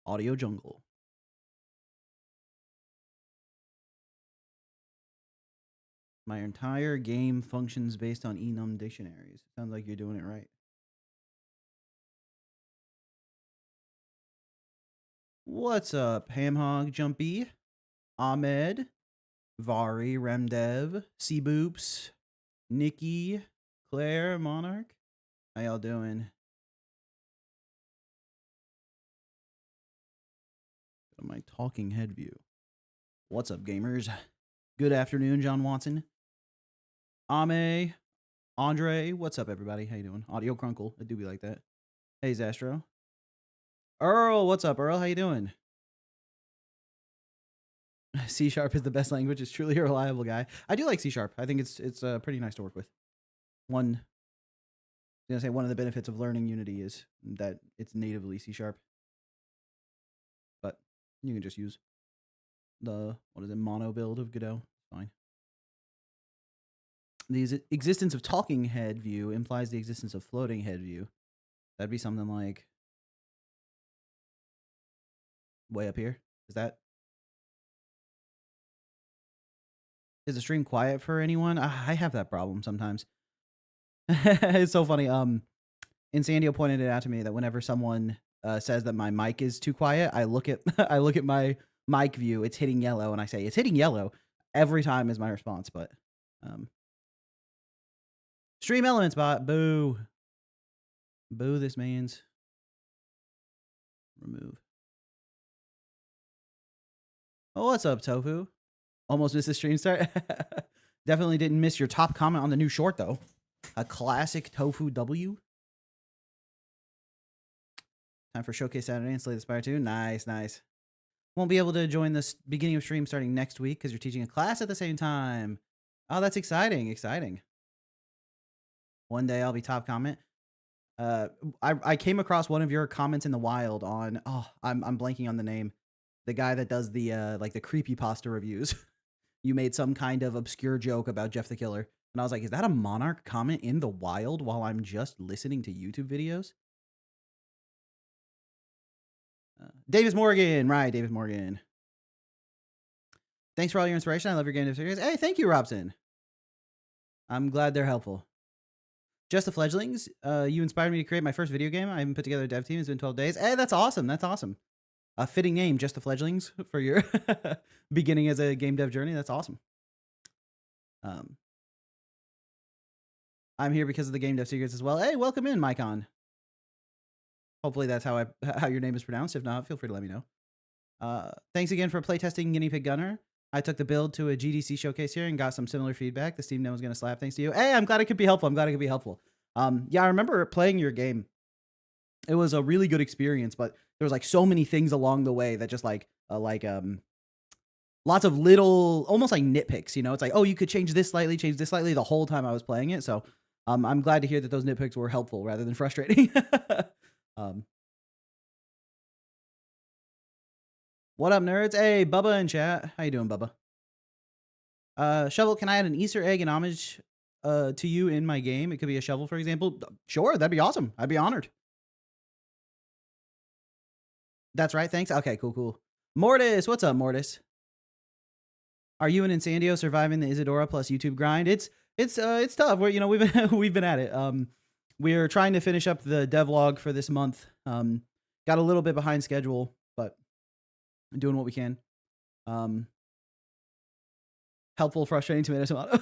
Audio jungle. My entire game functions based on enum dictionaries. Sounds like you're doing it right. What's up, Hamhog Jumpy, Ahmed, Vari, Remdev, Seaboops, Nikki, Claire, Monarch? How y'all doing? My talking head view. What's up, gamers? Good afternoon, John Watson. Ame, Andre, what's up, everybody? How you doing? Audio Crunkle, it do be like that. Hey, Zastro. Earl, what's up, Earl? How you doing? C# is the best language. It's truly a reliable guy. I do like C#. I think it's pretty nice to work with. One of the benefits of learning Unity is that it's natively C#. But you can just use the mono build of Godot. Fine. The existence of talking head view implies the existence of floating head view. That'd be something like way up here. Is the stream quiet for anyone? I have that problem sometimes. It's so funny. Insandio pointed it out to me that whenever someone says that my mic is too quiet, I look at my mic view. It's hitting yellow, and I say it's hitting yellow every time is my response. But stream elements bot, boo, boo. This man's remove. Oh, what's up, Tofu? Almost missed the stream start. Definitely didn't miss your top comment on the new short though. A classic Tofu W. Time for Showcase Saturday and Slay the Spire 2. Nice, nice. Won't be able to join this beginning of stream starting next week because you're teaching a class at the same time. Oh, that's exciting, exciting. One day I'll be top comment. I came across one of your comments in the wild on, I'm blanking on the name. The guy that does the like the creepypasta reviews. You made some kind of obscure joke about Jeff the Killer. And I was like, is that a Monarch comment in the wild while I'm just listening to YouTube videos? Davis Morgan. Right, Davis Morgan. Thanks for all your inspiration. I love your game series. Hey, thank you, Robson. I'm glad they're helpful. Just the Fledglings. You inspired me to create my first video game. I haven't put together a dev team. It's been 12 days. Hey, that's awesome. That's awesome. A fitting name, Just the Fledglings, for your beginning as a game dev journey. That's awesome. I'm here because of the game dev secrets as well. Hey, welcome in, Mycon. Hopefully that's how your name is pronounced. If not, feel free to let me know. Thanks again for playtesting Guinea Pig Gunner. I took the build to a GDC showcase here and got some similar feedback. The Steam demo was going to slap thanks to you. Hey, I'm glad it could be helpful. Yeah, I remember playing your game. It was a really good experience, but there was like so many things along the way that just lots of little, almost like nitpicks, you know? It's like, oh, you could change this slightly the whole time I was playing it. So I'm glad to hear that those nitpicks were helpful rather than frustrating. What up, nerds? Hey, Bubba in chat. How you doing, Bubba? Shovel, can I add an Easter egg and homage to you in my game? It could be a shovel, for example. Sure, that'd be awesome. I'd be honored. That's right. Thanks. Okay, cool. Mortis, what's up, Mortis? Are you and Insandio surviving the Isadora plus YouTube grind? It's tough. We've been at it. We're trying to finish up the devlog for this month. Got a little bit behind schedule, but doing what we can. Helpful, frustrating, tomato.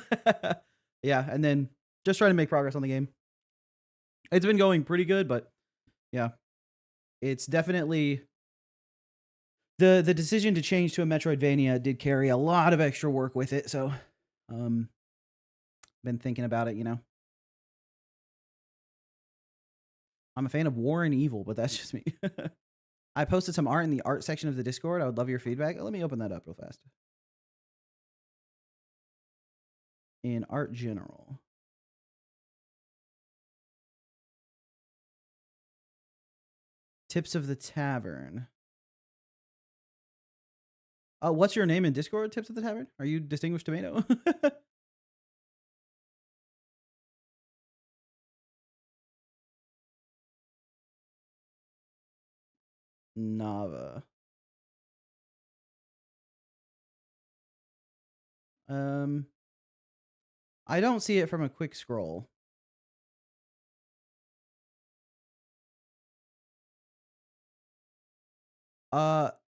Yeah, and then just trying to make progress on the game. It's been going pretty good, but yeah, it's definitely the decision to change to a Metroidvania did carry a lot of extra work with it. So, been thinking about it, you know. I'm a fan of War and Evil, but that's just me. I posted some art in the art section of the Discord. I would love your feedback. Let me open that up real fast. In Art General. Tips of the Tavern. What's your name in Discord, Tips of the Tavern? Are you Distinguished Tomato? Nava. Um, I don't see it from a quick scroll.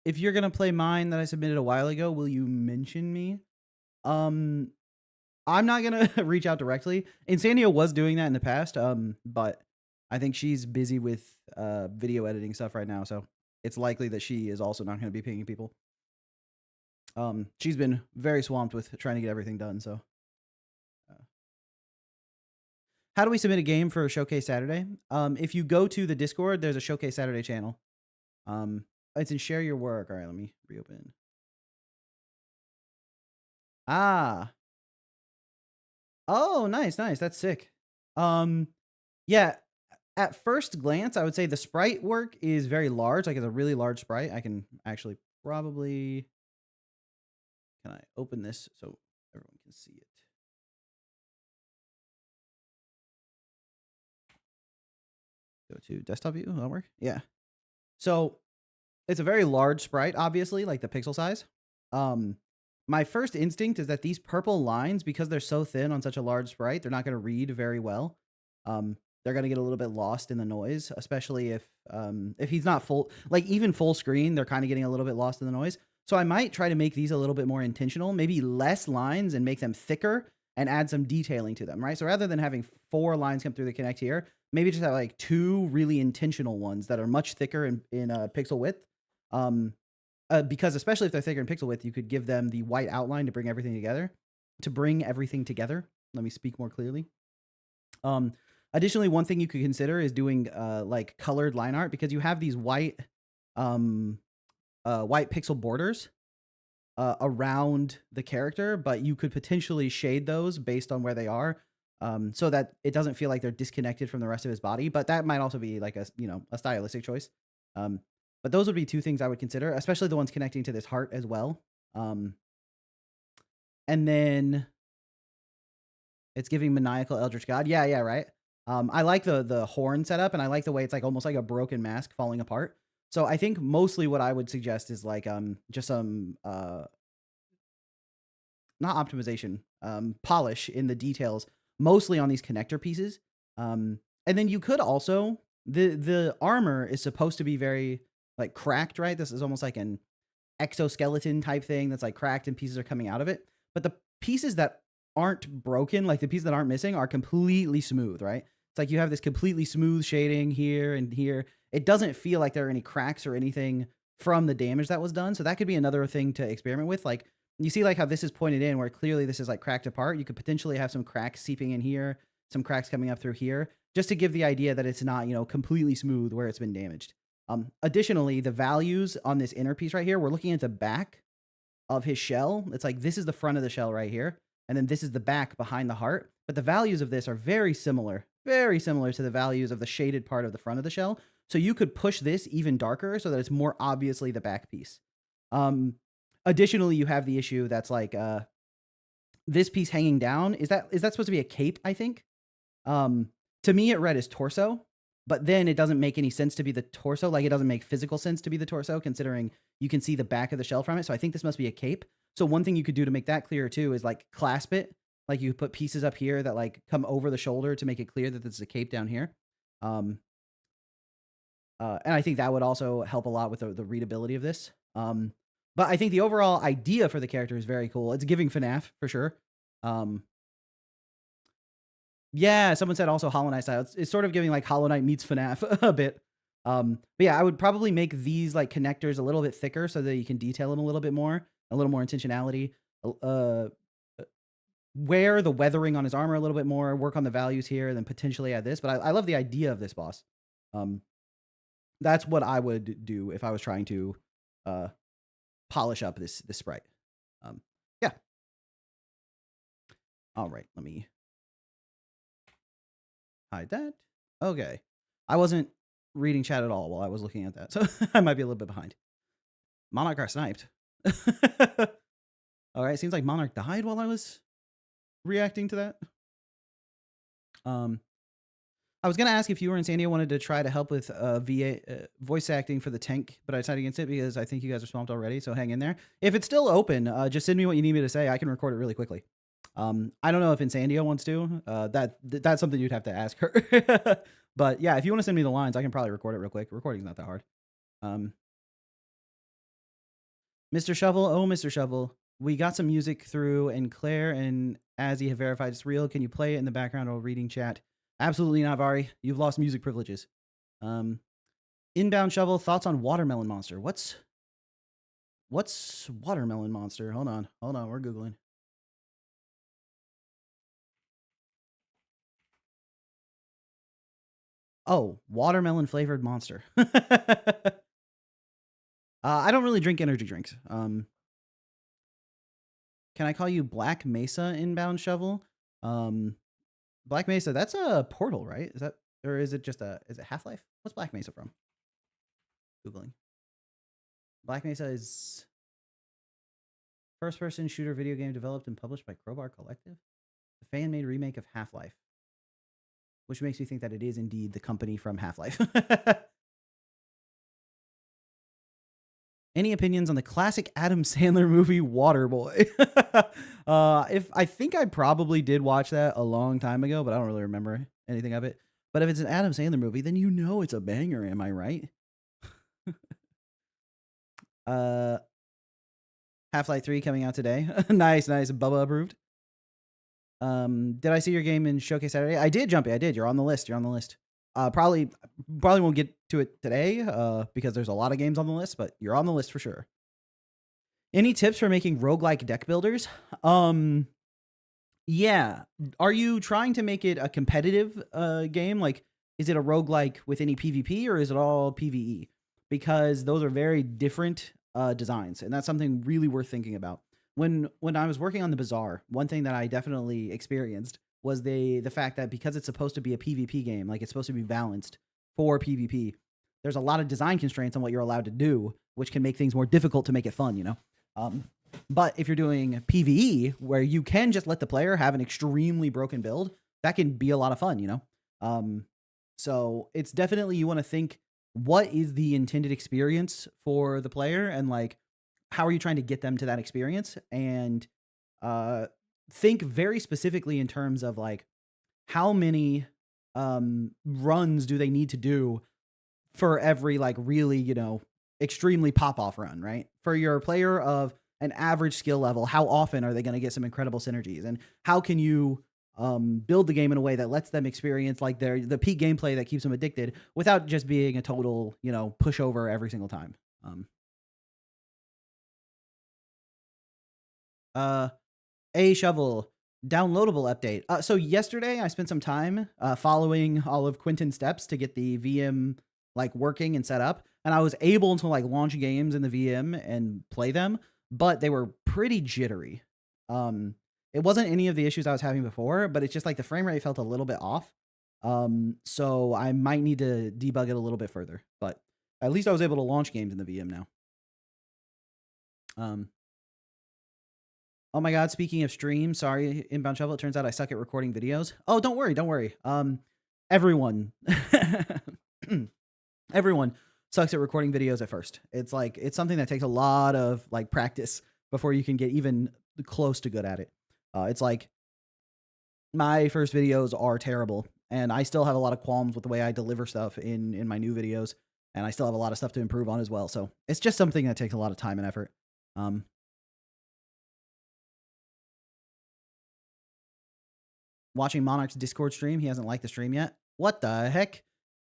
If you're gonna play mine that I submitted a while ago, will you mention me? Um, I'm not gonna reach out directly. Insandio was doing that in the past, but I think she's busy with video editing stuff right now, so it's likely that she is also not gonna be pinging people. She's been very swamped with trying to get everything done. So, how do we submit a game for Showcase Saturday? If you go to the Discord, there's a Showcase Saturday channel. It's in share your work. All right, let me reopen. Ah, oh, nice, nice. That's sick. Yeah. At first glance, I would say the sprite work is very large. Like it's a really large sprite. I can actually probably. Can I open this so everyone can see it? Go to desktop view. That'll work. Yeah. So it's a very large sprite, obviously, like the pixel size. My first instinct is that these purple lines, because they're so thin on such a large sprite, they're not going to read very well. They're going to get a little bit lost in the noise, especially if he's not full, like even full screen, they're kind of getting a little bit lost in the noise. So I might try to make these a little bit more intentional, maybe less lines and make them thicker and add some detailing to them, right? So rather than having 4 lines come through the connect here, maybe just have like 2 really intentional ones that are much thicker in pixel width. Because especially if they're thicker in pixel width, you could give them the white outline to bring everything together. Let me speak more clearly. Additionally, one thing you could consider is doing like colored line art, because you have these white pixel borders around the character, but you could potentially shade those based on where they are, so that it doesn't feel like they're disconnected from the rest of his body. But that might also be like a stylistic choice. But those would be 2 things I would consider, especially the ones connecting to this heart as well. And then it's giving maniacal eldritch god. Yeah, yeah, right. I like the horn setup, and I like the way it's like almost like a broken mask falling apart. So I think mostly what I would suggest is like just some not optimization, polish in the details, mostly on these connector pieces. And then you could also, the armor is supposed to be very like cracked, right? This is almost like an exoskeleton type thing that's like cracked and pieces are coming out of it. But the pieces that aren't broken, like the pieces that aren't missing, are completely smooth, right? It's like you have this completely smooth shading here and here. It doesn't feel like there are any cracks or anything from the damage that was done. So that could be another thing to experiment with. Like you see like how this is pointed in where clearly this is like cracked apart. You could potentially have some cracks seeping in here, some cracks coming up through here, just to give the idea that it's not, completely smooth where it's been damaged. Additionally, the values on this inner piece right here, we're looking at the back of his shell. It's like this is the front of the shell right here, and then this is the back behind the heart. But the values of this are very similar to the values of the shaded part of the front of the shell. So you could push this even darker so that it's more obviously the back piece. Additionally, you have the issue that's like this piece hanging down. Is that supposed to be a cape, I think? To me, it read as torso, but then it doesn't make any sense to be the torso. Like it doesn't make physical sense to be the torso, considering you can see the back of the shell from it. So I think this must be a cape. So one thing you could do to make that clearer too is like clasp it. Like you put pieces up here that like come over the shoulder to make it clear that this is a cape down here. And I think that would also help a lot with the readability of this. But I think the overall idea for the character is very cool. It's giving FNAF for sure. Yeah, someone said also Hollow Knight style. It's sort of giving like Hollow Knight meets FNAF a bit. But yeah, I would probably make these like connectors a little bit thicker so that you can detail them a little bit more, a little more intentionality. Wear the weathering on his armor a little bit more, work on the values here, and then potentially add this. But I love the idea of this boss. That's what I would do if I was trying to polish up this sprite. Yeah. All right, let me hide that. Okay. I wasn't reading chat at all while I was looking at that, so I might be a little bit behind. Monarch got sniped. All right, seems like Monarch died while I was reacting to that. I was gonna ask if you or Insandio wanted to try to help with voice acting for the tank, but I decided against it because I think you guys are swamped already. So hang in there. If it's still open, just send me what you need me to say. I can record it really quickly. I don't know if Insandio wants to. That's something you'd have to ask her. But yeah, if you want to send me the lines, I can probably record it real quick. Recording's not that hard. Mr. Shovel, oh Mr. Shovel, we got some music through, and Claire and Azzy have verified it's real. Can you play it in the background while reading chat? Absolutely not, Vari. You've lost music privileges. Inbound Shovel, thoughts on Watermelon Monster? What's Watermelon Monster? Hold on, we're Googling. Oh, watermelon flavored monster. I don't really drink energy drinks. Can I call you Black Mesa Inbound Shovel? Black Mesa, that's a Portal, right? Is that, or is it just is it Half-Life? What's Black Mesa from? Googling. Black Mesa is first-person shooter video game developed and published by Crowbar Collective. The fan-made remake of Half-Life, which makes me think that it is indeed the company from Half-Life. Any opinions on the classic Adam Sandler movie Waterboy? If I think I probably did watch that a long time ago, but I don't really remember anything of it. But if it's an Adam Sandler movie, then you know it's a banger, am I right? Half-Life 3 coming out today. Nice. Bubba approved. Did I see your game in Showcase Saturday? I did, Jumpy. I did. You're on the list. Probably won't get to it today because there's a lot of games on the list, but you're on the list for sure. Any tips for making roguelike deck builders? Yeah. Are you trying to make it a competitive game? Like, is it a roguelike with any PvP or is it all PvE? Because those are very different designs, and that's something really worth thinking about. When I was working on the Bazaar, one thing that I definitely experienced was the fact that because it's supposed to be a PvP game, like it's supposed to be balanced for PvP, there's a lot of design constraints on what you're allowed to do, which can make things more difficult to make it fun, you know? But if you're doing PvE, where you can just let the player have an extremely broken build, that can be a lot of fun, you know? So it's definitely, you want to think, what is the intended experience for the player, and like, how are you trying to get them to that experience? And think very specifically in terms of like, how many runs do they need to do for every like really, you know, extremely pop-off run, right? For your player of an average skill level, how often are they going to get some incredible synergies? And how can you build the game in a way that lets them experience like the peak gameplay that keeps them addicted without just being a total, you know, pushover every single time? A Shovel downloadable update. So yesterday I spent some time following all of Quentin's steps to get the VM like working and set up, and I was able to like launch games in the VM and play them, but they were pretty jittery. It wasn't any of the issues I was having before, but it's just like the frame rate felt a little bit off. So I might need to debug it a little bit further, but at least I was able to launch games in the VM now. Oh my God, speaking of stream, sorry, Inbound Shovel, it turns out I suck at recording videos. Oh, don't worry. Everyone, everyone sucks at recording videos at first. It's like, it's something that takes a lot of like practice before you can get even close to good at it. It's like, my first videos are terrible, and I still have a lot of qualms with the way I deliver stuff in my new videos, and I still have a lot of stuff to improve on as well. So it's just something that takes a lot of time and effort. Watching Monarch's Discord stream. He hasn't liked the stream yet. What the heck?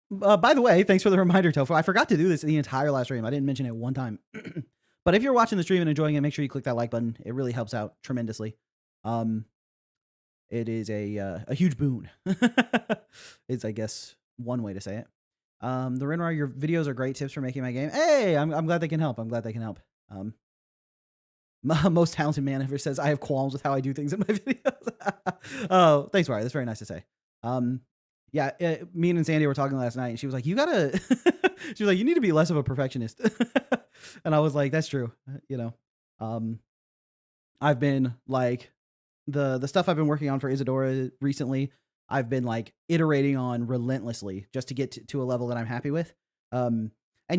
By the way, thanks for the reminder, Tofu. I forgot to do this the entire last stream. I didn't mention it one time. But if you're watching the stream and enjoying it, make sure you click that like button. It really helps out tremendously. It is a huge boon. It's, I guess, one way to say it. The Renrar, your videos are great tips for making my game. Hey, I'm glad they can help. Most talented man ever says I have qualms with how I do things in my videos. Oh, thanks, Ryan. That's very nice to say. Yeah, me and Sandy were talking last night, and she was like, "You gotta," she was like, "You need to be less of a perfectionist." And I was like, "That's true." You know, I've been like the stuff I've been working on for Isadora recently. I've been like iterating on relentlessly just to get to a level that I'm happy with. And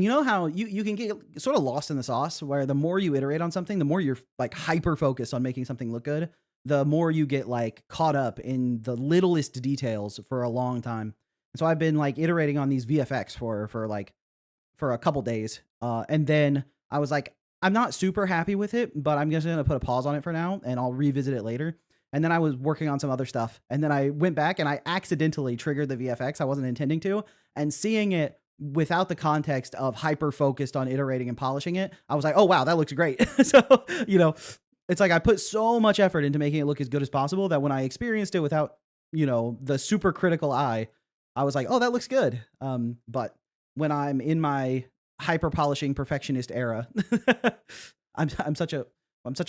you know how you can get sort of lost in the sauce where the more you iterate on something, the more you're like hyper focused on making something look good, the more you get like caught up in the littlest details for a long time. And so I've been like iterating on these VFX for a couple days. And then I was like, I'm not super happy with it, but I'm just going to put a pause on it for now and I'll revisit it later. And then I was working on some other stuff. And then I went back and I accidentally triggered the VFX. I wasn't intending to. And seeing it without the context of hyper focused on iterating and polishing it, I was like, oh, wow, that looks great. So, you know, it's like I put so much effort into making it look as good as possible that when I experienced it without, you know, the super critical eye, I was like, oh, that looks good. But when I'm in my hyper polishing perfectionist era, I'm such a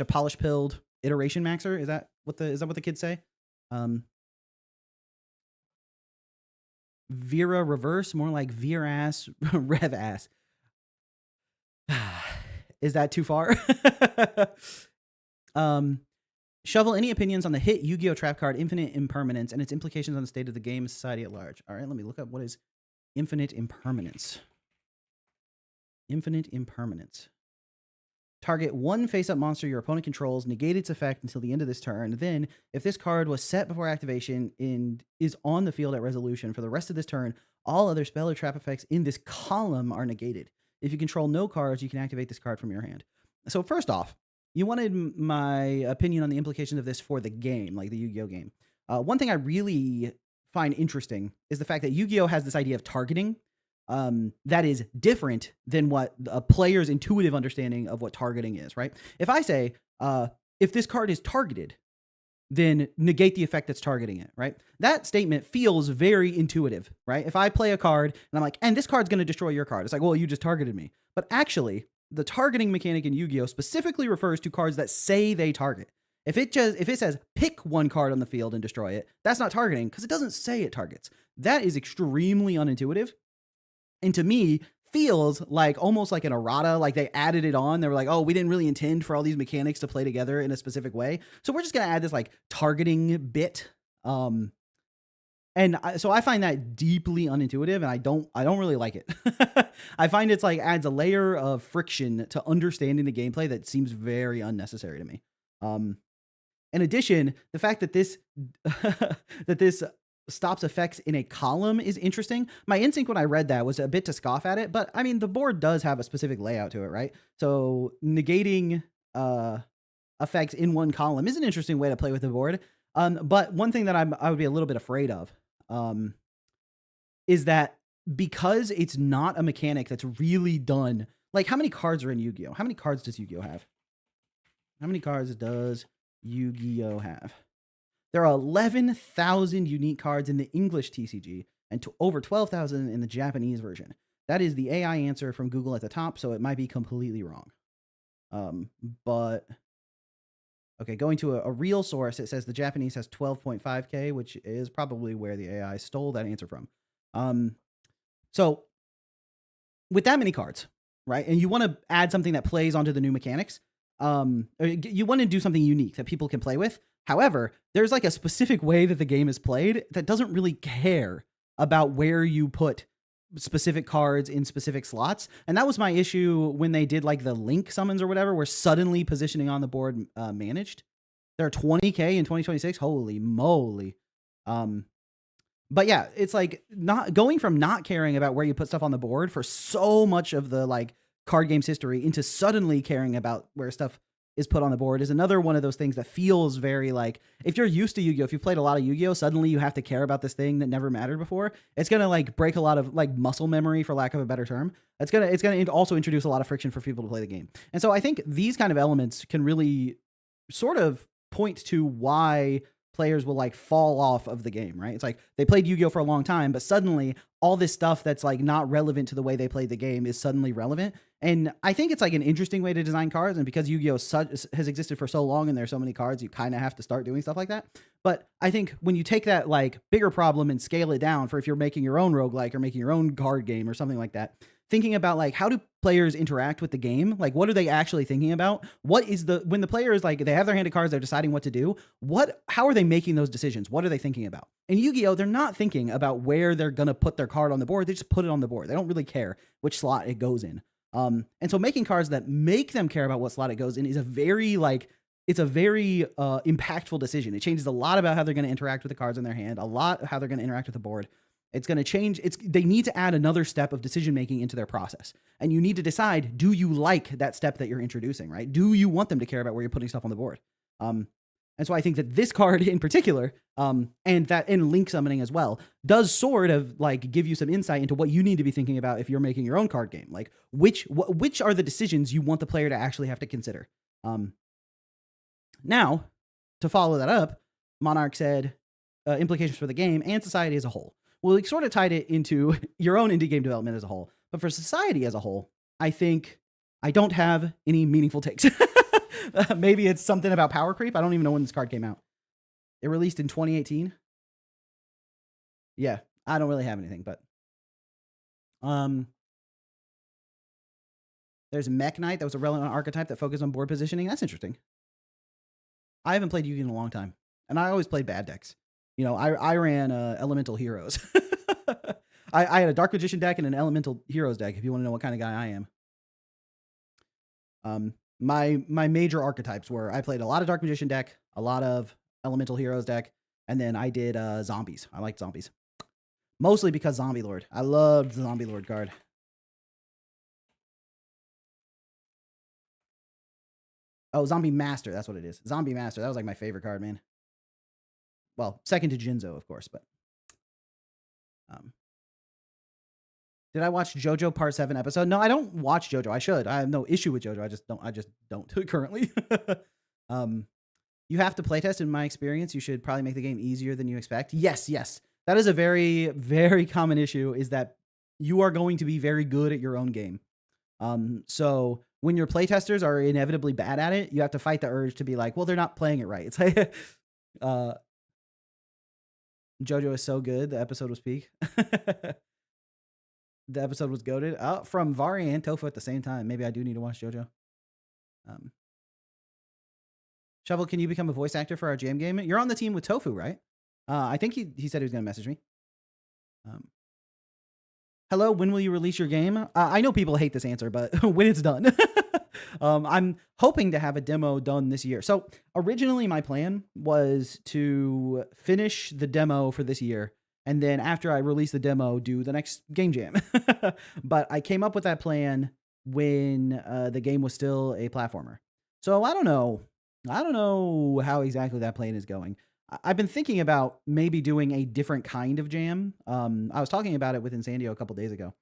polish pilled iteration maxer. Is that what the kids say? Vera reverse, more like Veer ass, Rev ass. Is that too far? Shovel, any opinions on the hit Yu-Gi-Oh! Trap card Infinite Impermanence and its implications on the state of the game and society at large? All right, let me look up what is Infinite Impermanence. Infinite Impermanence. Target one face-up monster your opponent controls, negate its effect until the end of this turn. Then, if this card was set before activation and is on the field at resolution for the rest of this turn, all other spell or trap effects in this column are negated. If you control no cards, you can activate this card from your hand. So first off, you wanted my opinion on the implications of this for the game, like the Yu-Gi-Oh game. One thing I really find interesting is the fact that Yu-Gi-Oh has this idea of targeting that is different than what a player's intuitive understanding of what targeting is, right? If I say, if this card is targeted, then negate the effect that's targeting it, right? That statement feels very intuitive, right? If I play a card and I'm like, and this card's going to destroy your card, it's like, well, you just targeted me. But actually, the targeting mechanic in Yu-Gi-Oh specifically refers to cards that say they target. If it says pick one card on the field and destroy it, that's not targeting because it doesn't say it targets. That is extremely unintuitive. And to me, feels like almost like an errata, like they added it on. They were like, oh, we didn't really intend for all these mechanics to play together in a specific way. So we're just going to add this like targeting bit. So I find that deeply unintuitive and I don't really like it. I find it's like adds a layer of friction to understanding the gameplay that seems very unnecessary to me. In addition, the fact that this stops effects in a column is interesting. My instinct when I read that was a bit to scoff at it, but I mean, the board does have a specific layout to it, right? So negating effects in one column is an interesting way to play with the board. But one thing that I would be a little bit afraid of is that because it's not a mechanic that's really done, like how many cards are in Yu-Gi-Oh? How many cards does Yu-Gi-Oh have? How many cards does Yu-Gi-Oh have? There are 11,000 unique cards in the English TCG and over 12,000 in the Japanese version. That is the AI answer from Google at the top, so it might be completely wrong. But, okay, going to a real source, it says the Japanese has 12.5K, which is probably where the AI stole that answer from. So, with that many cards, right, and you want to add something that plays onto the new mechanics, you want to do something unique that people can play with. However, there's like a specific way that the game is played that doesn't really care about where you put specific cards in specific slots. And that was my issue when they did like the link summons or whatever, where suddenly positioning on the board managed. There are 20K in 2026. Holy moly. But yeah, it's like not going from not caring about where you put stuff on the board for so much of the like card game's history into suddenly caring about where stuff is put on the board is another one of those things that feels very like, if you're used to Yu-Gi-Oh, if you've played a lot of Yu-Gi-Oh, suddenly you have to care about this thing that never mattered before. It's going to like break a lot of like muscle memory, for lack of a better term. It's going to also introduce a lot of friction for people to play the game. And so I think these kind of elements can really sort of point to why players will like fall off of the game, right? It's like they played Yu-Gi-Oh for a long time, but suddenly all this stuff that's like not relevant to the way they played the game is suddenly relevant. And I think it's like an interesting way to design cards. And because Yu-Gi-Oh has existed for so long and there's so many cards, you kind of have to start doing stuff like that. But I think when you take that like bigger problem and scale it down for if you're making your own roguelike or making your own card game or something like that, thinking about like how do players interact with the game? Like what are they actually thinking about? What is when the player is like they have their hand of cards, they're deciding what to do. How are they making those decisions? What are they thinking about? In Yu-Gi-Oh, they're not thinking about where they're gonna put their card on the board. They just put it on the board. They don't really care which slot it goes in. And so making cards that make them care about what slot it goes in is a very impactful decision. It changes a lot about how they're going to interact with the cards in their hand, a lot how they're going to interact with the board. It's going to change. They need to add another step of decision making into their process. And you need to decide, do you like that step that you're introducing, right? Do you want them to care about where you're putting stuff on the board? And so I think that this card in particular, and that in link summoning as well, does sort of like give you some insight into what you need to be thinking about if you're making your own card game. Like which are the decisions you want the player to actually have to consider. Now, to follow that up, Monarch said implications for the game and society as a whole. Well, we sort of tied it into your own indie game development as a whole. But for society as a whole, I think I don't have any meaningful takes. Maybe it's something about power creep. I don't even know when this card came out. It released in 2018. Yeah, I don't really have anything, but there's Mech Knight. That was a relevant archetype that focused on board positioning. That's interesting. I haven't played Yu-Gi in a long time, and I always played bad decks. You know, I ran Elemental Heroes. I had a Dark Magician deck and an Elemental Heroes deck, if you want to know what kind of guy I am. My major archetypes were I played a lot of Dark Magician deck, a lot of Elemental Heroes deck, and then I did zombies. I liked zombies. Mostly because Zombie Lord. I loved the Zombie Lord card. Oh, Zombie Master. That's what it is. Zombie Master. That was like my favorite card, man. Well, second to Jinzo, of course, but did I watch Jojo Part 7 episode? No, I don't watch Jojo. I should. I have no issue with Jojo. I just don't currently. You have to playtest. In my experience, you should probably make the game easier than you expect. Yes. That is a very, very common issue, is that you are going to be very good at your own game. So when your playtesters are inevitably bad at it, you have to fight the urge to be like, well, they're not playing it right. It's like, Jojo is so good. The episode was peak. The episode was goated. From Vari and Tofu at the same time. Maybe I do need to watch Jojo. Shovel, can you become a voice actor for our jam game? You're on the team with Tofu, right? I think he said he was going to message me. Hello, when will you release your game? I know people hate this answer, but when it's done. I'm hoping to have a demo done this year. So originally my plan was to finish the demo for this year, and then after I release the demo, do the next game jam. But I came up with that plan when the game was still a platformer. So I don't know how exactly that plan is going. I've been thinking about maybe doing a different kind of jam. I was talking about it with Insandio a couple days ago.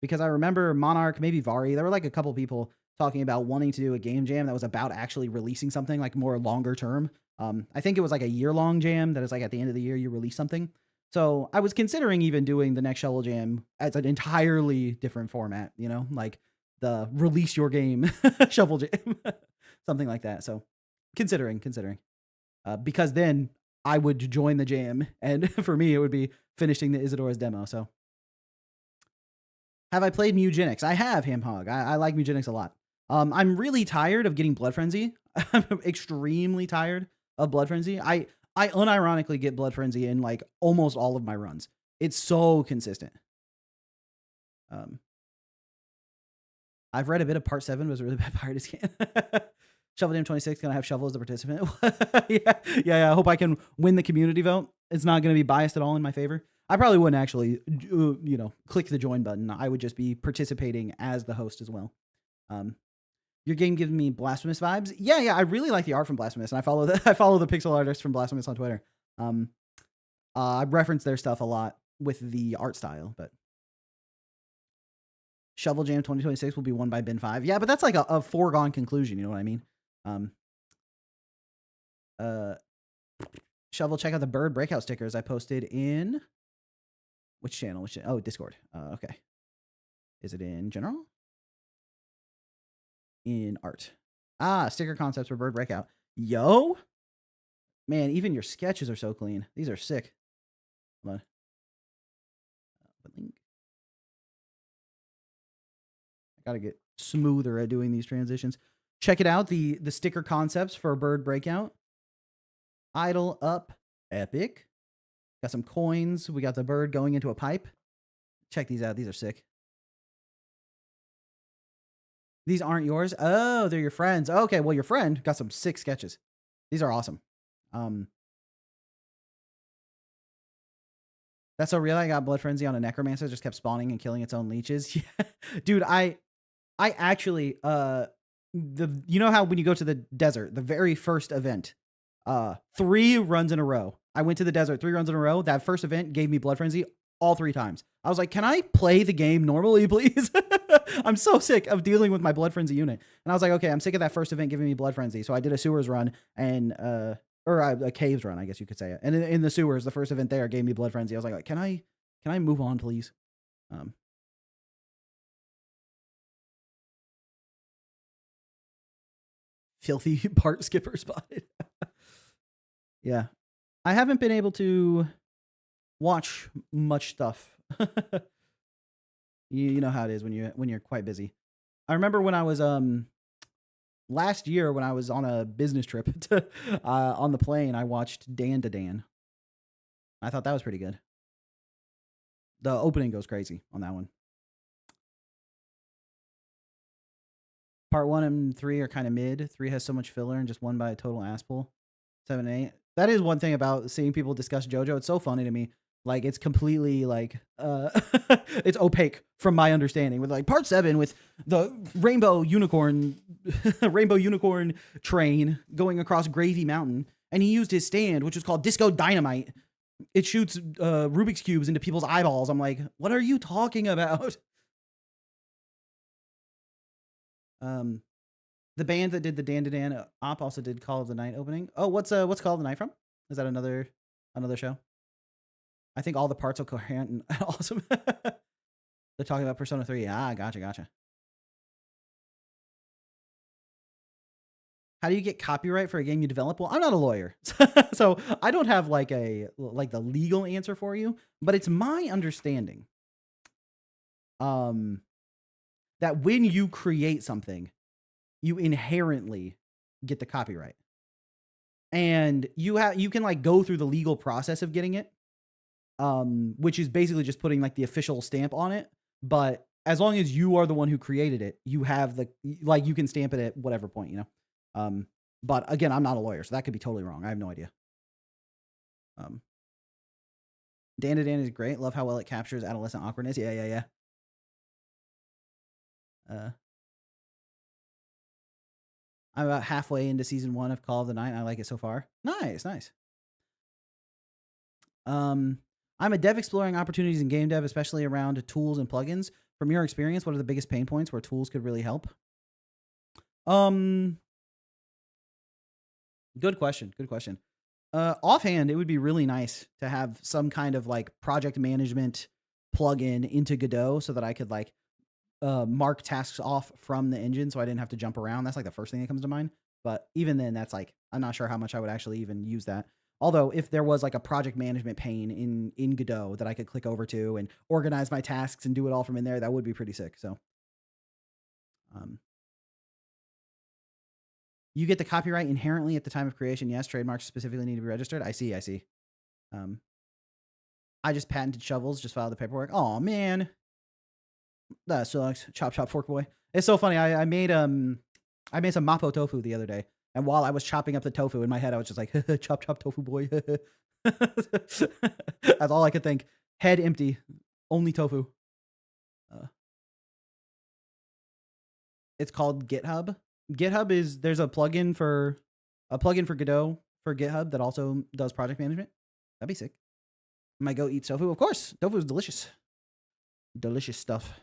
Because I remember Monarch, maybe Vari, there were like a couple people talking about wanting to do a game jam that was about actually releasing something like more longer term. I think it was like a year-long jam that is like at the end of the year you release something. So I was considering even doing the next Shovel Jam as an entirely different format, you know, like the release your game Shovel Jam, something like that. So considering, because then I would join the jam, and for me it would be finishing the Isadora's demo. So have I played Mugenics? I have, Hamhog. I like Mugenics a lot. I'm really tired of getting Blood Frenzy. I'm extremely tired of Blood Frenzy. I unironically get Blood Frenzy in like almost all of my runs. It's so consistent. I've read a bit of Part 7, but it was a really bad Pirate Scan. Shovel Dam 26 gonna have Shovel as the participant. Yeah. I hope I can win the community vote. It's not gonna be biased at all in my favor. I probably wouldn't actually, click the join button. I would just be participating as the host as well. Your game gives me Blasphemous vibes. Yeah. I really like the art from Blasphemous, and I follow the pixel artists from Blasphemous on Twitter. I reference their stuff a lot with the art style, but Shovel Jam 2026 will be won by Bin 5. Yeah, but that's like a foregone conclusion. You know what I mean? Shovel, check out the bird breakout stickers I posted in which channel? Oh, Discord. Okay. Is it in general? In art. Sticker concepts for bird breakout. Yo, man, even your sketches are so clean. These are sick. Hold on. Link. Gotta get smoother at doing these transitions. Check it out. The sticker concepts for Bird Breakout. Idle up. Epic. Got some coins. We got the bird going into a pipe. Check these out. These are sick. These aren't yours? Oh, they're your friends. Okay, well, your friend got some sick sketches. These are awesome. That's so real. I got Blood Frenzy on a Necromancer. Just kept spawning and killing its own leeches. Yeah. Dude, I actually, you know how when you go to the desert, the very first event, 3 runs in a row. I went to the desert 3 runs in a row. That first event gave me Blood Frenzy all 3 times. I was like, can I play the game normally, please? I'm so sick of dealing with my Blood Frenzy unit. And I was like, okay, I'm sick of that first event giving me Blood Frenzy. So I did a sewers run and, or a caves run, I guess you could say it. And in the sewers, the first event there gave me Blood Frenzy. I was like, can I move on, please? Filthy part skipper spotted. Yeah. I haven't been able to watch much stuff. You know how it is when you're quite busy. I remember when I was last year when I was on a business trip to, on the plane, I watched Dan to Dan. I thought that was pretty good. The opening goes crazy on that one. Part 1 and 3 are kind of mid. 3 has so much filler and just won by a total ass pull. 7 and 8. That is one thing about seeing people discuss JoJo. It's so funny to me. Like, it's completely like it's opaque from my understanding. With like part 7 with the rainbow unicorn train going across Gravy Mountain, and he used his stand, which was called Disco Dynamite. It shoots Rubik's cubes into people's eyeballs. I'm like, what are you talking about? The band that did the Dan to Dan op also did Call of the Night opening. Oh, what's Call of the Night from? Is that another show? I think all the parts are coherent and awesome. They're talking about Persona 3. Ah, gotcha. How do you get copyright for a game you develop? Well, I'm not a lawyer, so I don't have like the legal answer for you. But it's my understanding, that when you create something, you inherently get the copyright, and you can like go through the legal process of getting it, which is basically just putting like the official stamp on it. But as long as you are the one who created it, you have you can stamp it at whatever point, you know. But again, I'm not a lawyer, so that could be totally wrong. I have no idea. Dan to Dan is great. Love how well it captures adolescent awkwardness. Yeah. I'm about halfway into season 1 of Call of the Night. I like it so far. Nice. I'm a dev exploring opportunities in game dev, especially around tools and plugins. From your experience, what are the biggest pain points where tools could really help? Good question. Offhand, it would be really nice to have some kind of like project management plugin into Godot so that I could like mark tasks off from the engine so I didn't have to jump around. That's like the first thing that comes to mind. But even then, that's like, I'm not sure how much I would actually even use that. Although if there was like a project management pane in Godot that I could click over to and organize my tasks and do it all from in there, that would be pretty sick. So, you get the copyright inherently at the time of creation. Yes, trademarks specifically need to be registered. I see. I just patented shovels, just filed the paperwork. Oh man, that sucks. Chop fork boy. It's so funny. I made some mapo tofu the other day, and while I was chopping up the tofu in my head, I was just like, chop tofu boy. That's all I could think. Head empty, only tofu. It's called GitHub. GitHub there's a plugin for Godot for GitHub that also does project management. That'd be sick. I might go eat tofu. Of course, tofu is delicious. Delicious stuff.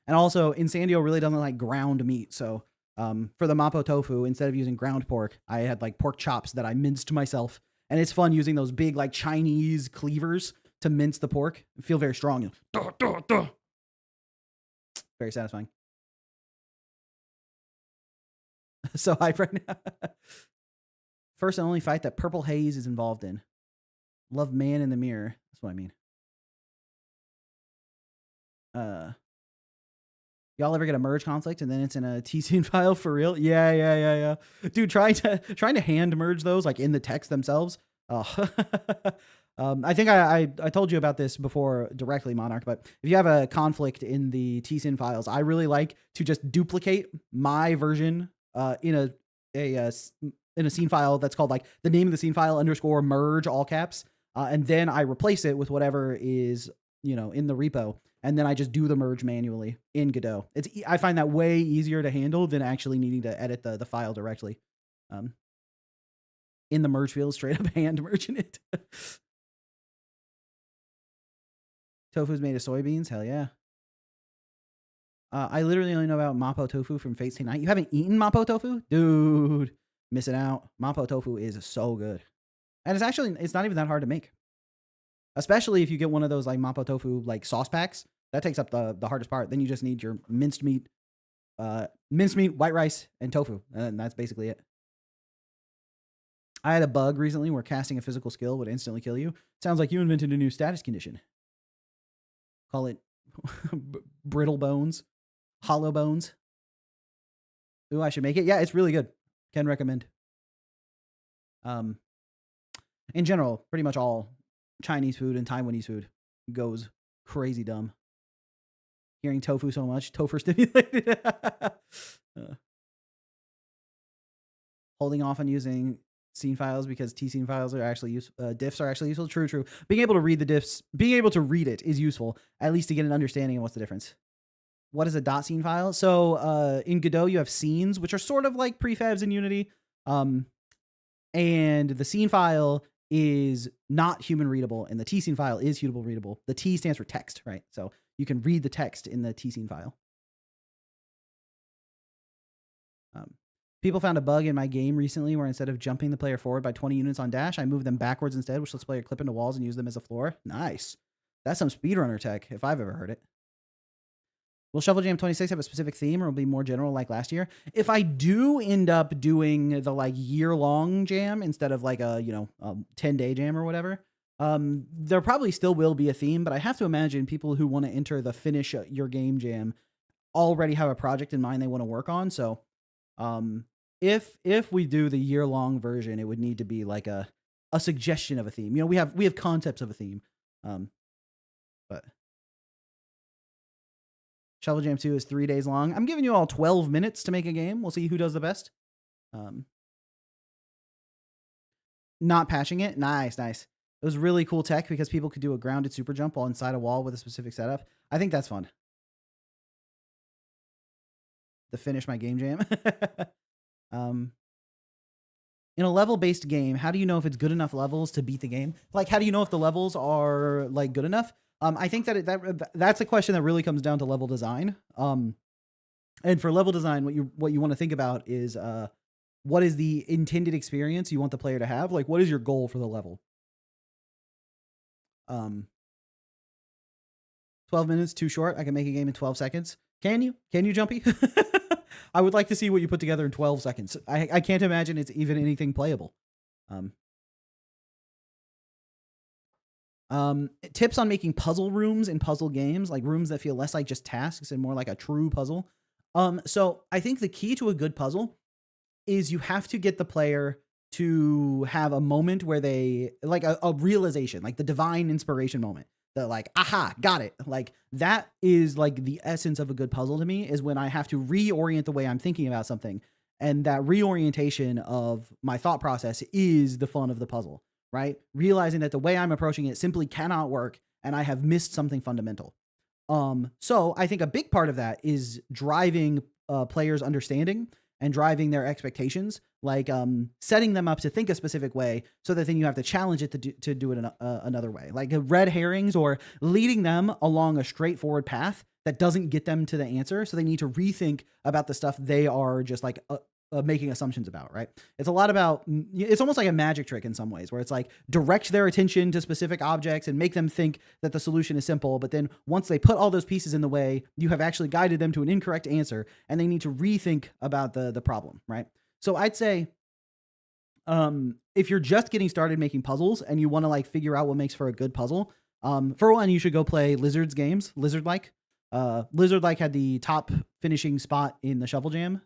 And also, Insandio really doesn't like ground meat. So for the mapo tofu, instead of using ground pork, I had like pork chops that I minced myself. And it's fun using those big like Chinese cleavers to mince the pork. I feel very strong. Very satisfying. So hype right now. First and only fight that Purple Haze is involved in. Love Man in the Mirror. That's what I mean. Y'all ever get a merge conflict and then it's in a tscene file for real? Yeah. Dude, trying to hand merge those like in the text themselves. Oh. I think I told you about this before directly, Monarch, but if you have a conflict in the tscene files, I really like to just duplicate my version in a scene file that's called like the name of the scene file _ merge all caps. And then I replace it with whatever is, in the repo. And then I just do the merge manually in Godot. I find that way easier to handle than actually needing to edit the file directly. In the merge field, straight up hand merging it. Tofu's made of soybeans? Hell yeah. I literally only know about Mapo tofu from Fate Stay Night. You haven't eaten Mapo tofu? Dude, missing out. Mapo tofu is so good. And it's not even that hard to make. Especially if you get one of those like Mapo tofu like sauce packs. That takes up the hardest part. Then you just need your minced meat, white rice, and tofu. And that's basically it. I had a bug recently where casting a physical skill would instantly kill you. Sounds like you invented a new status condition. Call it brittle bones, hollow bones. Ooh, I should make it. Yeah, it's really good. Can recommend. In general, pretty much all Chinese food and Taiwanese food goes crazy dumb. Hearing tofu so much, tofu stimulated. Holding off on using scene files because tscene files are actually diffs are actually useful. True. Being able to read the diffs, being able to read it is useful, at least to get an understanding of what's the difference. What is a .scene file? So in Godot, you have scenes, which are sort of like prefabs in Unity. And the scene file is not human readable, and the tscene file is human readable. The T stands for text, right? So you can read the text in the tscene file. People found a bug in my game recently where instead of jumping the player forward by 20 units on dash, I move them backwards instead, which lets player clip into walls and use them as a floor. Nice. That's some speedrunner tech, if I've ever heard it. Will Shuffle Jam 26 have a specific theme, or will it be more general like last year? If I do end up doing the like year-long jam instead of like a 10-day jam or whatever, there probably still will be a theme, but I have to imagine people who want to enter the finish your game jam already have a project in mind they want to work on. So if we do the year-long version, it would need to be like a suggestion of a theme. We have concepts of a theme. But Shovel Jam 2 is 3 days long. I'm giving you all 12 minutes to make a game. We'll see who does the best. Not patching it. Nice. It was really cool tech because people could do a grounded super jump while inside a wall with a specific setup. I think that's fun. To finish my game jam. In a level-based game, how do you know if it's good enough levels to beat the game? Like, how do you know if the levels are like good enough? I think that's a question that really comes down to level design. And for level design, what you want to think about is what is the intended experience you want the player to have? Like, what is your goal for the level? 12 minutes, too short. I can make a game in 12 seconds. Can you, Jumpy? I would like to see what you put together in 12 seconds. I can't imagine it's even anything playable. Tips on making puzzle rooms in puzzle games, like rooms that feel less like just tasks and more like a true puzzle. So I think the key to a good puzzle is you have to get the player to have a moment where they like a realization, like the divine inspiration moment. That like, aha, got it. Like that is like the essence of a good puzzle to me, is when I have to reorient the way I'm thinking about something. And that reorientation of my thought process is the fun of the puzzle, right? Realizing that the way I'm approaching it simply cannot work and I have missed something fundamental. So I think a big part of that is driving players' understanding and driving their expectations, like setting them up to think a specific way so that then you have to challenge it to do it another way, like red herrings, or leading them along a straightforward path that doesn't get them to the answer. So they need to rethink about the stuff they are just like making assumptions about, right? It's a lot about, it's almost like a magic trick in some ways, where it's like direct their attention to specific objects and make them think that the solution is simple. But then once they put all those pieces in the way, you have actually guided them to an incorrect answer and they need to rethink about the problem, right? So I'd say, if you're just getting started making puzzles and you want to like figure out what makes for a good puzzle, for one, you should go play Lizard's games, Lizard-like. Lizard Like had the top finishing spot in the Shuffle Jam.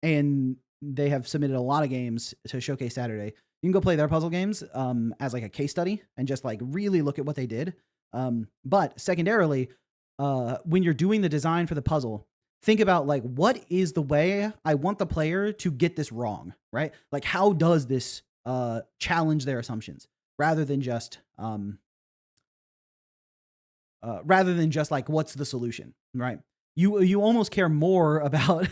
And they have submitted a lot of games to Showcase Saturday. You can go play their puzzle games as like a case study and just like really look at what they did. But secondarily, when you're doing the design for the puzzle, think about like, what is the way I want the player to get this wrong, right? Like, how does this challenge their assumptions rather than just like, what's the solution, right? You almost care more about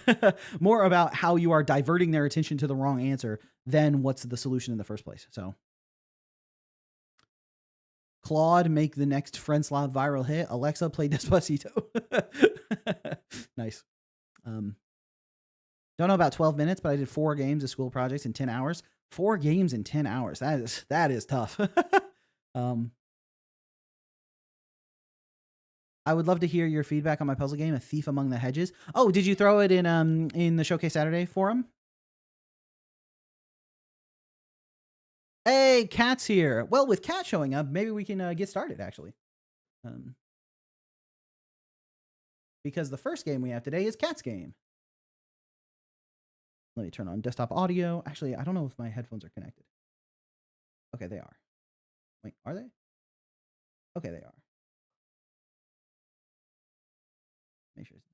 more about how you are diverting their attention to the wrong answer than what's the solution in the first place. So, Claude, make the next Friendslot viral hit. Alexa, play Despacito. Nice. Don't know about 12 minutes, but I did 4 games of school projects in 10 hours. 4 games in 10 hours. That is tough. I would love to hear your feedback on my puzzle game, A Thief Among the Hedges. Oh, did you throw it in the Showcase Saturday forum? Hey, Cat's here. Well, with Cat showing up, maybe we can get started, actually. Because the first game we have today is Cat's game. Let me turn on desktop audio. Actually, I don't know if my headphones are connected. Okay, they are. Wait, are they? Okay, they are. Make sure it's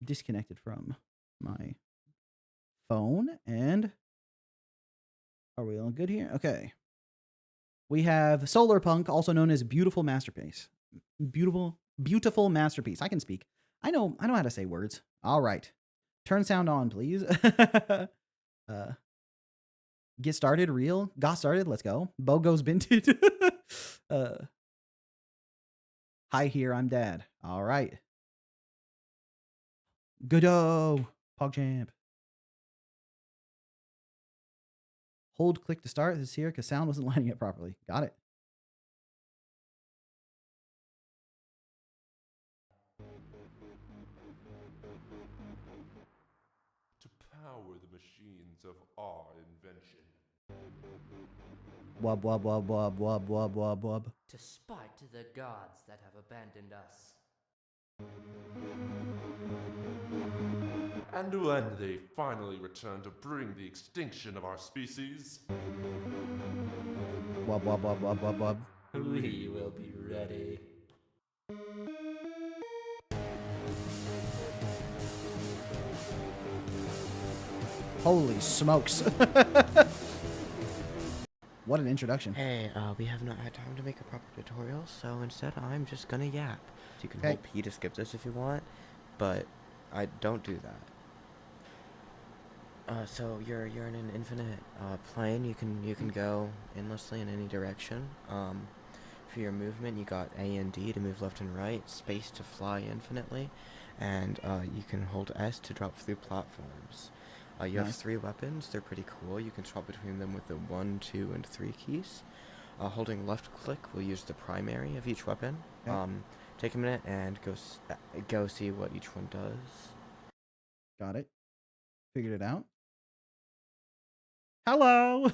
disconnected from my phone. And are we all good here? Okay. We have Solarpunk, also known as Beautiful Masterpiece. Beautiful Masterpiece. I can speak. I know how to say words. All right. Turn sound on, please. Get started, real. Got started, let's go. Bogo's binted. Hi here, I'm Dad. All right. Godot, PogChamp. Hold click to start. This is here because sound wasn't lining up properly. Got it. To power the machines of our invention. Wub, wub, wub, wub, wub, wub, wub, wub. To spite the gods that have abandoned us. And when they finally return to bring the extinction of our species, Wub, wub, wub, wub, wub, wub. We will be ready. Holy smokes. What an introduction. Hey, we have not had time to make a proper tutorial, so instead I'm just gonna yap. You can hold P to skip this if you want, but I don't do that. So you're in an infinite plane. You can go endlessly in any direction. For your movement, you got A and D to move left and right, space to fly infinitely, and you can hold S to drop through platforms. You have 3 weapons. They're pretty cool. You can swap between them with the 1, 2, and 3 keys. Holding left click will use the primary of each weapon. Okay. Take a minute and go see what each one does. Got it. Figured it out. Hello.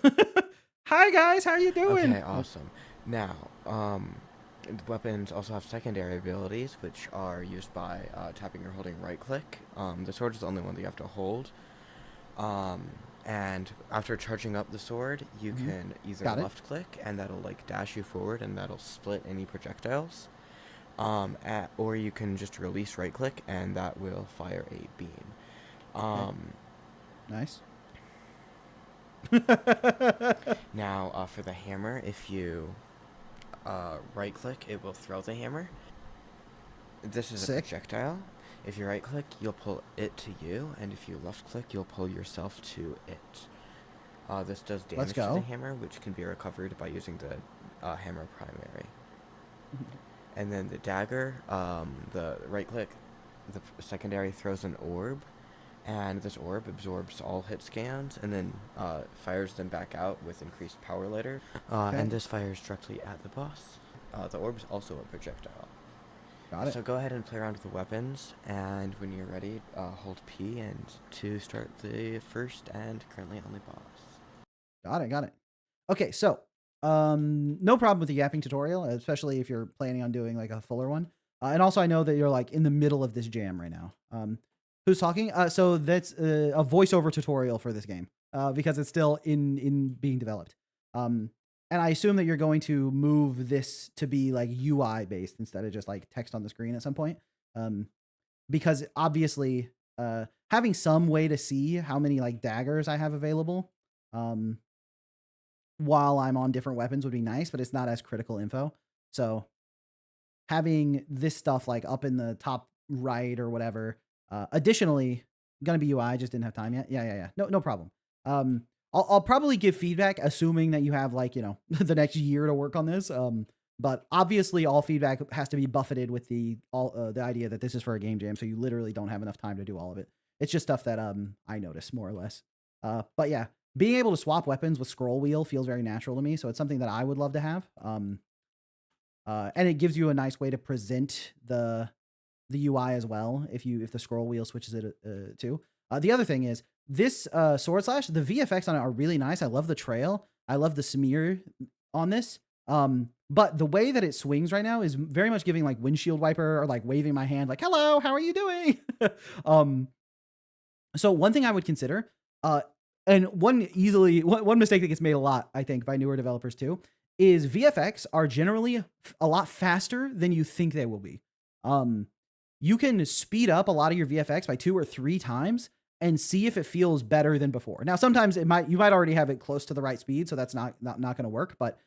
Hi guys, how are you doing? Okay, awesome. Now, the weapons also have secondary abilities, which are used by tapping or holding right click. The sword is the only one that you have to hold. And after charging up the sword, you can either left click, and that'll like dash you forward, and that'll split any projectiles. Or you can just release right click, and that will fire a beam. Nice. Now, for the hammer, if you right click, it will throw the hammer. This is a projectile. If you right click, you'll pull it to you, and if you left click, you'll pull yourself to it. This does damage to the hammer, which can be recovered by using the hammer primary. And then the dagger, the right click, the secondary throws an orb, and this orb absorbs all hit scans and then fires them back out with increased power later. And this fires directly at the boss. The orb is also a projectile. Got it. So go ahead and play around with the weapons, and when you're ready, hold P and to start the first and currently only boss. Got it. Okay, so no problem with the yapping tutorial, especially if you're planning on doing like a fuller one. And also, I know that you're like in the middle of this jam right now. Who's talking? So that's a voiceover tutorial for this game because it's still in being developed. And I assume that you're going to move this to be like UI based instead of just like text on the screen at some point. Because obviously, having some way to see how many like daggers I have available while I'm on different weapons would be nice, but it's not as critical info. So having this stuff like up in the top right or whatever. Additionally, gonna be UI. Just didn't have time yet. Yeah. No problem. I'll probably give feedback, assuming that you have like the next year to work on this. But obviously, all feedback has to be buffeted with the idea that this is for a game jam, so you literally don't have enough time to do all of it. It's just stuff that I notice more or less. But yeah, being able to swap weapons with scroll wheel feels very natural to me, so it's something that I would love to have. And it gives you a nice way to present the UI as well if the scroll wheel switches it too. The other thing is this sword slash, the VFX on it are really nice. I love the trail. I love the smear on this. But the way that it swings right now is very much giving like windshield wiper or like waving my hand like, hello, how are you doing? So one thing I would consider, and one mistake that gets made a lot, I think, by newer developers too, is VFX are generally a lot faster than you think they will be. You can speed up a lot of your VFX by 2 or 3 times and see if it feels better than before. Now, sometimes you might already have it close to the right speed, so that's not going to work. But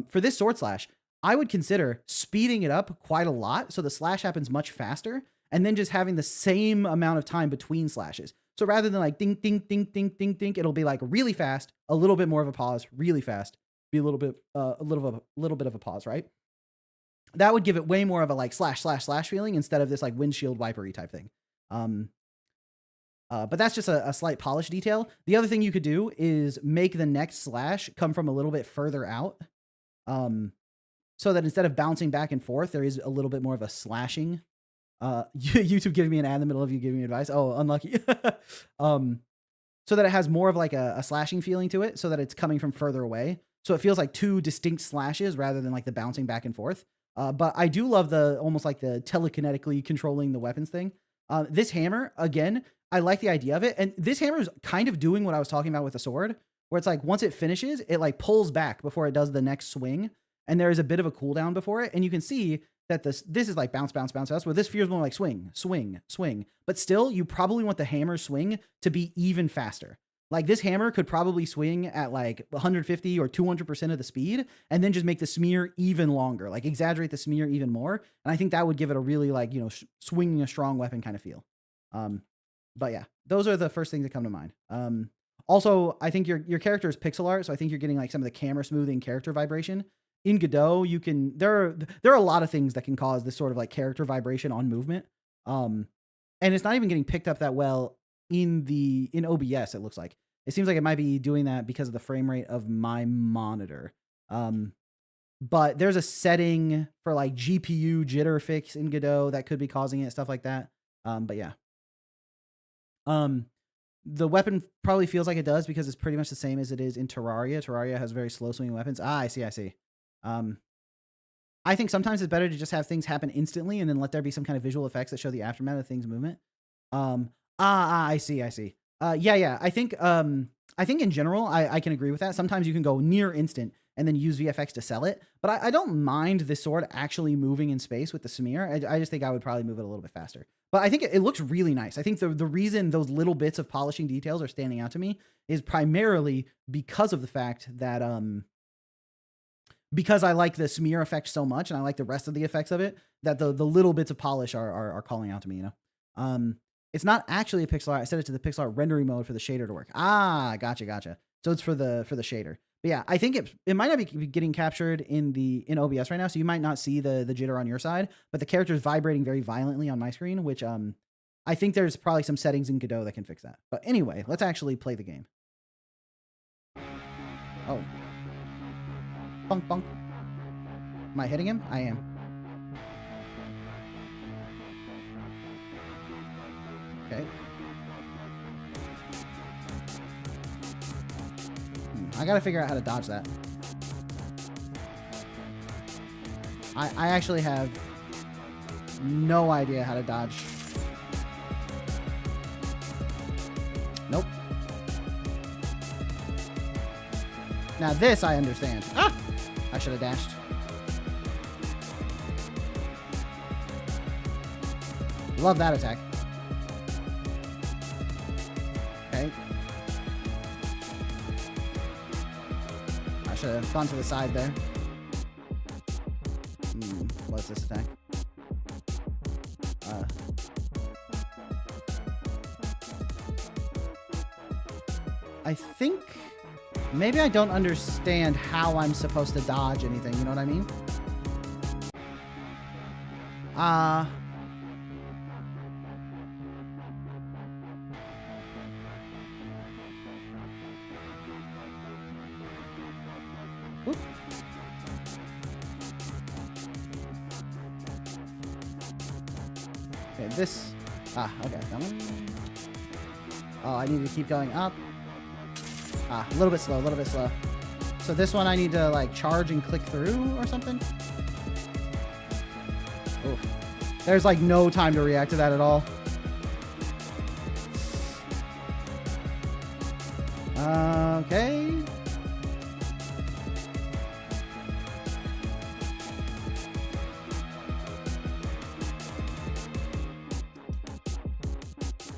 for this sword slash, I would consider speeding it up quite a lot, so the slash happens much faster, and then just having the same amount of time between slashes. So rather than like ding, ding, ding, ding, ding, ding, it'll be like really fast, a little bit more of a pause, really fast, be a little bit of a pause, right? That would give it way more of a like slash, slash, slash feeling instead of this like windshield wipery type thing. But that's just a slight polish detail. The other thing you could do is make the next slash come from a little bit further out. So that instead of bouncing back and forth, there is a little bit more of a slashing. YouTube giving me an ad in the middle of you giving me advice. Oh, unlucky. So that it has more of like a slashing feeling to it so that it's coming from further away. So it feels like 2 distinct slashes rather than like the bouncing back and forth. But I do love almost like the telekinetically controlling the weapons thing. This hammer, again, I like the idea of it. And this hammer is kind of doing what I was talking about with the sword, where it's like once it finishes, it like pulls back before it does the next swing. And there is a bit of a cooldown before it. And you can see that this is like bounce, bounce, bounce, bounce, where this feels more like swing, swing, swing. But still, you probably want the hammer swing to be even faster. Like this hammer could probably swing at like 150 or 200% of the speed and then just make the smear even longer, like exaggerate the smear even more. And I think that would give it a really like, swinging a strong weapon kind of feel. But yeah, those are the first things that come to mind. Also, I think your character is pixel art. So I think you're getting like some of the camera smoothing character vibration. In Godot, there are a lot of things that can cause this sort of like character vibration on movement. And it's not even getting picked up that well in OBS, it looks like. It seems like it might be doing that because of the frame rate of my monitor. But there's a setting for like GPU jitter fix in Godot that could be causing it, stuff like that. But yeah. The weapon probably feels like it does because it's pretty much the same as it is in Terraria. Terraria has very slow swinging weapons. I see. I think sometimes it's better to just have things happen instantly and then let there be some kind of visual effects that show the aftermath of things' movement. I see. Yeah. I think in general, I can agree with that. Sometimes you can go near instant and then use VFX to sell it. But I don't mind this sword actually moving in space with the smear. I just think I would probably move it a little bit faster. But I think it looks really nice. I think the reason those little bits of polishing details are standing out to me is primarily because of the fact that because I like the smear effect so much and I like the rest of the effects of it, that the little bits of polish are calling out to me, It's not actually a pixel art. I set it to the pixel art rendering mode for the shader to work. Gotcha. So it's for the shader. But yeah, I think it might not be getting captured in OBS right now, so you might not see the jitter on your side, but the character is vibrating very violently on my screen, which I think there's probably some settings in Godot that can fix that. But anyway, let's actually play the game. Oh. Bunk, bunk. Am I hitting him? I am. Okay. I gotta figure out how to dodge that. I actually have no idea how to dodge. Nope. Now this I understand. Ah! I should have dashed. Love that attack. Okay. I should have gone to the side there. What's this attack? I think maybe I don't understand how I'm supposed to dodge anything. You know what I mean? Whoop. Okay, this. Okay. That one. Oh, I need to keep going up. A little bit slow, a little bit slow. So this one I need to like charge and click through or something? Oof. There's like no time to react to that at all. Okay.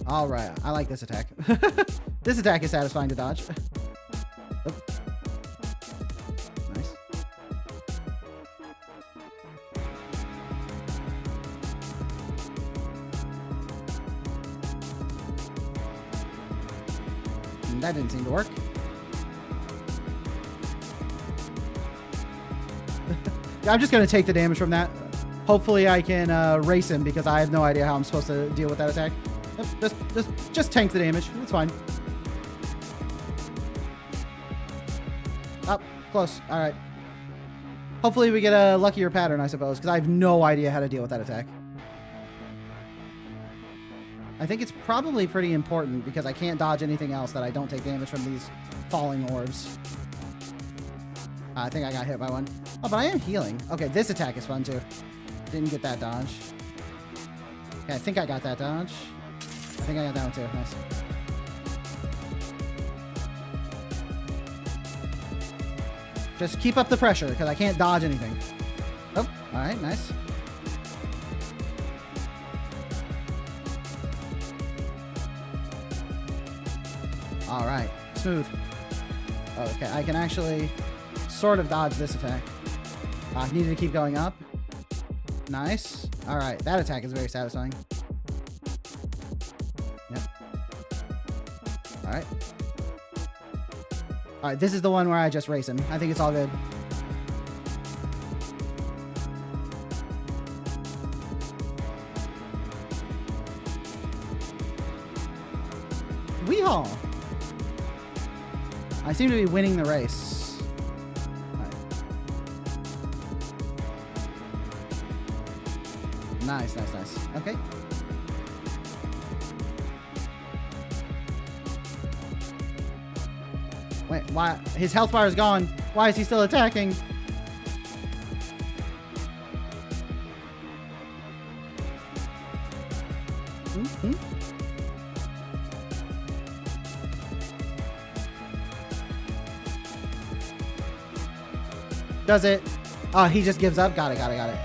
All right, I like this attack. This attack is satisfying to dodge. Oh. Nice. That didn't seem to work. I'm just going to take the damage from that. Hopefully I can race him because I have no idea how I'm supposed to deal with that attack. Yep, just tank the damage. It's fine. Oh, close. All right. Hopefully we get a luckier pattern, I suppose, because I have no idea how to deal with that attack. I think it's probably pretty important because I can't dodge anything else that I don't take damage from these falling orbs. I think I got hit by one. Oh, but I am healing. Okay, this attack is fun too. Didn't get that dodge. Okay, I think I got that dodge. I think I got that one too. Nice. Just keep up the pressure because I can't dodge anything. Oh, all right, nice. All right, smooth. Okay, I can actually sort of dodge this attack. I needed to keep going up. Nice. All right, that attack is very satisfying. Yep. All right. All right, this is the one where I just race him. I think it's all good. Weehaw! I seem to be winning the race. All right. Nice, nice, nice. Okay. Wait, why? His health bar is gone. Why is he still attacking? Mm-hmm. Does it? Oh, he just gives up. Got it, got it, got it.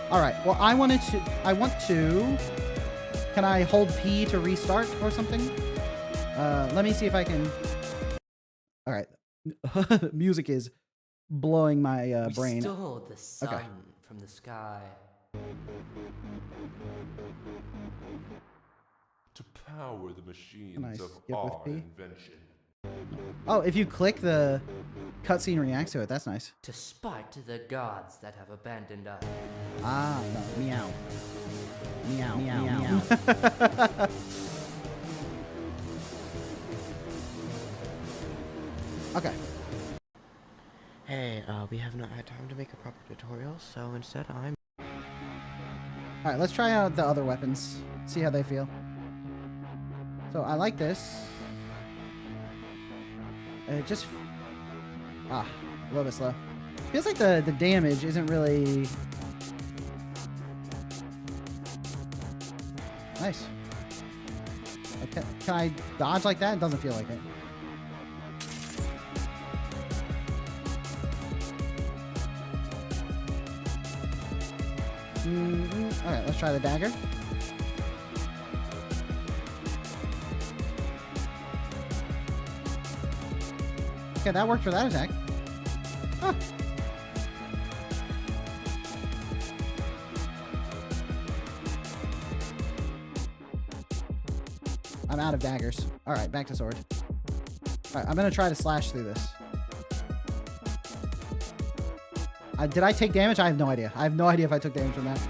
All right. Well, I want to. Can I hold P to restart or something? Let me see if I can. All right. Music is blowing my brain. We stole the sun Okay. from the sky. To power the machines Nice. of Yep, with our P. invention. Oh, if you click the cutscene reacts to it. That's nice. To spite the gods that have abandoned us. Ah, no. Meow. Meow, meow, meow. Okay. Hey, we have not had time to make a proper tutorial, so instead I'm... All right, let's try out the other weapons. See how they feel. So I like this. Just... a little bit slow. Feels like the damage isn't really Nice. Okay. Can I dodge like that? It doesn't feel like it. Okay, let's try the dagger. Okay, that worked for that attack. Huh. I'm out of daggers. All right, back to sword. All right, I'm going to try to slash through this. Did I take damage? I have no idea. I have no idea if I took damage from that.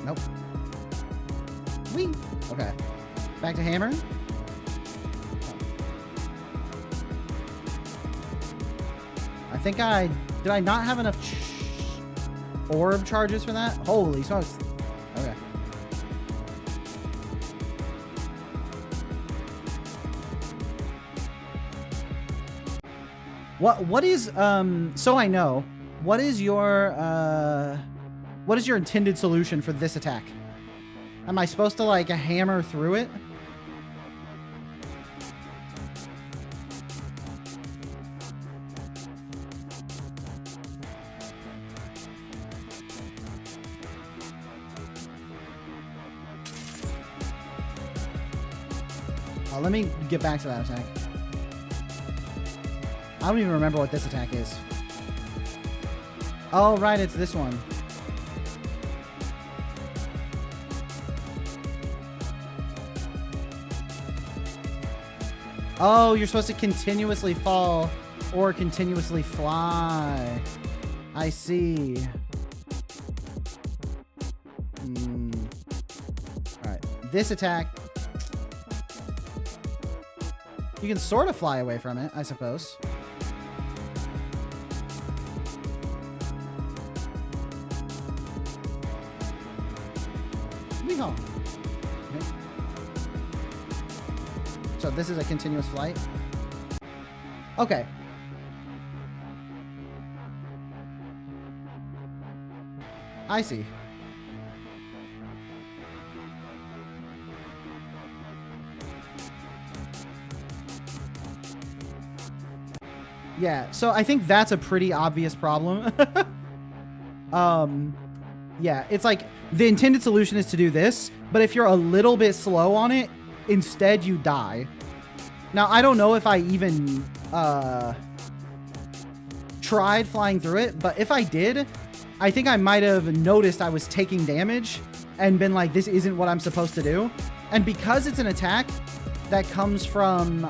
Nope. Whee! Okay. Back to hammer. I think did I not have enough orb charges for that? Holy smokes. Okay. What is, so I know, what is your intended solution for this attack? Am I supposed to like hammer through it? Let me get back to that attack. I don't even remember what this attack is. Oh, right, it's this one. Oh, you're supposed to continuously fall or continuously fly. I see. All right, this attack. You can sort of fly away from it, I suppose. Weehawk. Okay. So this is a continuous flight. Okay. I see. Yeah, so I think that's a pretty obvious problem. Yeah, it's like the intended solution is to do this, but if you're a little bit slow on it, instead you die. Now, I don't know if I even tried flying through it, but if I did, I think I might have noticed I was taking damage and been like, this isn't what I'm supposed to do. And because it's an attack that comes from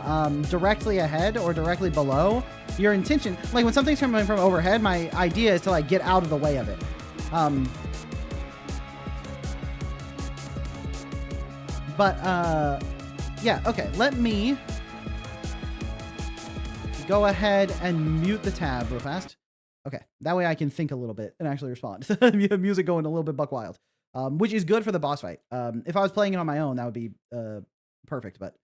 directly ahead or directly below, your intention, like when something's coming from overhead, my idea is to like get out of the way of it. Yeah, okay, let me go ahead and mute the tab real fast. Okay, that way I can think a little bit and actually respond. Music going a little bit buck wild, which is good for the boss fight. If I was playing it on my own, that would be perfect, but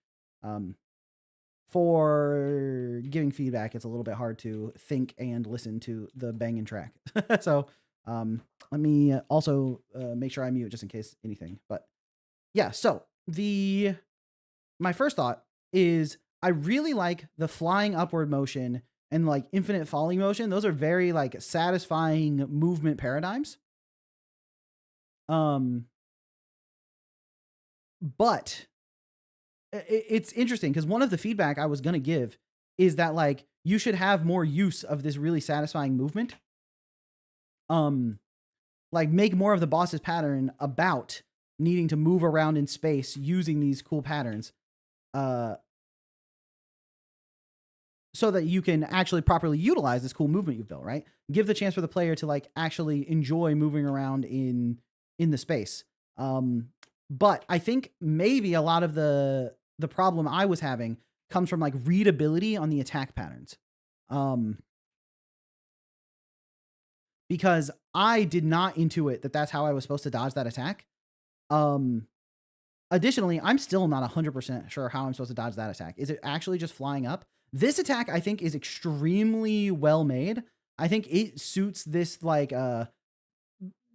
for giving feedback, it's a little bit hard to think and listen to the banging track. So let me also make sure I mute just in case anything. But yeah, so my first thought is I really like the flying upward motion and like infinite falling motion. Those are very like satisfying movement paradigms. But it's interesting because one of the feedback I was going to give is that like you should have more use of this really satisfying movement. Like make more of the boss's pattern about needing to move around in space using these cool patterns. So that you can actually properly utilize this cool movement you've built, right? Give the chance for the player to like actually enjoy moving around in the space. But I think maybe a lot of the problem I was having comes from like readability on the attack patterns. Because I did not intuit that that's how I was supposed to dodge that attack. Additionally, I'm still not 100% sure how I'm supposed to dodge that attack. Is it actually just flying up? This attack, I think, is extremely well made. I think it suits this like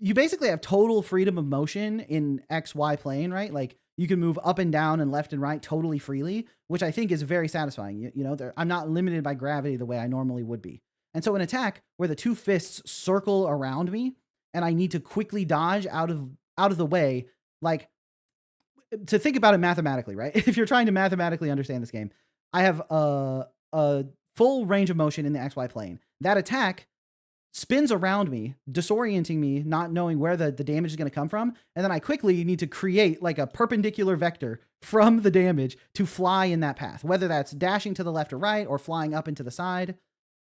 you basically have total freedom of motion in XY plane, right? Like you can move up and down and left and right totally freely, which I think is very satisfying. You know, I'm not limited by gravity the way I normally would be. And so an attack where the two fists circle around me and I need to quickly dodge out of the way, like to think about it mathematically, right? If you're trying to mathematically understand this game, I have a full range of motion in the XY plane. That attack spins around me, disorienting me, not knowing where the damage is going to come from. And then I quickly need to create like a perpendicular vector from the damage to fly in that path, whether that's dashing to the left or right or flying up into the side.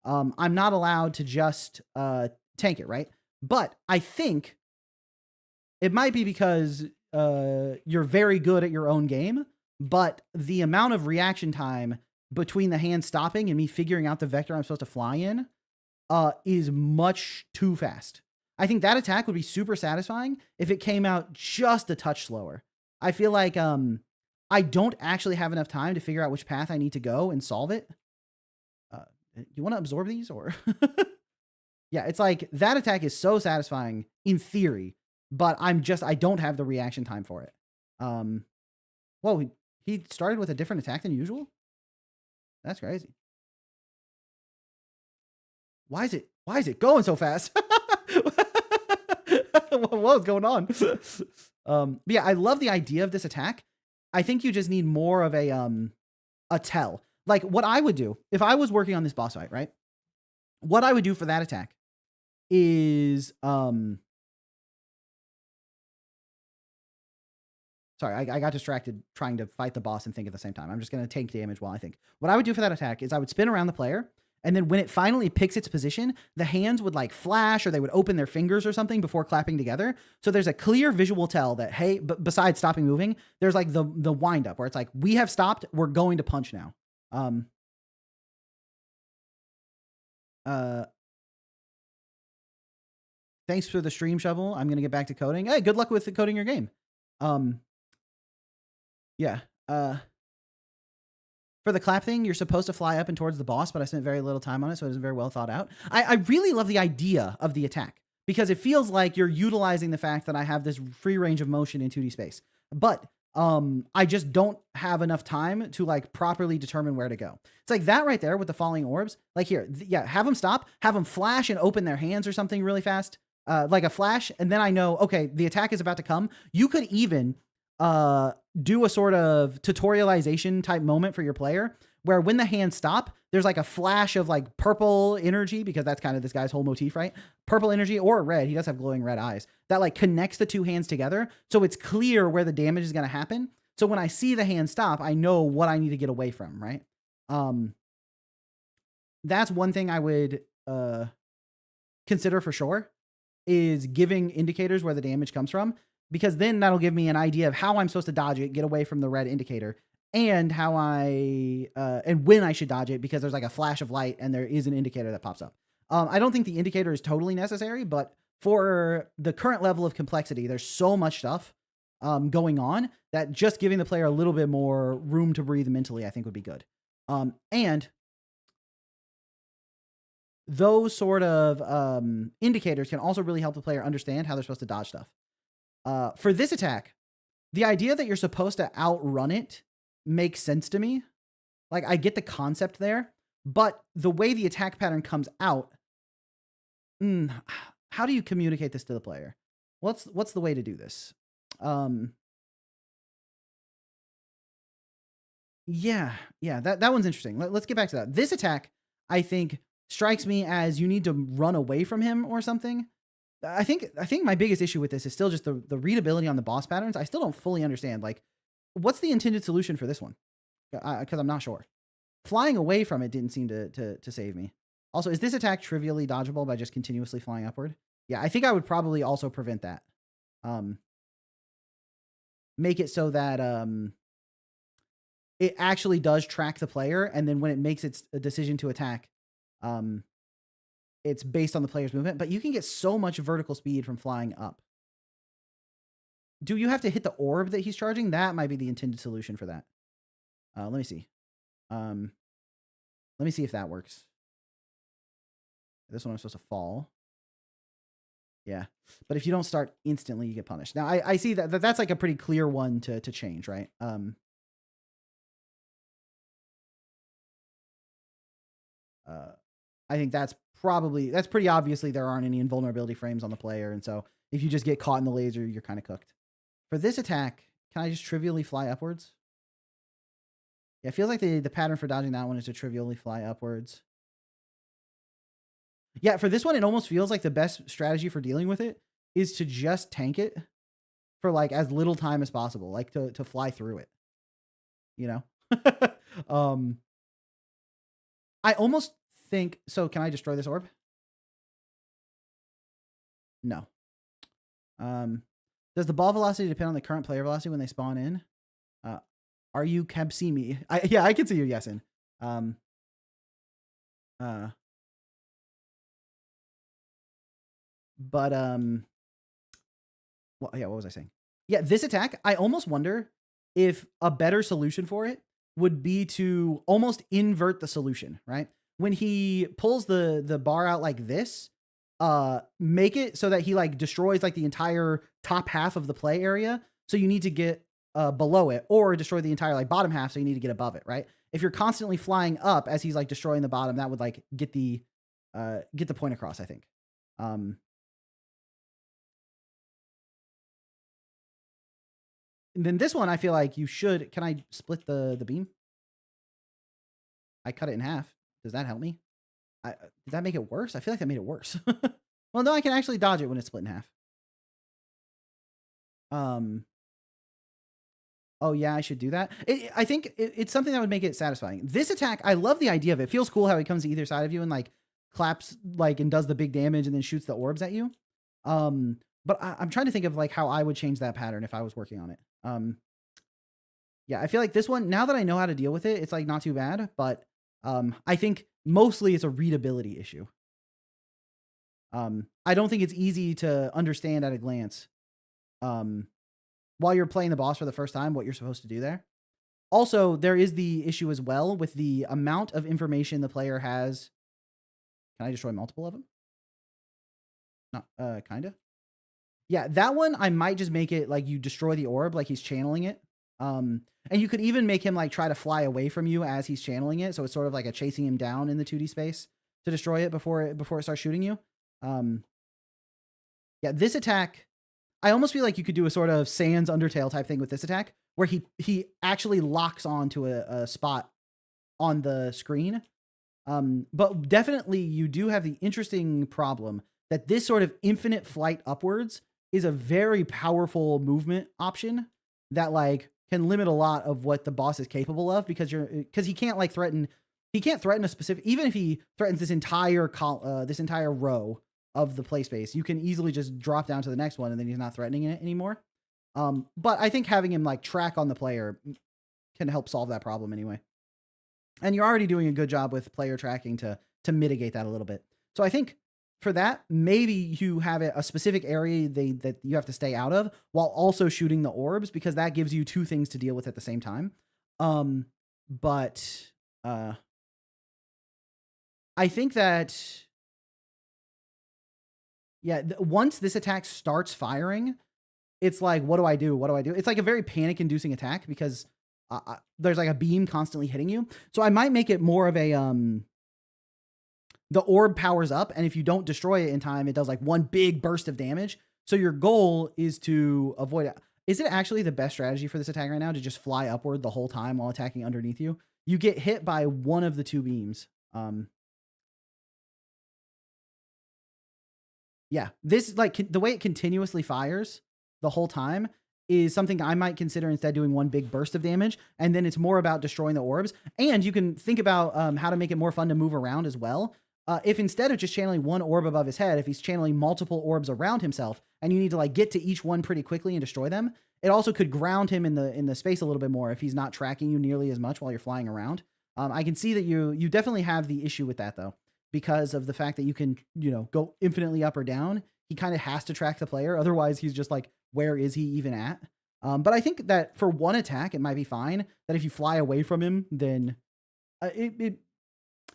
I'm not allowed to just tank it, right? But I think it might be because you're very good at your own game, but the amount of reaction time between the hand stopping and me figuring out the vector I'm supposed to fly in is much too fast. I think that attack would be super satisfying if it came out just a touch slower. I feel like I don't actually have enough time to figure out which path I need to go and solve it. You want to absorb these or? Yeah, it's like that attack is so satisfying in theory, but I don't have the reaction time for it. Whoa, he started with a different attack than usual? That's crazy. Why is it going so fast? What's going on? But yeah, I love the idea of this attack. I think you just need more of a tell. Like what I would do if I was working on this boss fight, right? What I would do for that attack is sorry, I got distracted trying to fight the boss and think at the same time. I'm just going to take damage while I think. What I would do for that attack is I would spin around the player, and then when it finally picks its position, the hands would like flash or they would open their fingers or something before clapping together. So there's a clear visual tell that, hey, besides stopping moving, there's like the wind up where it's like, we have stopped, we're going to punch now. Thanks for the stream, Shovel. I'm going to get back to coding. Hey, good luck with coding your game. Yeah. For the clap thing, you're supposed to fly up and towards the boss, but I spent very little time on it, so it isn't very well thought out. I really love the idea of the attack because it feels like you're utilizing the fact that I have this free range of motion in 2D space. But I just don't have enough time to like properly determine where to go. It's like that right there with the falling orbs. Like here, yeah, have them stop, have them flash and open their hands or something really fast, like a flash, and then I know, okay, the attack is about to come. You could even do a sort of tutorialization type moment for your player where when the hands stop, there's like a flash of like purple energy, because that's kind of this guy's whole motif, right? Purple energy or red. He does have glowing red eyes that like connects the two hands together. So it's clear where the damage is going to happen. So when I see the hand stop, I know what I need to get away from, right? That's one thing I would consider for sure, is giving indicators where the damage comes from, because then that'll give me an idea of how I'm supposed to dodge it, get away from the red indicator, and how and when I should dodge it, because there's like a flash of light and there is an indicator that pops up. I don't think the indicator is totally necessary, but for the current level of complexity, there's so much stuff going on that just giving the player a little bit more room to breathe mentally, I think would be good. And those sort of indicators can also really help the player understand how they're supposed to dodge stuff. For this attack, the idea that you're supposed to outrun it makes sense to me. Like, I get the concept there, but the way the attack pattern comes out, how do you communicate this to the player? What's the way to do this? Yeah, that one's interesting. Let's get back to that. This attack, I think, strikes me as you need to run away from him or something. I think my biggest issue with this is still just the readability on the boss patterns. I still don't fully understand, like, what's the intended solution for this one? Because I'm not sure. Flying away from it didn't seem to save me. Also, is this attack trivially dodgeable by just continuously flying upward? Yeah, I think I would probably also prevent that. Make it so that it actually does track the player, and then when it makes its decision to attack, it's based on the player's movement. But you can get so much vertical speed from flying up. Do you have to hit the orb that he's charging? That might be the intended solution for that. Let me see. Let me see if that works. This one I'm supposed to fall. Yeah. But if you don't start instantly, you get punished. Now, I see that's like a pretty clear one to change, right? I think that's pretty obviously there aren't any invulnerability frames on the player. And so if you just get caught in the laser, you're kind of cooked. For this attack, can I just trivially fly upwards? Yeah, it feels like the pattern for dodging that one is to trivially fly upwards. Yeah, for this one, it almost feels like the best strategy for dealing with it is to just tank it for like as little time as possible, like to fly through it. You know? I almost think so. Can I destroy this orb? No. Does the ball velocity depend on the current player velocity when they spawn in? Are you Kabsimi? Yeah, I can see you yesing. But well, yeah, what was I saying? Yeah, this attack, I almost wonder if a better solution for it would be to almost invert the solution, right? When he pulls the bar out like this, make it so that he like destroys like the entire top half of the play area. So you need to get below it, or destroy the entire like bottom half. So you need to get above it, right? If you're constantly flying up as he's like destroying the bottom, that would like get the point across, I think. And then this one, I feel like you should. Can I split the beam? I cut it in half. Does that help me? Did that make it worse? I feel like that made it worse. Well, no, I can actually dodge it when it's split in half. Oh yeah, I should do that. I think it's something that would make it satisfying. This attack, I love the idea of it. It feels cool how he comes to either side of you and like claps like and does the big damage and then shoots the orbs at you. But I'm trying to think of like how I would change that pattern if I was working on it. Yeah, I feel like this one, now that I know how to deal with it, it's like not too bad, but I think mostly it's a readability issue. I don't think it's easy to understand at a glance while you're playing the boss for the first time what you're supposed to do there. Also, there is the issue as well with the amount of information the player has. Can I destroy multiple of them? Not kinda. Yeah, that one I might just make it like you destroy the orb like he's channeling it. And you could even make him like try to fly away from you as he's channeling it, so it's sort of like a chasing him down in the 2D space to destroy it before it starts shooting you. Yeah, this attack, I almost feel like you could do a sort of Sans Undertale type thing with this attack, where he actually locks onto a spot on the screen. But definitely you do have the interesting problem that this sort of infinite flight upwards is a very powerful movement option that like can limit a lot of what the boss is capable of, because he can't like threaten a specific, even if he threatens this entire row of the play space, you can easily just drop down to the next one and then he's not threatening it anymore. But I think having him like track on the player can help solve that problem anyway. And you're already doing a good job with player tracking to mitigate that a little bit. So I think for that, maybe you have a specific area that you have to stay out of while also shooting the orbs, because that gives you two things to deal with at the same time. But I think that, yeah, once this attack starts firing, it's like, what do I do? What do I do? It's like a very panic-inducing attack because there's like a beam constantly hitting you. So I might make it more of a the orb powers up, and if you don't destroy it in time, it does like one big burst of damage. So your goal is to avoid it. Is it actually the best strategy for this attack right now to just fly upward the whole time while attacking underneath you? You get hit by one of the two beams. Yeah, this like the way it continuously fires the whole time is something I might consider instead doing one big burst of damage, and then it's more about destroying the orbs. And you can think about how to make it more fun to move around as well. If instead of just channeling one orb above his head, if he's channeling multiple orbs around himself, and you need to like get to each one pretty quickly and destroy them, it also could ground him in the space a little bit more if he's not tracking you nearly as much while you're flying around. I can see that you definitely have the issue with that though, because of the fact that you can, go infinitely up or down. He kind of has to track the player. Otherwise, he's just like, where is he even at? But I think that for one attack, it might be fine. That if you fly away from him, then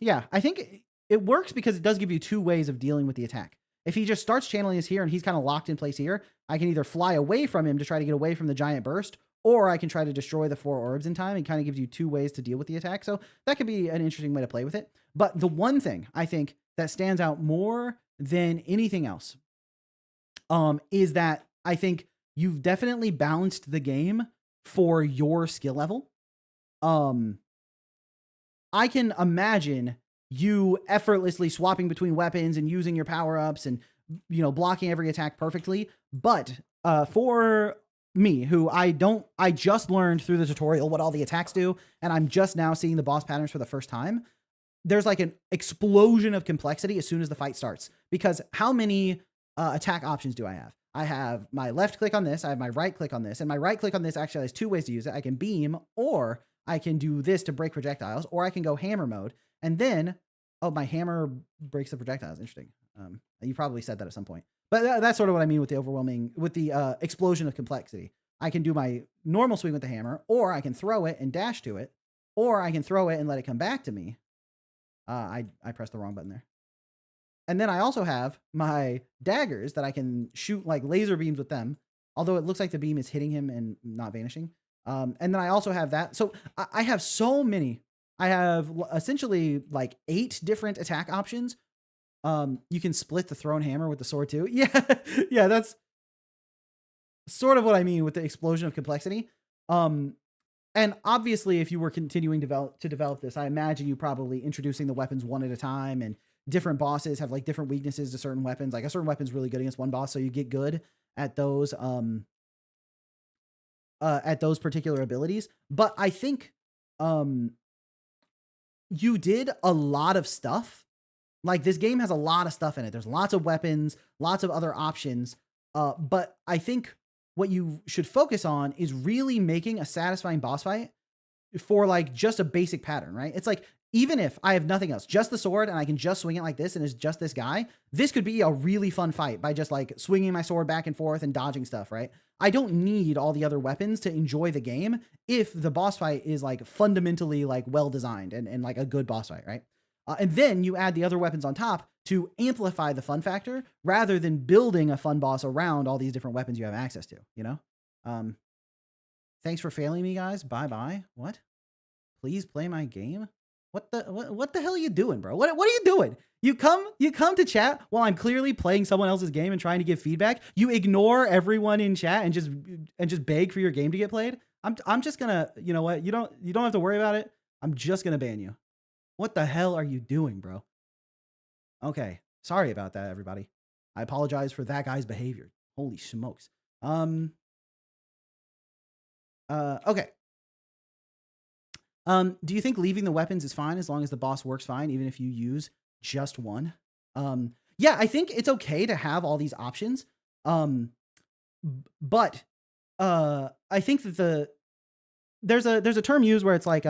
yeah, I think it works because it does give you two ways of dealing with the attack. If he just starts channeling his here and he's kind of locked in place here, I can either fly away from him to try to get away from the giant burst, or I can try to destroy the 4 orbs in time. It kind of gives you 2 ways to deal with the attack. So that could be an interesting way to play with it. But the one thing I think that stands out more than anything else is that I think you've definitely balanced the game for your skill level. I can imagine you effortlessly swapping between weapons and using your power-ups and, blocking every attack perfectly. But for me, who I just learned through the tutorial what all the attacks do, and I'm just now seeing the boss patterns for the first time, there's like an explosion of complexity as soon as the fight starts. Because how many attack options do I have? I have my left click on this, I have my right click on this, and my right click on this actually has 2 ways to use it. I can beam, or I can do this to break projectiles, or I can go hammer mode. And then, my hammer breaks the projectiles. Interesting. You probably said that at some point. But that's sort of what I mean with the explosion of complexity. I can do my normal swing with the hammer, or I can throw it and dash to it, or I can throw it and let it come back to me. I pressed the wrong button there. And then I also have my daggers that I can shoot like laser beams with them, although it looks like the beam is hitting him and not vanishing. And then I also have that. So I have so many. I have essentially like 8 different attack options. You can split the thrown hammer with the sword too. Yeah, that's sort of what I mean with the explosion of complexity. And obviously, if you were continuing to develop this, I imagine you probably introducing the weapons one at a time, and different bosses have like different weaknesses to certain weapons. Like a certain weapon's really good against one boss, so you get good at those particular abilities. But I think you did a lot of stuff. Like this game has a lot of stuff in it. There's lots of weapons, lots of other options. But I think what you should focus on is really making a satisfying boss fight for like just a basic pattern, right? It's like, even if I have nothing else, just the sword, and I can just swing it like this, and it's just this guy, this could be a really fun fight by just like swinging my sword back and forth and dodging stuff, right? I don't need all the other weapons to enjoy the game if the boss fight is like fundamentally like well designed and like a good boss fight, right? And then you add the other weapons on top to amplify the fun factor rather than building a fun boss around all these different weapons you have access to, Thanks for failing me, guys. Bye-bye. What? Please play my game? What the hell are you doing, bro? What are you doing? You come to chat while I'm clearly playing someone else's game and trying to give feedback. You ignore everyone in chat and just beg for your game to get played. I'm just gonna, you know what? You don't have to worry about it. I'm just gonna ban you. What the hell are you doing, bro? Okay. Sorry about that, everybody. I apologize for that guy's behavior. Holy smokes. Okay. Do you think leaving the weapons is fine as long as the boss works fine, even if you use just one? Yeah, I think it's okay to have all these options. But I think that there's a term used where it's like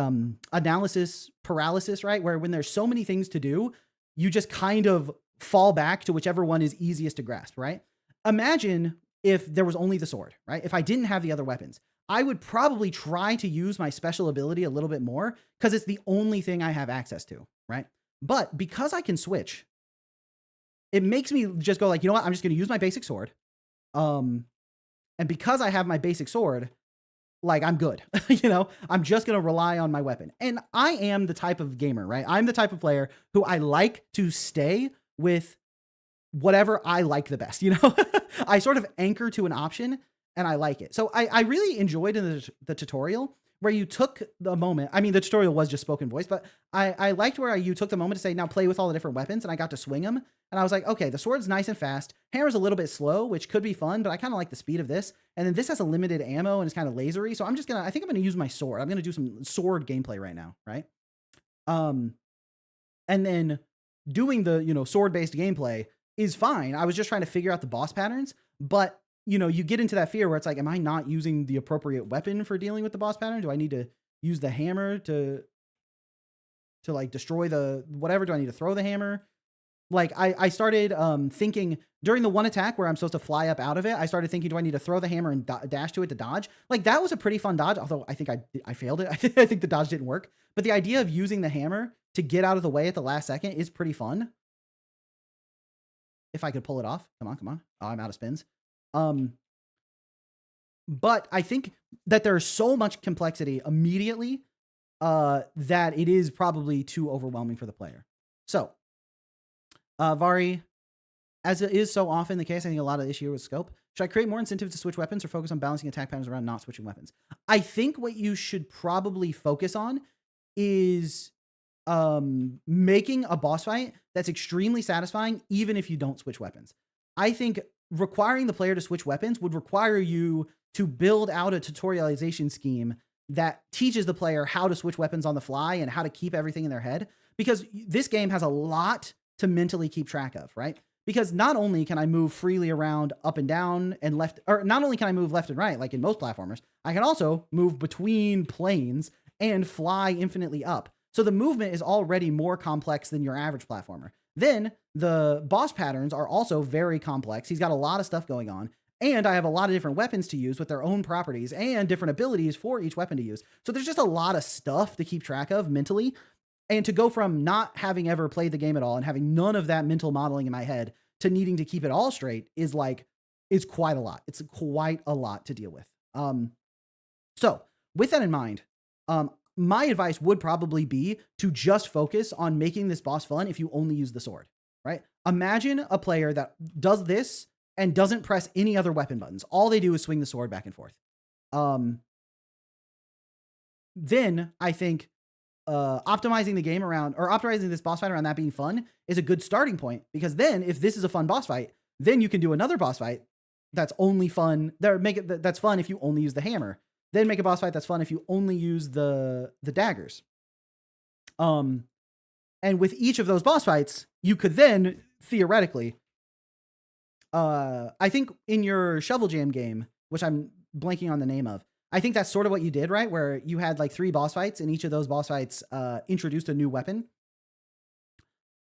analysis paralysis, right? Where when there's so many things to do, you just kind of fall back to whichever one is easiest to grasp, right? Imagine if there was only the sword, right? If I didn't have the other weapons, I would probably try to use my special ability a little bit more because it's the only thing I have access to, right? But because I can switch, it makes me just go like, you know what? I'm just going to use my basic sword. And because I have my basic sword, like I'm good, I'm just going to rely on my weapon. And I am the type of gamer, right? I'm the type of player who I like to stay with whatever I like the best, I sort of anchor to an option and I like it. So I really enjoyed in the tutorial where you took the moment. I mean, the tutorial was just spoken voice, but I liked where you took the moment to say, now play with all the different weapons, and I got to swing them. And I was like, okay, the sword's nice and fast. Hammer's a little bit slow, which could be fun, but I kind of like the speed of this. And then this has a limited ammo and it's kind of lasery. So I think I'm going to use my sword. I'm going to do some sword gameplay right now. Right. And then doing the, sword-based gameplay is fine. I was just trying to figure out the boss patterns, but you get into that fear where it's like, am I not using the appropriate weapon for dealing with the boss pattern? Do I need to use the hammer to like destroy the whatever? Do I need to throw the hammer? Like I started thinking during the one attack where I'm supposed to fly up out of it, I started thinking, do I need to throw the hammer and dash to it to dodge? Like that was a pretty fun dodge, although I think I failed it. I think the dodge didn't work. But the idea of using the hammer to get out of the way at the last second is pretty fun. if I could pull it off. Come on. Oh, I'm out of spins. But I think that there's so much complexity immediately that it is probably too overwhelming for the player. So, Vari, as it is so often the case, I think a lot of the issue with scope. Should I create more incentives to switch weapons or focus on balancing attack patterns around not switching weapons? I think what you should probably focus on is making a boss fight that's extremely satisfying, even if you don't switch weapons. I think requiring the player to switch weapons would require you to build out a tutorialization scheme that teaches the player how to switch weapons on the fly and how to keep everything in their head, because this game has a lot to mentally keep track of, right? Because not only can I move freely around up and down and left, or not only can I move left and right, like in most platformers, I can also move between planes and fly infinitely up. So the movement is already more complex than your average platformer. Then the boss patterns are also very complex. He's got a lot of stuff going on. And I have a lot of different weapons to use with their own properties and different abilities for each weapon to use. So there's just a lot of stuff to keep track of mentally. And to go from not having ever played the game at all and having none of that mental modeling in my head to needing to keep it all straight is quite a lot. It's quite a lot to deal with. So with that in mind, my advice would probably be to just focus on making this boss fun if you only use the sword, right? Imagine a player that does this and doesn't press any other weapon buttons. All they do is swing the sword back and forth. Then I think optimizing the game around, or optimizing this boss fight around that being fun is a good starting point, because then if this is a fun boss fight, then you can do another boss fight that's only fun. That's fun if you only use the hammer. Then make a boss fight that's fun if you only use the daggers. And with each of those boss fights, you could then theoretically, I think in your Shovel Jam game, which I'm blanking on the name of, I think that's sort of what you did, right? Where you had like 3 boss fights, and each of those boss fights introduced a new weapon.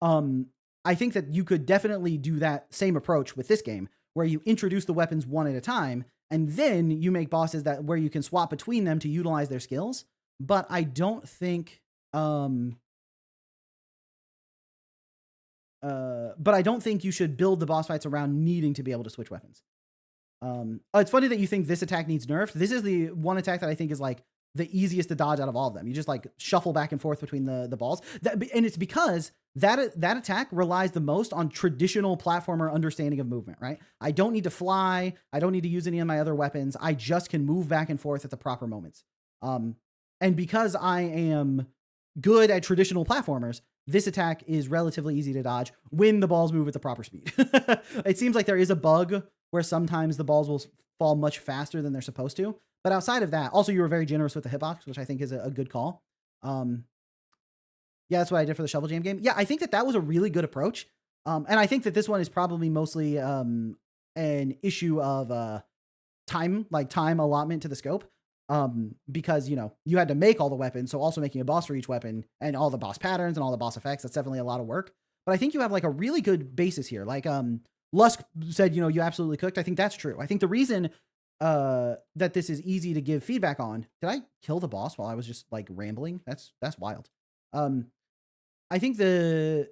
I think that you could definitely do that same approach with this game, where you introduce the weapons one at a time, and then you make bosses where you can swap between them to utilize their skills. But I don't think, you should build the boss fights around needing to be able to switch weapons. It's funny that you think this attack needs nerfed. This is the one attack that I think is like the easiest to dodge out of all of them. You just like shuffle back and forth between the balls. And it's because that attack relies the most on traditional platformer understanding of movement, right? I don't need to fly. I don't need to use any of my other weapons. I just can move back and forth at the proper moments. And because I am good at traditional platformers, this attack is relatively easy to dodge when the balls move at the proper speed. It seems like there is a bug where sometimes the balls will fall much faster than they're supposed to. But outside of that, also you were very generous with the hitbox, which I think is a good call. Yeah, that's what I did for the Shovel Jam game. Yeah, I think that was a really good approach. And I think that this one is probably mostly an issue of time allotment to the scope. Because, you had to make all the weapons. So also making a boss for each weapon and all the boss patterns and all the boss effects, that's definitely a lot of work. But I think you have like a really good basis here. Like, Lusk said, you absolutely cooked. I think that's true. I think the reason that this is easy to give feedback on. Did I kill the boss while I was just like rambling? That's wild. I think the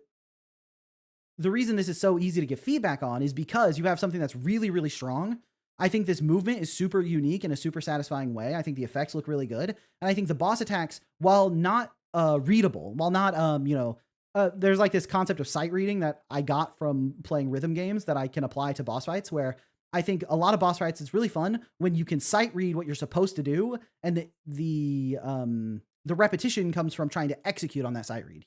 reason this is so easy to give feedback on is because you have something that's really, really strong. I think this movement is super unique in a super satisfying way. I think the effects look really good. And I think the boss attacks, while not readable, while not, there's like this concept of sight reading that I got from playing rhythm games that I can apply to boss fights, where I think a lot of boss fights, it's really fun when you can sight read what you're supposed to do. And the repetition comes from trying to execute on that sight read,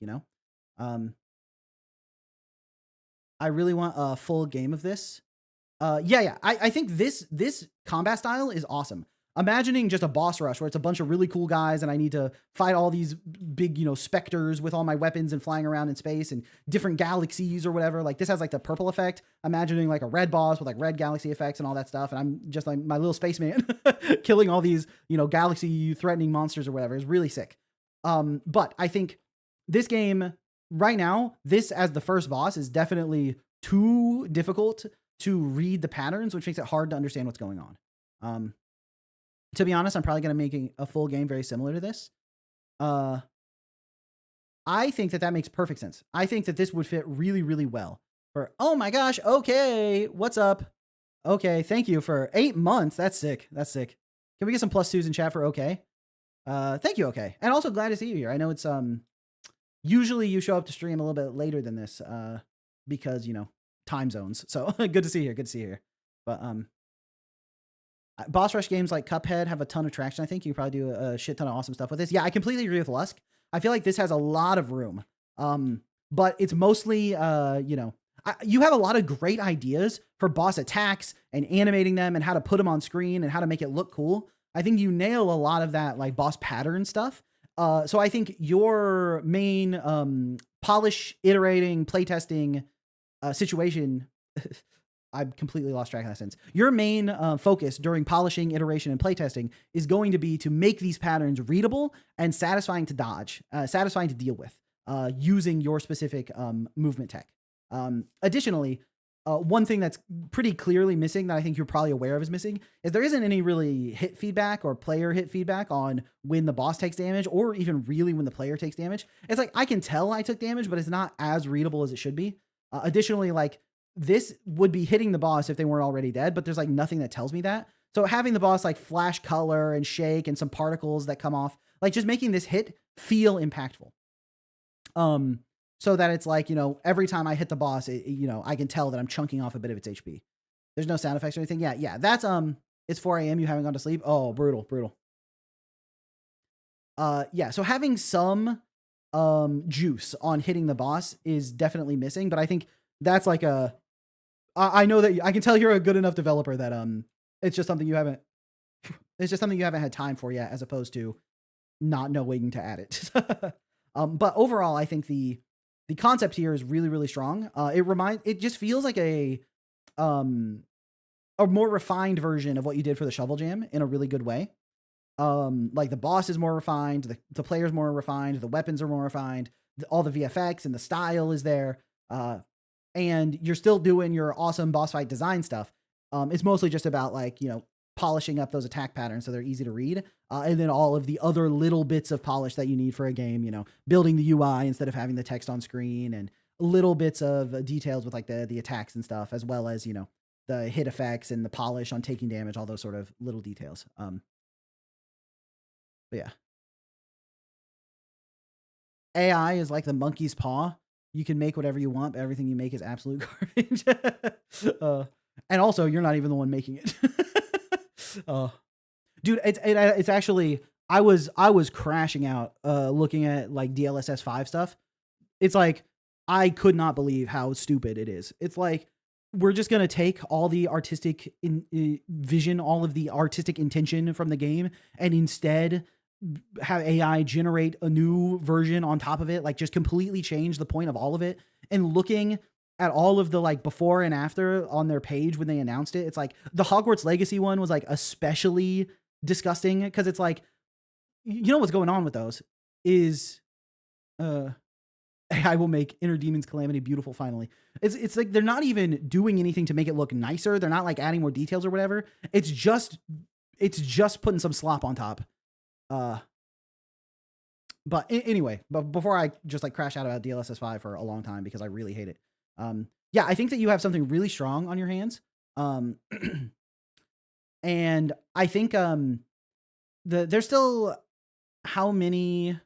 I really want a full game of this. I think this combat style is awesome. Imagining just a boss rush where it's a bunch of really cool guys and I need to fight all these big, specters with all my weapons and flying around in space and different galaxies or whatever. Like this has like the purple effect. Imagining like a red boss with like red galaxy effects and all that stuff. And I'm just like my little spaceman killing all these, galaxy threatening monsters or whatever is really sick. But I think this game right now, this as the first boss is definitely too difficult to read the patterns, which makes it hard to understand what's going on. To be honest, I'm probably going to make a full game very similar to this. I think that makes perfect sense. I think that this would fit really, really well. Oh my gosh. Okay. What's up? Okay. Thank you for 8 months. That's sick. That's sick. Can we get some +2s in chat for okay? Thank you. Okay. And also glad to see you here. I know it's, usually you show up to stream a little bit later than this, because, you know, time zones. So good to see you here. Good to see you here. But, boss rush games like Cuphead have a ton of traction. I think you can probably do a shit ton of awesome stuff with this. Yeah, I completely agree with Lusk. I feel like this has a lot of room. But it's mostly, you know, you have a lot of great ideas for boss attacks and animating them and how to put them on screen and how to make it look cool. I think you nail a lot of that like boss pattern stuff. So I think your main polish, iterating, playtesting situation. I've completely lost track of that sentence. Your main focus during polishing, iteration, and playtesting is going to be to make these patterns readable and satisfying to dodge, satisfying to deal with, using your specific movement tech. Additionally, one thing that's pretty clearly missing that I think you're probably aware of is missing is there isn't any really hit feedback or player hit feedback on when the boss takes damage or even really when the player takes damage. It's like, I can tell I took damage, but it's not as readable as it should be. Additionally, like this would be hitting the boss if they weren't already dead, but there's like nothing that tells me that. So having the boss like flash color and shake and some particles that come off, like just making this hit feel impactful. So that it's like, you know, every time I hit the boss, you know, I can tell that I'm chunking off a bit of its HP. There's no sound effects or anything. Yeah. That's, it's 4 a.m. You haven't gone to sleep. Oh, brutal. Yeah. So having some, juice on hitting the boss is definitely missing, but I think that's like I know that I can tell you're a good enough developer that, it's just something you haven't had time for yet, as opposed to not knowing to add it. But overall, I think the concept here is really, really strong. It just feels like a more refined version of what you did for the Shovel Jam in a really good way. Like the boss is more refined, the player's more refined, the weapons are more refined, all the VFX and the style is there. And you're still doing your awesome boss fight design stuff. It's mostly just about like, you know, polishing up those attack patterns so they're easy to read. And then all of the other little bits of polish that you need for a game, you know, building the UI instead of having the text on screen, and little bits of details with like the attacks and stuff, as well as, you know, the hit effects and the polish on taking damage, all those sort of little details. But yeah. AI is like the monkey's paw. You can make whatever you want, but everything you make is absolute garbage. And also, you're not even the one making it. Dude, it's actually, I was crashing out looking at like DLSS 5 stuff. It's like, I could not believe how stupid it is. It's like, we're just going to take all the artistic vision, all of the artistic intention from the game, and instead have AI generate a new version on top of it, like just completely change the point of all of it. And looking at all of the like before and after on their page when they announced it, it's like the Hogwarts Legacy one was like especially disgusting, because it's like, you know what's going on with those is AI will make Inner Demon's Calamity beautiful finally. It's like they're not even doing anything to make it look nicer. They're not like adding more details or whatever. It's just putting some slop on top. But anyway, but before I just like crash out about DLSS 5 for a long time because I really hate it. Yeah, I think that you have something really strong on your hands. And I think there's still how many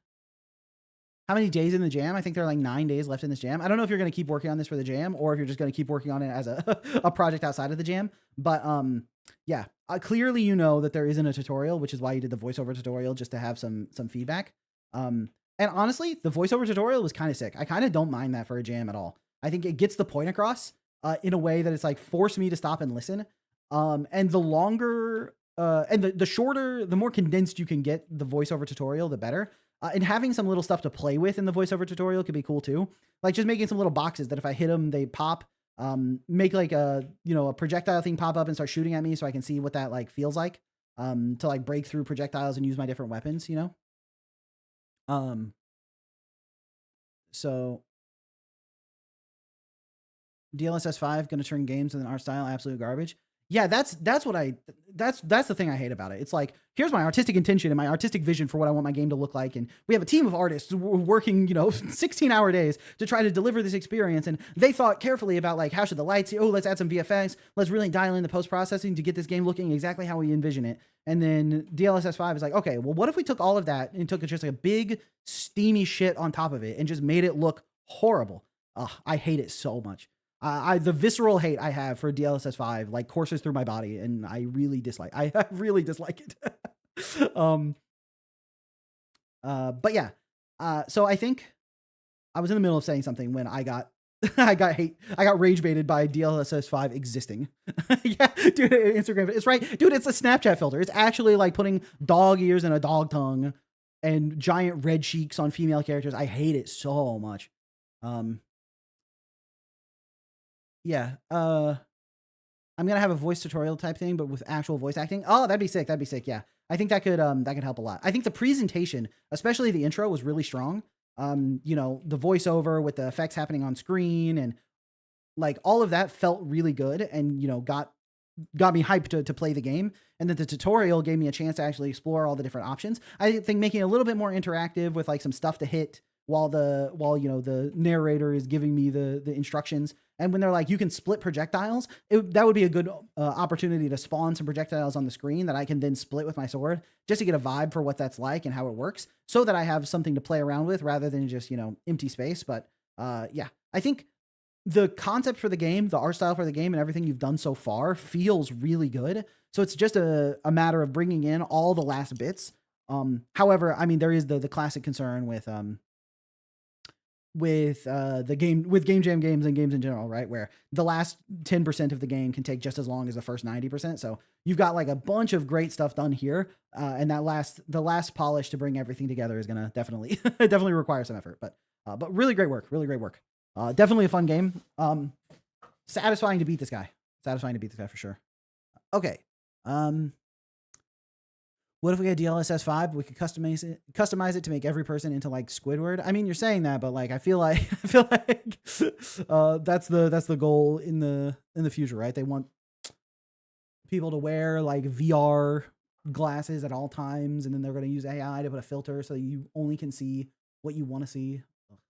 days in the jam? I think there are like 9 days left in this jam. I don't know if you're going to keep working on this for the jam or if you're just going to keep working on it as a project outside of the jam. But yeah, clearly you know that there isn't a tutorial, which is why you did the voiceover tutorial, just to have some feedback. And honestly, the voiceover tutorial was kind of sick. I kind of don't mind that for a jam at all. I think it gets the point across in a way that it's like force me to stop and listen. And the longer and the shorter, the more condensed you can get the voiceover tutorial, the better. And having some little stuff to play with in the voiceover tutorial could be cool too. Like just making some little boxes that if I hit them, they pop. Make like a projectile thing pop up and start shooting at me so I can see what that like feels like. To like break through projectiles and use my different weapons, you know? So DLSS 5 gonna turn games with an art style absolute garbage. Yeah, that's the thing I hate about it. It's like, here's my artistic intention and my artistic vision for what I want my game to look like, and we have a team of artists working, 16-hour days to try to deliver this experience, and they thought carefully about like, how should the lights, let's add some VFX, let's really dial in the post-processing to get this game looking exactly how we envision it. And then DLSS 5 is like, okay, well, what if we took all of that and took just like a big steamy shit on top of it and just made it look horrible? I hate it so much. The visceral hate I have for DLSS 5 like courses through my body, and I really dislike it. But yeah. So I think I was in the middle of saying something when I got I got rage baited by DLSS 5 existing. Yeah, dude, Instagram. It's right. Dude, it's a Snapchat filter. It's actually like putting dog ears and a dog tongue and giant red cheeks on female characters. I hate it so much. Yeah. I'm gonna have a voice tutorial type thing, but with actual voice acting. Oh, that'd be sick. That'd be sick. Yeah. I think that could help a lot. I think the presentation, especially the intro, was really strong. The voiceover with the effects happening on screen and like all of that felt really good, and got me hyped to play the game. And then the tutorial gave me a chance to actually explore all the different options. I think making it a little bit more interactive with like some stuff to hit while the narrator is giving me the instructions. And when they're like, you can split projectiles, that would be a good opportunity to spawn some projectiles on the screen that I can then split with my sword, just to get a vibe for what that's like and how it works, so that I have something to play around with rather than just, empty space. But yeah, I think the concept for the game, the art style for the game, and everything you've done so far feels really good. So it's just a matter of bringing in all the last bits. However, I mean, there is the classic concern with game jam games and games in general, right? Where the last 10% of the game can take just as long as the first 90%. So you've got like a bunch of great stuff done here. And the last polish to bring everything together is going to definitely require some effort, but really great work. Really great work. Definitely a fun game. Satisfying to beat this guy for sure. Okay. What if we had DLSS 5? We could customize it to make every person into like Squidward. I mean, you're saying that, but like I feel like that's the goal in the future, right? They want people to wear like VR glasses at all times, and then they're going to use AI to put a filter so you only can see what you want to see. Okay.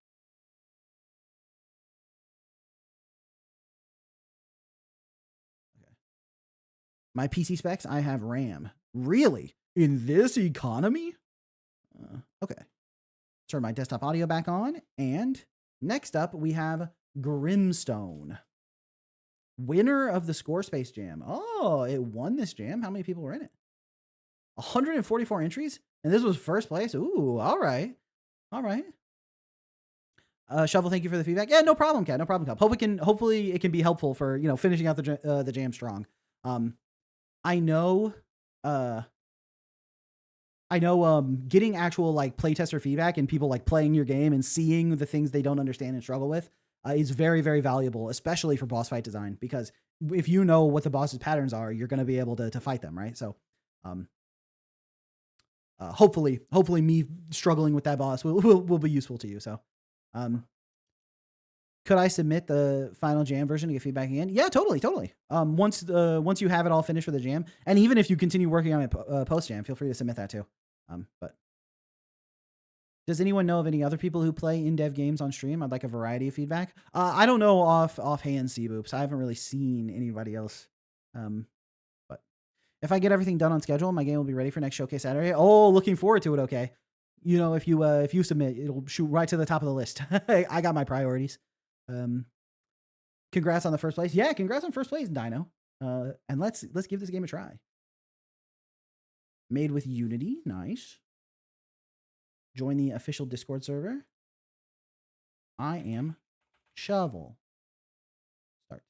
My PC specs, I have RAM. Really? In this economy? Okay. Turn my desktop audio back on. And next up, we have Grimstone. Winner of the Scorespace Jam. Oh, it won this jam. How many people were in it? 144 entries? And this was first place? Ooh, all right. All right. Shovel, thank you for the feedback. Yeah, no problem, Kat. No problem, Kat. Hopefully it can be helpful for, finishing out the jam strong. I know getting actual like playtester feedback and people like playing your game and seeing the things they don't understand and struggle with is very, very valuable, especially for boss fight design, because if you know what the boss's patterns are, you're going to be able to fight them, right? So, hopefully me struggling with that boss will be useful to you. So, could I submit the final jam version to get feedback again? Yeah, totally. Once you have it all finished for the jam, and even if you continue working on it post jam, feel free to submit that too. But does anyone know of any other people who play in-dev games on stream? I'd like a variety of feedback. I don't know offhand, C-Boops. I haven't really seen anybody else. But if I get everything done on schedule, my game will be ready for next Showcase Saturday. Oh, looking forward to it. Okay. If you submit, it'll shoot right to the top of the list. I got my priorities. Congrats on the first place. Yeah, congrats on first place, Dino. And let's give this game a try. Made with Unity, nice. Join the official Discord server. I am Shovel. Start.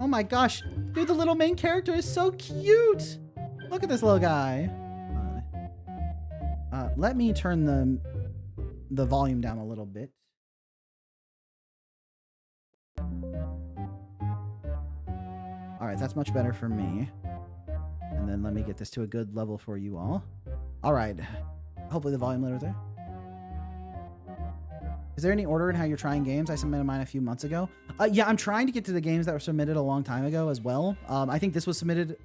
Oh my gosh, dude, the little main character is so cute. Look at this little guy. Let me turn the volume down a little bit. All right, that's much better for me. And then let me get this to a good level for you all. All right. Hopefully the volume level is there. Is there any order in how you're trying games? I submitted mine a few months ago. Yeah, I'm trying to get to the games that were submitted a long time ago as well. I think this was submitted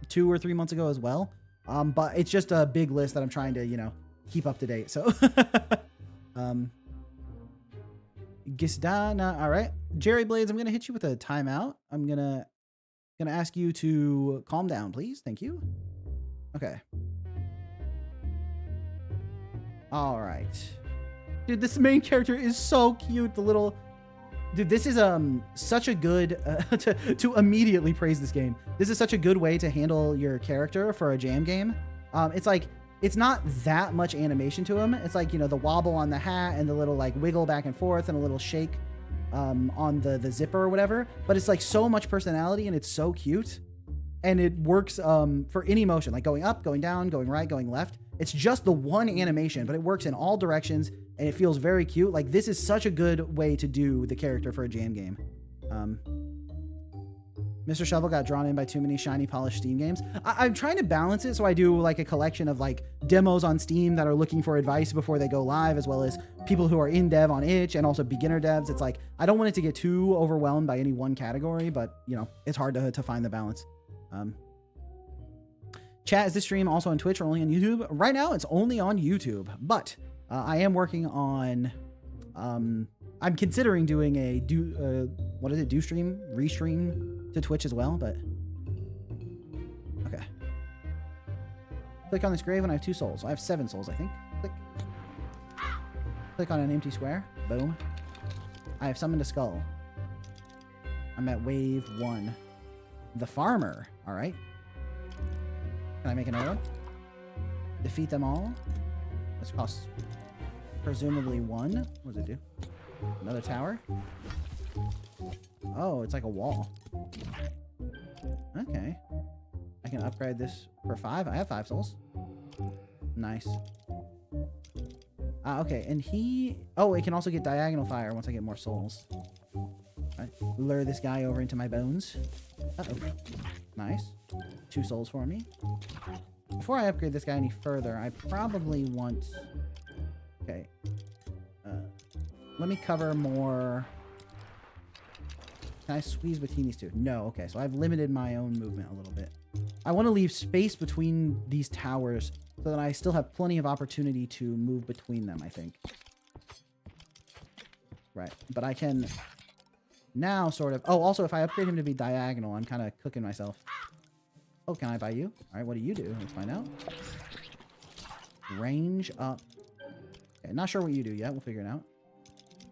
2 or 3 months ago as well. But it's just a big list that I'm trying to, you know, keep up to date. So, Gisdana. All right, Jerry Blades, I'm gonna hit you with a timeout. I'm gonna ask you to calm down, please. Thank you. Okay. All right. Dude, this main character is so cute. The little... Dude, this is such a good... to immediately praise this game. This is such a good way to handle your character for a jam game. It's like... It's not that much animation to him. It's like, you know, the wobble on the hat and the little, like, wiggle back and forth and a little shake on the zipper or whatever. But it's, like, so much personality and it's so cute. And it works for any motion. Like, going up, going down, going right, going left. It's just the one animation, but it works in all directions, and it feels very cute. Like, this is such a good way to do the character for a jam game. Mr. Shovel got drawn in by too many shiny polished Steam games. I'm trying to balance it, so I do, like, a collection of, like, demos on Steam that are looking for advice before they go live, as well as people who are in dev on itch, and also beginner devs. It's like, I don't want it to get too overwhelmed by any one category, but, you know, it's hard to find the balance. Chat, is this stream also on Twitch or only on YouTube? Right now, it's only on YouTube, but I am working on... I'm considering doing a restream to Twitch as well, but... Okay. Click on this grave and I have 2 souls. I have 7 souls, I think. Click. Click on an empty square. Boom. I have summoned a skull. I'm at wave 1. The farmer. All right. Can I make another one? Defeat them all. This costs presumably 1. What does it do? Another tower. Oh, it's like a wall. Okay. I can upgrade this for 5. I have 5 souls. Nice. Okay, and he... Oh, it can also get diagonal fire once I get more souls. Right. Lure this guy over into my bones. Uh-oh. Nice. 2 souls for me. Before I upgrade this guy any further, I probably want... Okay. Let me cover more... Can I squeeze between these 2? No. Okay, so I've limited my own movement a little bit. I want to leave space between these towers so that I still have plenty of opportunity to move between them, I think. Right. But I can now sort of... Oh, also, if I upgrade him to be diagonal, I'm kind of cooking myself. Oh, can I buy you? All right, what do you do? Let's find out. Range up. Okay, not sure what you do yet. We'll figure it out.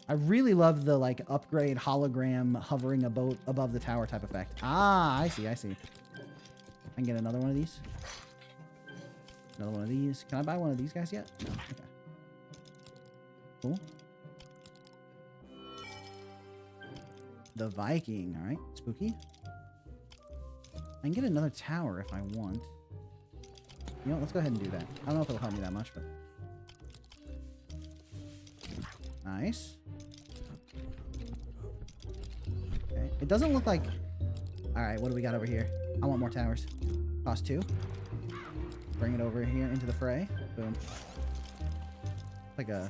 I really love the, like, upgrade hologram hovering above the tower type effect. Ah, I see, I see. I can get another one of these. Another one of these. Can I buy one of these guys yet? No. Okay. Cool. The Viking. All right. Spooky. I can get another tower if I want. You know what? Let's go ahead and do that. I don't know if it'll help me that much, but... Nice. Okay. It doesn't look like... Alright, what do we got over here? I want more towers. Cost 2. Bring it over here into the fray. Boom. Like a...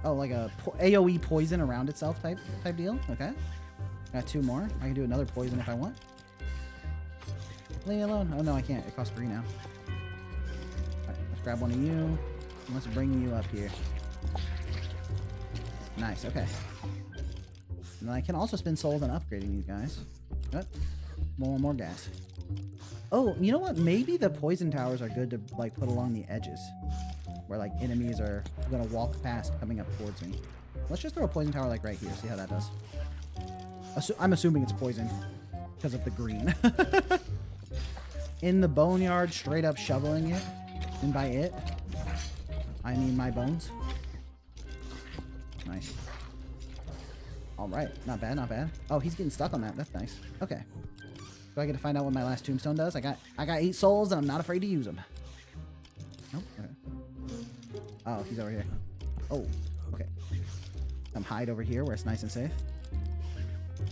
Oh, like a AoE poison around itself type deal. Okay. Got 2 more. I can do another poison if I want. Leave me alone. Oh, no, I can't. It costs 3 now. Alright, let's grab one of you. And let's bring you up here. Nice, okay. And I can also spend souls on upgrading these guys. What? More gas. Oh, you know what? Maybe the poison towers are good to, like, put along the edges. Where, like, enemies are gonna walk past coming up towards me. Let's just throw a poison tower, like, right here. See how that does. I'm assuming it's poison. Because of the green. In the boneyard, straight up shoveling it. And by it, I mean my bones. Nice. Alright. Not bad, not bad. Oh, he's getting stuck on that. That's nice. Okay. Do I get to find out what my last tombstone does? I got 8 souls and I'm not afraid to use them. Nope. Okay. Oh, he's over here. Oh, okay. Come hide over here where it's nice and safe.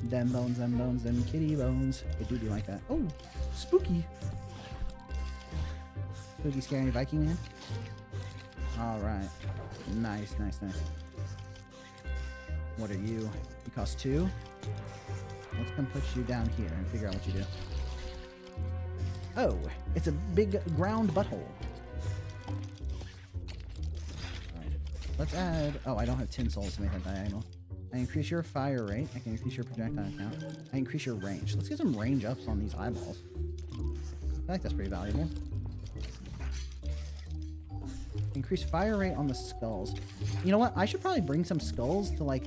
Them bones, them kitty bones. They do be like that. Oh, spooky. Spooky, scary Viking man. Alright. Nice, nice, nice. What are you? You cost 2. Let's come put you down here and figure out what you do. Oh, it's a big ground butthole. Alright. Let's add... Oh, I don't have 10 souls to make that diagonal. I increase your fire rate. I can increase your projectile count. I increase your range. Let's get some range ups on these eyeballs. I feel like that's pretty valuable. Increase fire rate on the skulls. You know what? I should probably bring some skulls to, like,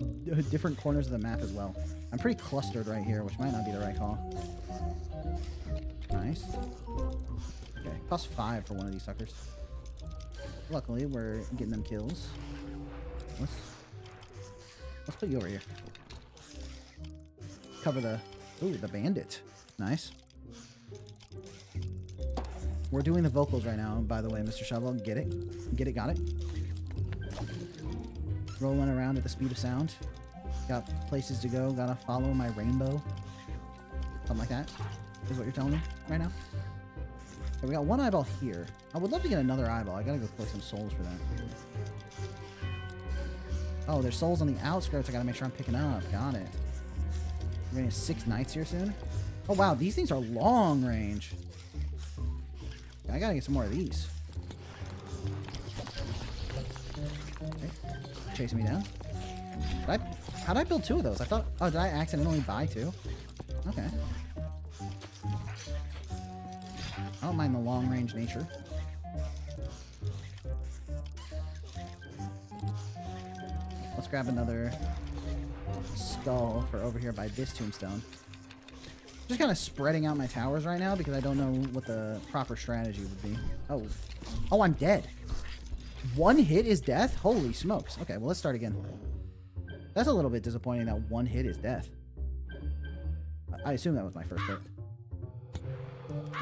different corners of the map as well. I'm pretty clustered right here, which might not be the right call. Nice. Okay, cost 5 for one of these suckers. Luckily, we're getting them kills. Let's put you over here. Cover the... Ooh, the bandit. Nice. We're doing the vocals right now, by the way, Mr. Shovel. Get it? Get it, got it? Rolling around at the speed of sound. Got places to go. Gotta follow my rainbow. Something like that is what you're telling me right now. Okay, we got one eyeball here. I would love to get another eyeball. I gotta go collect some souls for that. Oh, there's souls on the outskirts I gotta make sure I'm picking up. Got it. We're gonna have 6 knights here soon. Oh, wow. These things are long range. I gotta get some more of these. Okay. Chasing me down. How'd I build 2 of those? I thought... Oh, did I accidentally buy 2? Okay. I don't mind the long-range nature. Let's grab another skull for over here by this tombstone. Just kind of spreading out my towers right now because I don't know what the proper strategy would be. Oh. Oh, I'm dead. 1 hit is death? Holy smokes. Okay, well, let's start again. That's a little bit disappointing that 1 hit is death. I assume that was my first hit.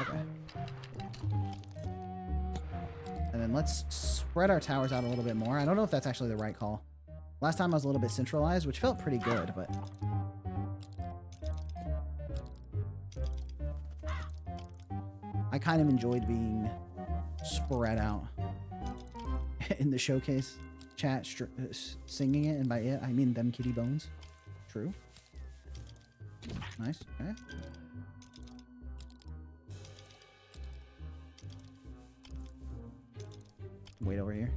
Okay. And then let's spread our towers out a little bit more. I don't know if that's actually the right call. Last time I was a little bit centralized, which felt pretty good, but... I kind of enjoyed being spread out in the showcase chat, singing it, and by it, I mean them kitty bones. True. Nice, okay. Wait over here.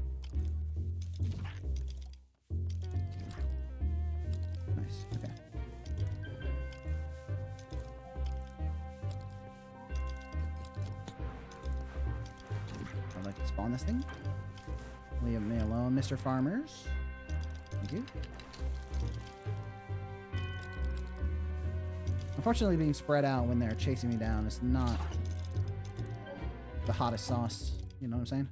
Nice, okay. I'd like to spawn this thing. Leave me alone, Mr. Farmers. Thank you. Unfortunately, being spread out when they're chasing me down is not the hottest sauce. You know what I'm saying?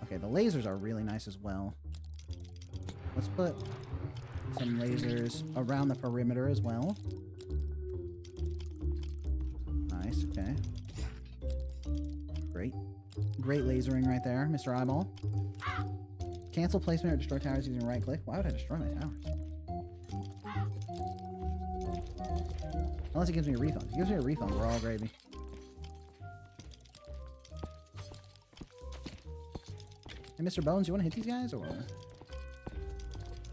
Okay, the lasers are really nice as well. Let's put some lasers around the perimeter as well. Nice, okay. Great. Great lasering right there, Mr. Eyeball. Cancel placement or destroy towers using right click. Why would I destroy my towers? Unless it gives me a refund. If it gives me a refund, we're all gravy. Hey, Mr. Bones, you want to hit these guys or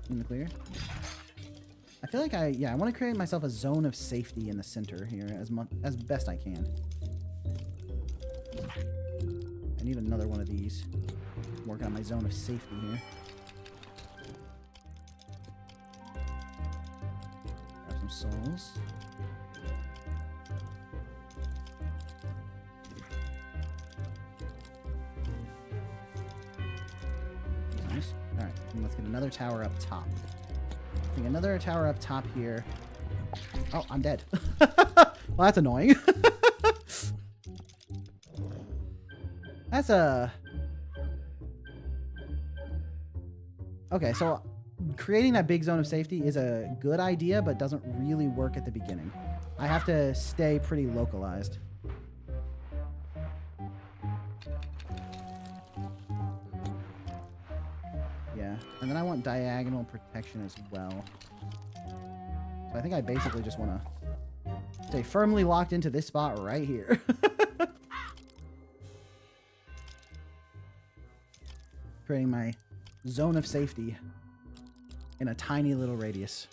in the clear? I feel like I want to create myself a zone of safety in the center here as best I can. I need another one of these. Working on my zone of safety here. Grab some souls. Nice. Alright, and let's get another tower up top. I think another tower up top here. Oh, I'm dead. Well, that's annoying. That's a... Okay, so creating that big zone of safety is a good idea, but doesn't really work at the beginning. I have to stay pretty localized. Yeah, and then I want diagonal protection as well. So I think I basically just want to stay firmly locked into this spot right here. Creating my zone of safety. in a tiny little radius.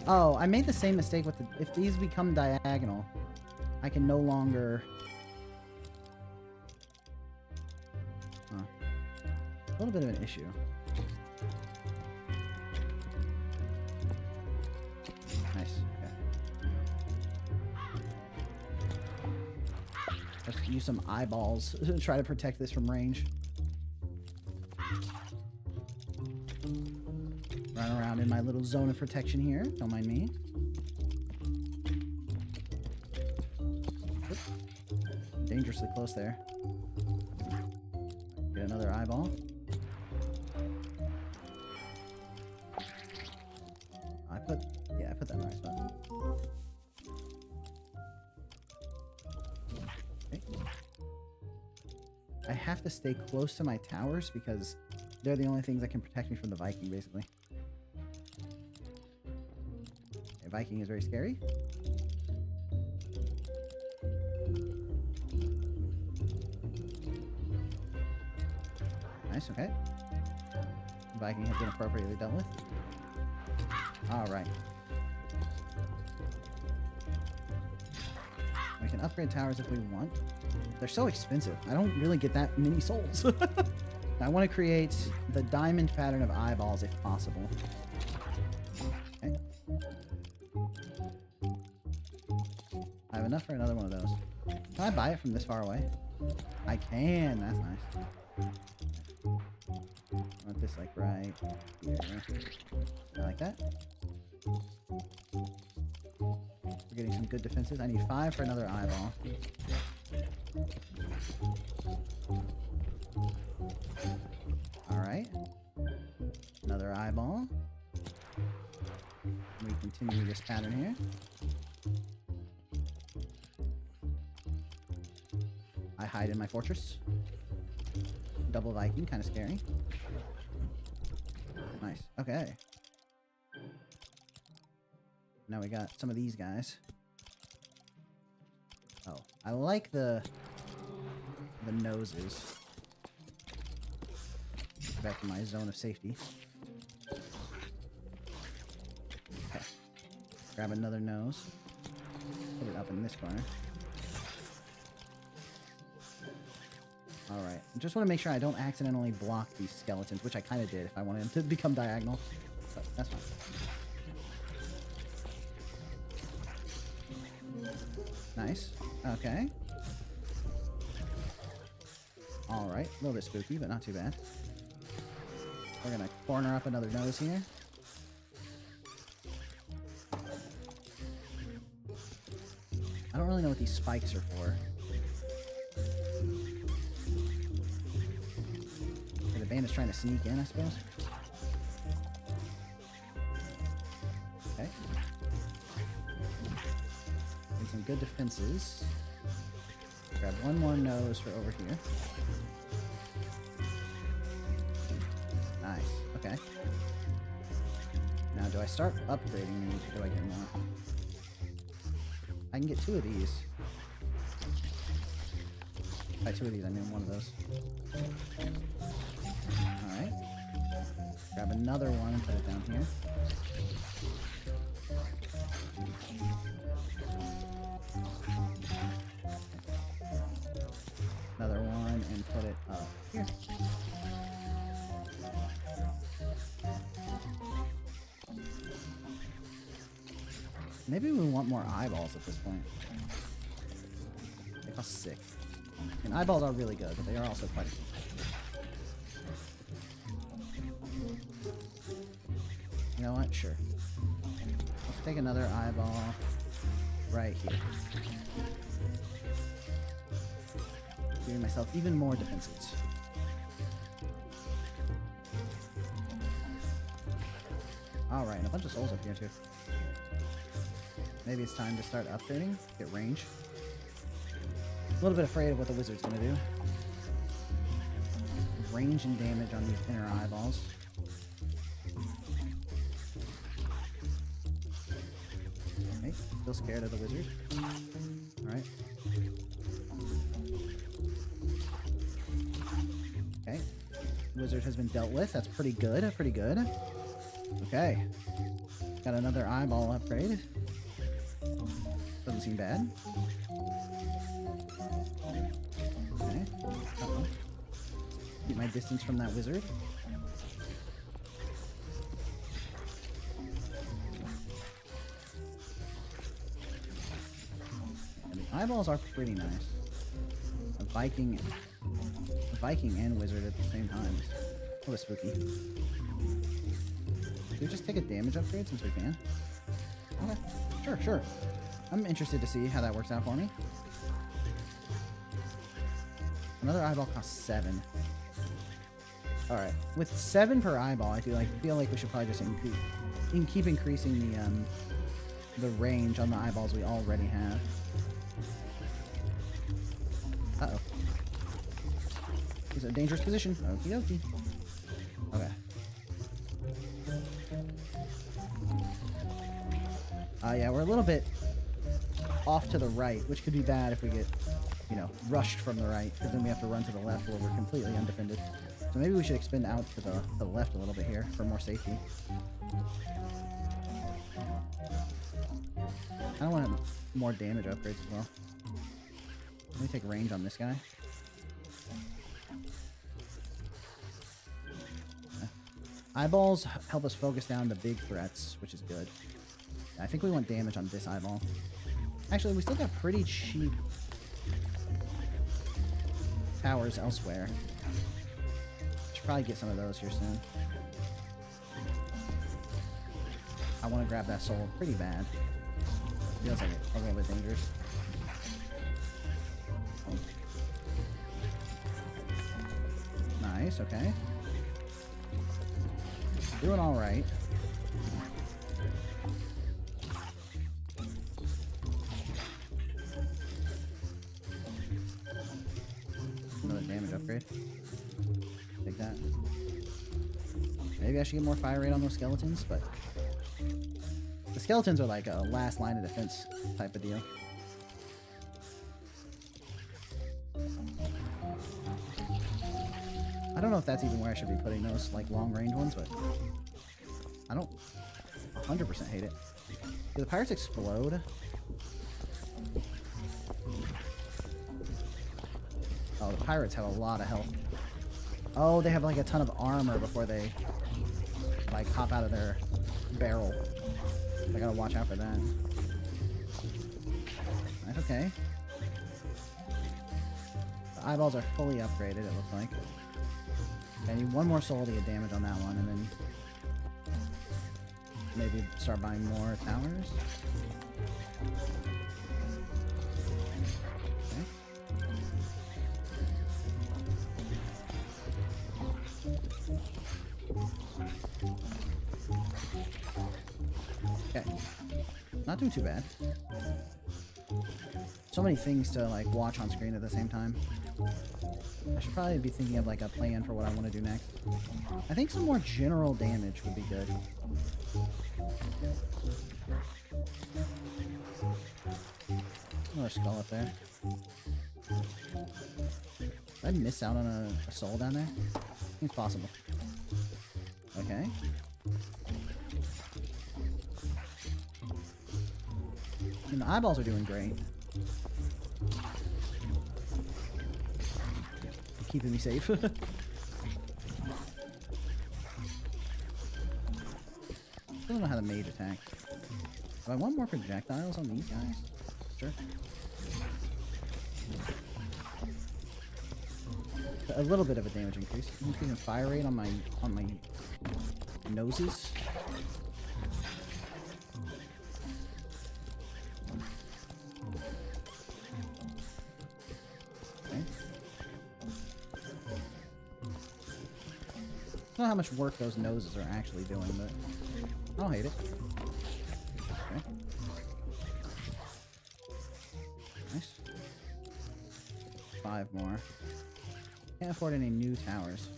Oh, I made the same mistake with the... If these become diagonal, I can no longer... Huh. A little bit of an issue. Nice. Okay. Let's use some eyeballs to try to protect this from range. Run around in my little zone of protection here. Don't mind me. Oop. Dangerously close there. Get another eyeball. I put that in the right spot. Okay. I have to stay close to my towers because they're the only things that can protect me from the Viking, basically. Okay, Viking is very scary. Nice, okay. Viking has been appropriately dealt with. Alright. We can upgrade towers if we want. They're so expensive. I don't really get that many souls. I want to create the diamond pattern of eyeballs if possible. Okay. I have enough for another one of those. Can I buy it from this far away? I can. That's nice. I want this like right here. I like that. We're getting some good defenses. I need 5 for another eyeball. Alright. Another eyeball. We continue this pattern here. I hide in my fortress. Double Viking, kind of scary. Nice. Okay. Now we got some of these guys. Oh, I like the noses. Back to my zone of safety. Okay. Grab another nose. Put it up in this corner. Alright. Just want to make sure I don't accidentally block these skeletons, which I kind of did if I wanted them to become diagonal. So, that's fine. Nice. Okay. Alright. A little bit spooky, but not too bad. We're gonna corner up another nose here. I don't really know what these spikes are for. Okay, the band is trying to sneak in, I suppose. Okay. And some good defenses. Grab one more nose for over here. Nice. Okay. Now, do I start upgrading these or do I get more? I can get 2 of these. By 2 of these, I mean one of those. Alright. Grab another one and put it down here. Another one and put it up here. Maybe we want more eyeballs at this point. They cost 6. And eyeballs are really good, but they are also quite expensive. You know what? Sure. Let's take another eyeball right here. Giving myself even more defenses. Alright, and a bunch of souls up here too. Maybe it's time to start upgrading, get range. A little bit afraid of what the wizard's gonna do. Range and damage on these inner eyeballs. Okay. Still scared of the wizard. Alright. Okay. Wizard has been dealt with. That's pretty good. Pretty good. Okay. Got another eyeball upgrade. Doesn't seem bad. Okay. Uh-oh. Keep my distance from that wizard. And the eyeballs are pretty nice. A Viking and wizard at the same time. What a spooky. Should we just take a damage upgrade since we can? Okay. Sure, sure. I'm interested to see how that works out for me. Another eyeball costs 7. Alright. With 7 per eyeball, I feel like we should probably just keep increasing the range on the eyeballs we already have. Uh-oh. It's a dangerous position. Okie dokie. Okay. Yeah, we're a little bit off to the right, which could be bad if we get, you know, rushed from the right, because then we have to run to the left where we're completely undefended. So maybe we should expand out to the left a little bit here for more safety. I want more damage upgrades as well. Let me take range on this guy. Okay. Eyeballs help us focus down the big threats, which is good. I think we want damage on this eyeball. Actually, we still got pretty cheap towers elsewhere. Should probably get some of those here soon. I want to grab that soul pretty bad. Feels like a little bit dangerous. Oh. Nice, okay. Doing alright. Another damage upgrade. Take that. Maybe I should get more fire rate on those skeletons, but the skeletons are like a last line of defense type of deal. I don't know if that's even where I should be putting those, like, long-range ones, but I don't 100% hate it. Do the pirates explode? Oh, the pirates have a lot of health. Oh, they have, like, a ton of armor before they, like, hop out of their barrel. I gotta watch out for that. That's okay. The eyeballs are fully upgraded, it looks like. I need one more soul to get damage on that one, and then maybe start buying more towers. Okay. Okay. Not doing too bad. So many things to, like, watch on screen at the same time. I should probably be thinking of, like, a plan for what I want to do next. I think some more general damage would be good. Another skull up there. Did I miss out on a soul down there? I think it's possible. Okay. And the eyeballs are doing great. Keeping me safe. I don't know how the mage attacks. Do I want more projectiles on these guys? Sure. A little bit of a damage increase. Increasing fire rate on my noses. Okay. I don't know how much work those noses are actually doing, but I don't hate it. Okay. Nice. 5 more. Can't afford any new towers.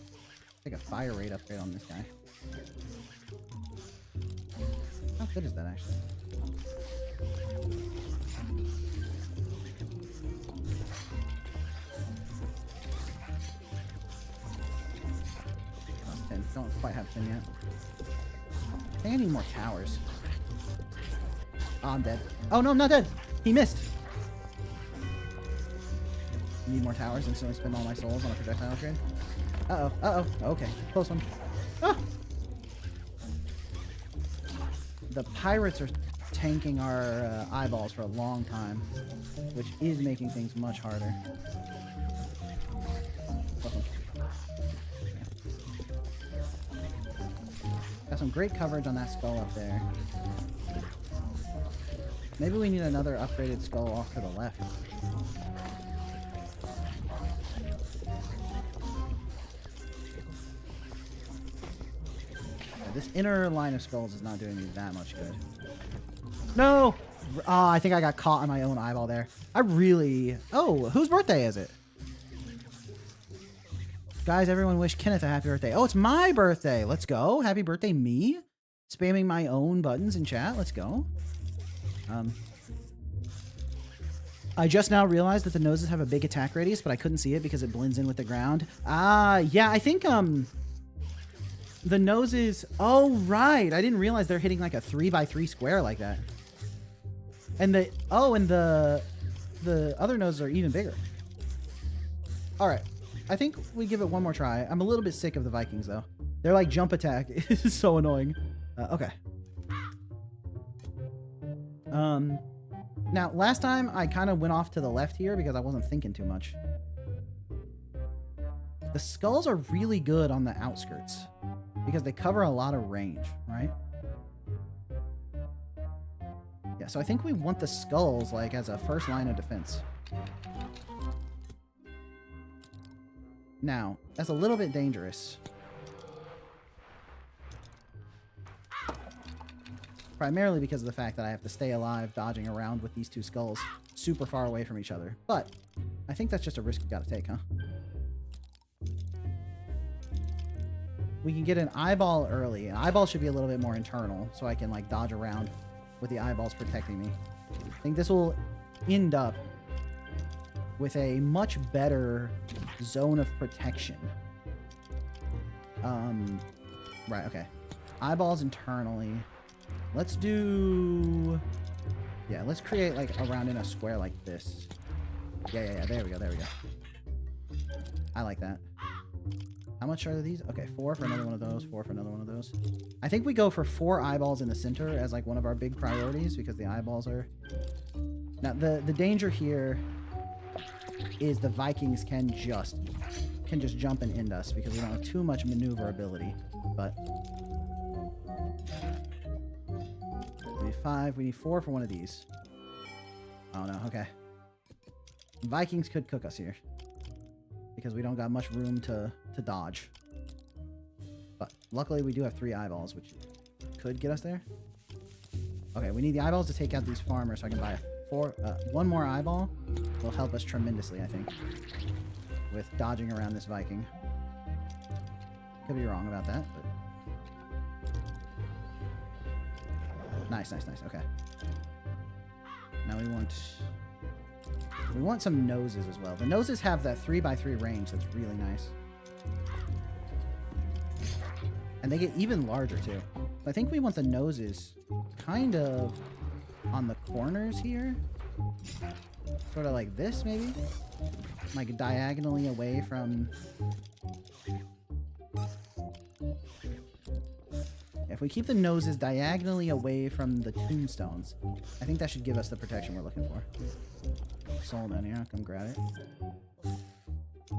Take a fire rate upgrade on this guy. How good is that, actually? That's 10. Don't quite have 10 yet. I think I need more towers. Oh, I'm dead. Oh no, I'm not dead. He missed. Need more towers. Instantly spend all my souls on a projectile upgrade. Uh-oh. Uh-oh. Okay. Close one. Ah! The pirates are tanking our eyeballs for a long time, which is making things much harder. Close one. Got some great coverage on that skull up there. Maybe we need another upgraded skull off to the left. This inner line of skulls is not doing me that much good. No! I think I got caught on my own eyeball there. I really... Oh, whose birthday is it? Guys, everyone wish Kenneth a happy birthday. Oh, it's my birthday. Let's go. Happy birthday, me. Spamming my own buttons in chat. Let's go. I just now realized that the noses have a big attack radius, but I couldn't see it because it blends in with the ground. Yeah, I think, the noses... Oh, right. I didn't realize they're hitting like a 3x3 square like that. And the... Oh, and the other noses are even bigger. All right. I think we give it one more try. I'm a little bit sick of the Vikings, though. They're like jump attack. It's so annoying. Okay. Now, last time I kind of went off to the left here because I wasn't thinking too much. The skulls are really good on the outskirts because they cover a lot of range, right? Yeah, so I think we want the skulls like as a first line of defense. Now, that's a little bit dangerous. Primarily because of the fact that I have to stay alive dodging around with these two skulls super far away from each other. But I think that's just a risk we gotta take, huh? We can get an eyeball early. An eyeball should be a little bit more internal so I can like dodge around with the eyeballs protecting me. I think this will end up with a much better zone of protection. Right, okay. Eyeballs internally. Let's do... Yeah, let's create like around in a square like this. Yeah, there we go. I like that. How much are these? Okay, 4 for another one of those, 4 for another one of those. I think we go for 4 eyeballs in the center as like one of our big priorities because the eyeballs are... Now, the danger here is the Vikings can just jump and end us because we don't have too much maneuverability. But we need 5. We need 4 for one of these. Oh no. Okay. Vikings could cook us here because we don't got much room to dodge. But luckily we do have 3 eyeballs, which could get us there. Okay, we need the eyeballs to take out these farmers so I can buy one more eyeball will help us tremendously, I think, with dodging around this Viking. Could be wrong about that, but... Nice. Okay. Now we want some noses as well. The noses have that 3x3 range that's really nice. And they get even larger, too. I think we want the noses kind of on the corners here. Sort of like this, maybe? Like diagonally away from... If we keep the noses diagonally away from the tombstones, I think that should give us the protection we're looking for. Soul down here, come grab it.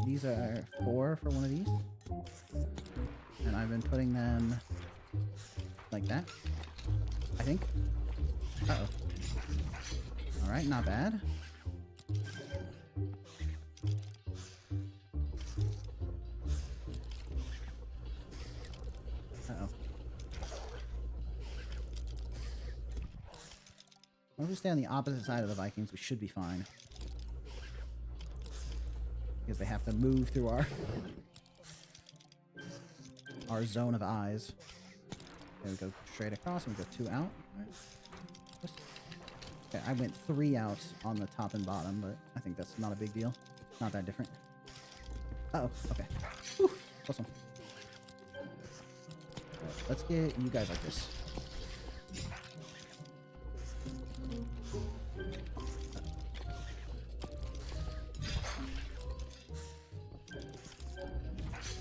These are 4 for one of these. And I've been putting them like that, I think. Uh-oh. Alright, not bad. Uh-oh. If we stay on the opposite side of the Vikings, we should be fine. Because they have to move through our zone of eyes. There we go, straight across, and we go 2 out. Right. Okay, I went 3 out on the top and bottom, but I think that's not a big deal. Not that different. Uh-oh, okay. Whew, close one. Right, let's get you guys like this.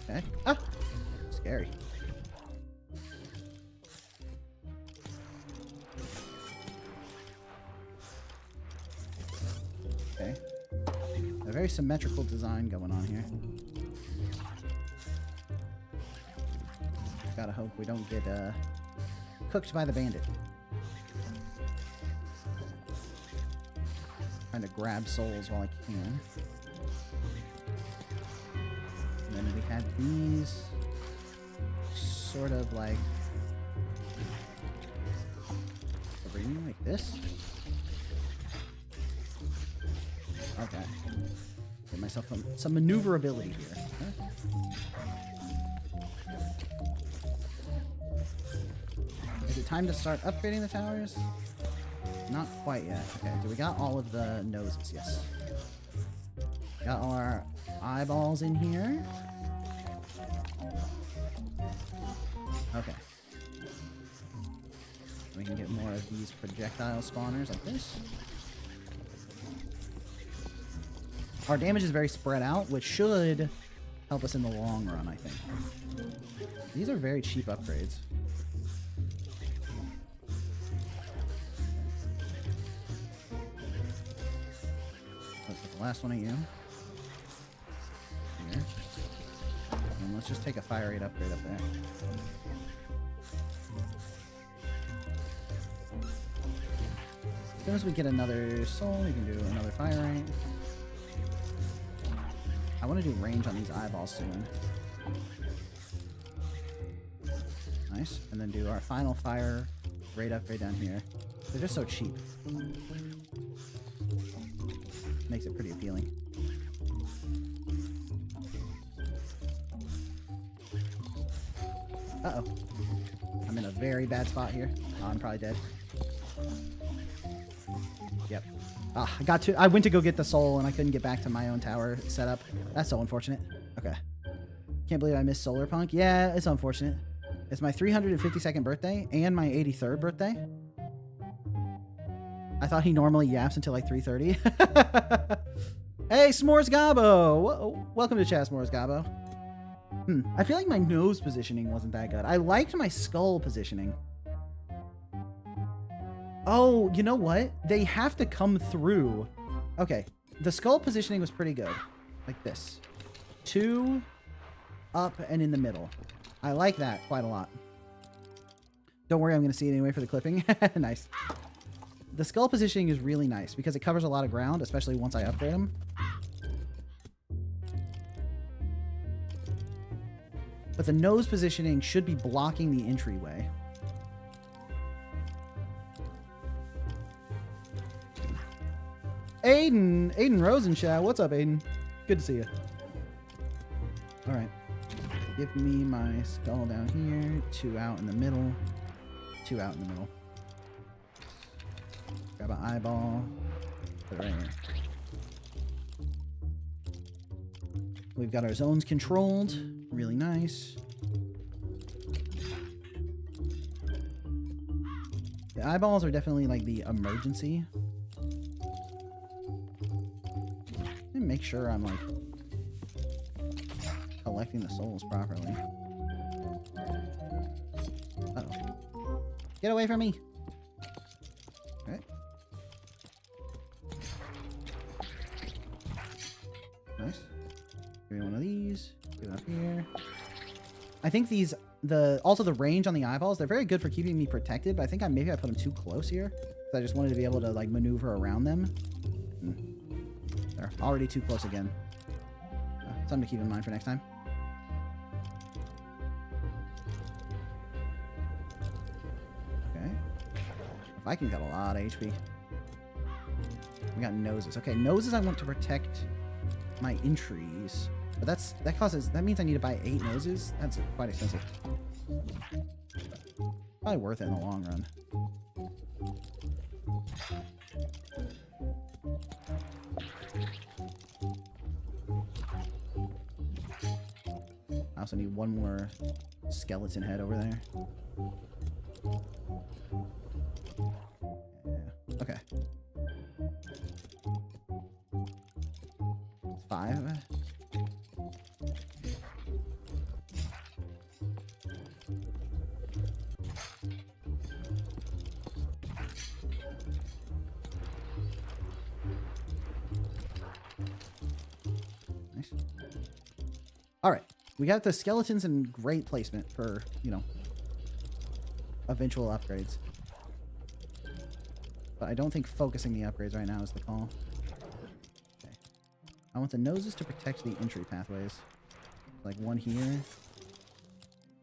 Okay. Ah! Scary. Okay. A very symmetrical design going on here. Gotta hope we don't get cooked by the bandit. Trying to grab souls while I can. And then we had these sort of like green like this. Okay. Get myself some maneuverability here. Okay. Is it time to start upgrading the towers? Not quite yet. Okay, so we got all of the noses, yes. Got all our eyeballs in here. Okay. We can get more of these projectile spawners like this. Our damage is very spread out, which should help us in the long run, I think. These are very cheap upgrades. Let's put the last one at you. Here. And let's just take a fire rate upgrade up there. As soon as we get another soul, we can do another fire rate. I want to do range on these eyeballs soon. Nice. And then do our final fire rate upgrade down here. They're just so cheap. Makes it pretty appealing. Uh-oh. I'm in a very bad spot here. Oh, I'm probably dead. Yep. I went to go get the soul and I couldn't get back to my own tower setup. That's so unfortunate. Okay. Can't believe I missed Solarpunk. Yeah, it's unfortunate. It's my 352nd birthday and my 83rd birthday. I thought he normally yaps until like 3:30. Hey, S'mores Gabo! Welcome to chat, S'mores Gabo. I feel like my nose positioning wasn't that good. I liked my skull positioning. Oh, you know what? They have to come through. Okay, the skull positioning was pretty good. Like this. 2, up, and in the middle. I like that quite a lot. Don't worry, I'm going to see it anyway for the clipping. Nice. The skull positioning is really nice because it covers a lot of ground, especially once I upgrade them. But the nose positioning should be blocking the entryway. Aiden Rosenschau. What's up, Aiden? Good to see you. All right. Give me my skull down here. 2 out in the middle. 2 out in the middle. Grab an eyeball. Put it right here. We've got our zones controlled. Really nice. The eyeballs are definitely like the emergency. Let me make sure I'm like collecting the souls properly. Uh-oh. Get away from me! Okay. Nice. Give me one of these. Get up here. I think these, also the range on the eyeballs, they're very good for keeping me protected, but I think maybe I put them too close here. I just wanted to be able to like maneuver around them. They're already too close again. Something to keep in mind for next time. Okay. Viking got a lot of HP. We got noses. Okay, noses I want to protect my entries. But that means I need to buy 8 noses? That's quite expensive. Probably worth it in the long run. also need one more skeleton head over there. Yeah. Okay. 5. Nice. All right. We got the skeletons in great placement for, you know, eventual upgrades. But I don't think focusing the upgrades right now is the call. Okay. I want the noses to protect the entry pathways. Like one here.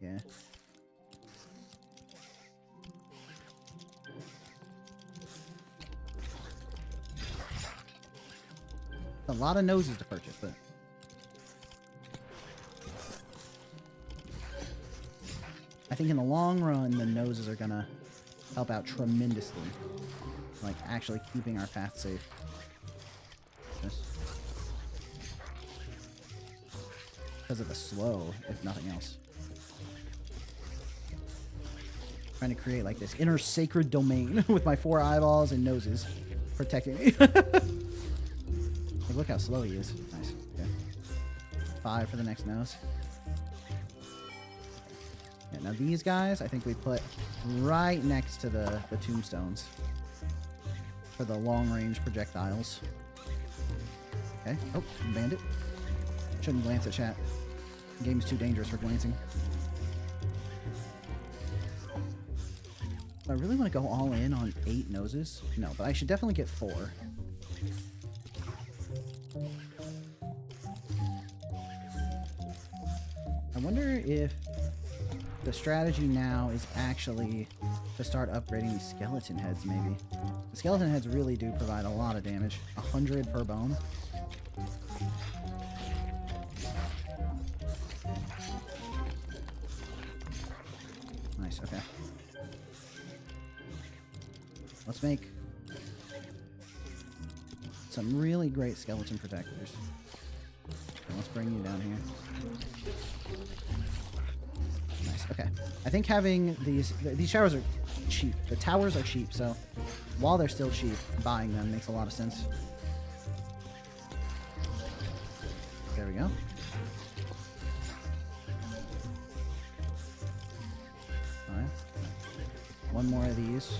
Yeah. A lot of noses to purchase, but I think in the long run, the noses are gonna help out tremendously. Like, actually keeping our path safe. Just because of the slow, if nothing else. Trying to create, like, this inner sacred domain with my 4 eyeballs and noses protecting me. Like, look how slow he is. Nice. Okay. 5 for the next nose. Yeah, now these guys, I think we put right next to the tombstones for the long-range projectiles. Okay. Oh, bandit. Shouldn't glance at chat. The game's too dangerous for glancing. Do I really want to go all in on 8 noses? No, but I should definitely get 4. I wonder if the strategy now is actually to start upgrading these skeleton heads, maybe. The skeleton heads really do provide a lot of damage. 100 per bone. Nice, okay. Let's make some really great skeleton protectors. Okay, let's bring you down here. Nice, okay. I think having these showers are cheap. The towers are cheap, so while they're still cheap, buying them makes a lot of sense. There we go. Alright. One more of these.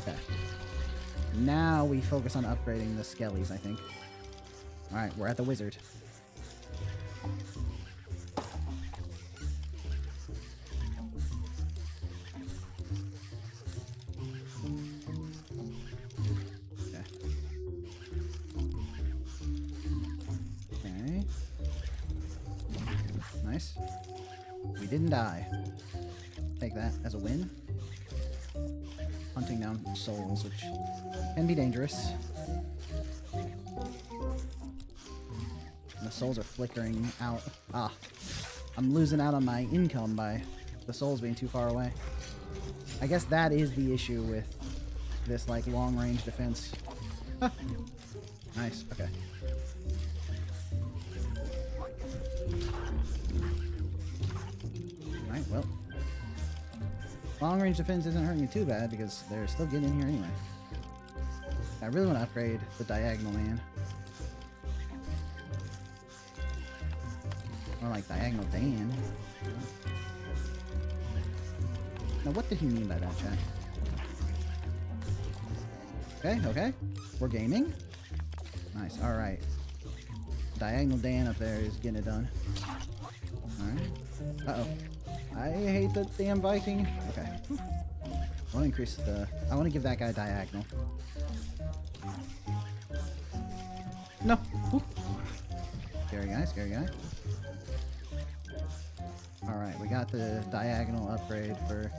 Okay. Now we focus on upgrading the skellies, I think. Alright, we're at the wizard. Okay. Nice. We didn't die. Take that as a win. Hunting down souls, which can be dangerous. And the souls are flickering out. Ah. I'm losing out on my income by the souls being too far away. I guess that is the issue with this, like, long-range defense. Huh. Nice, okay. Alright, well. Long-range defense isn't hurting me too bad because they're still getting in here anyway. I really want to upgrade the diagonal man. Or like Diagonal Dan. Now what did he mean by that, chat? Okay, okay. We're gaming. Nice, alright. Diagonal Dan up there is getting it done. Alright. Uh-oh. I hate the damn Viking. Okay. I want to increase the... I want to give that guy diagonal. No. Whew. Scary guy, scary guy. Alright, we got the diagonal upgrade for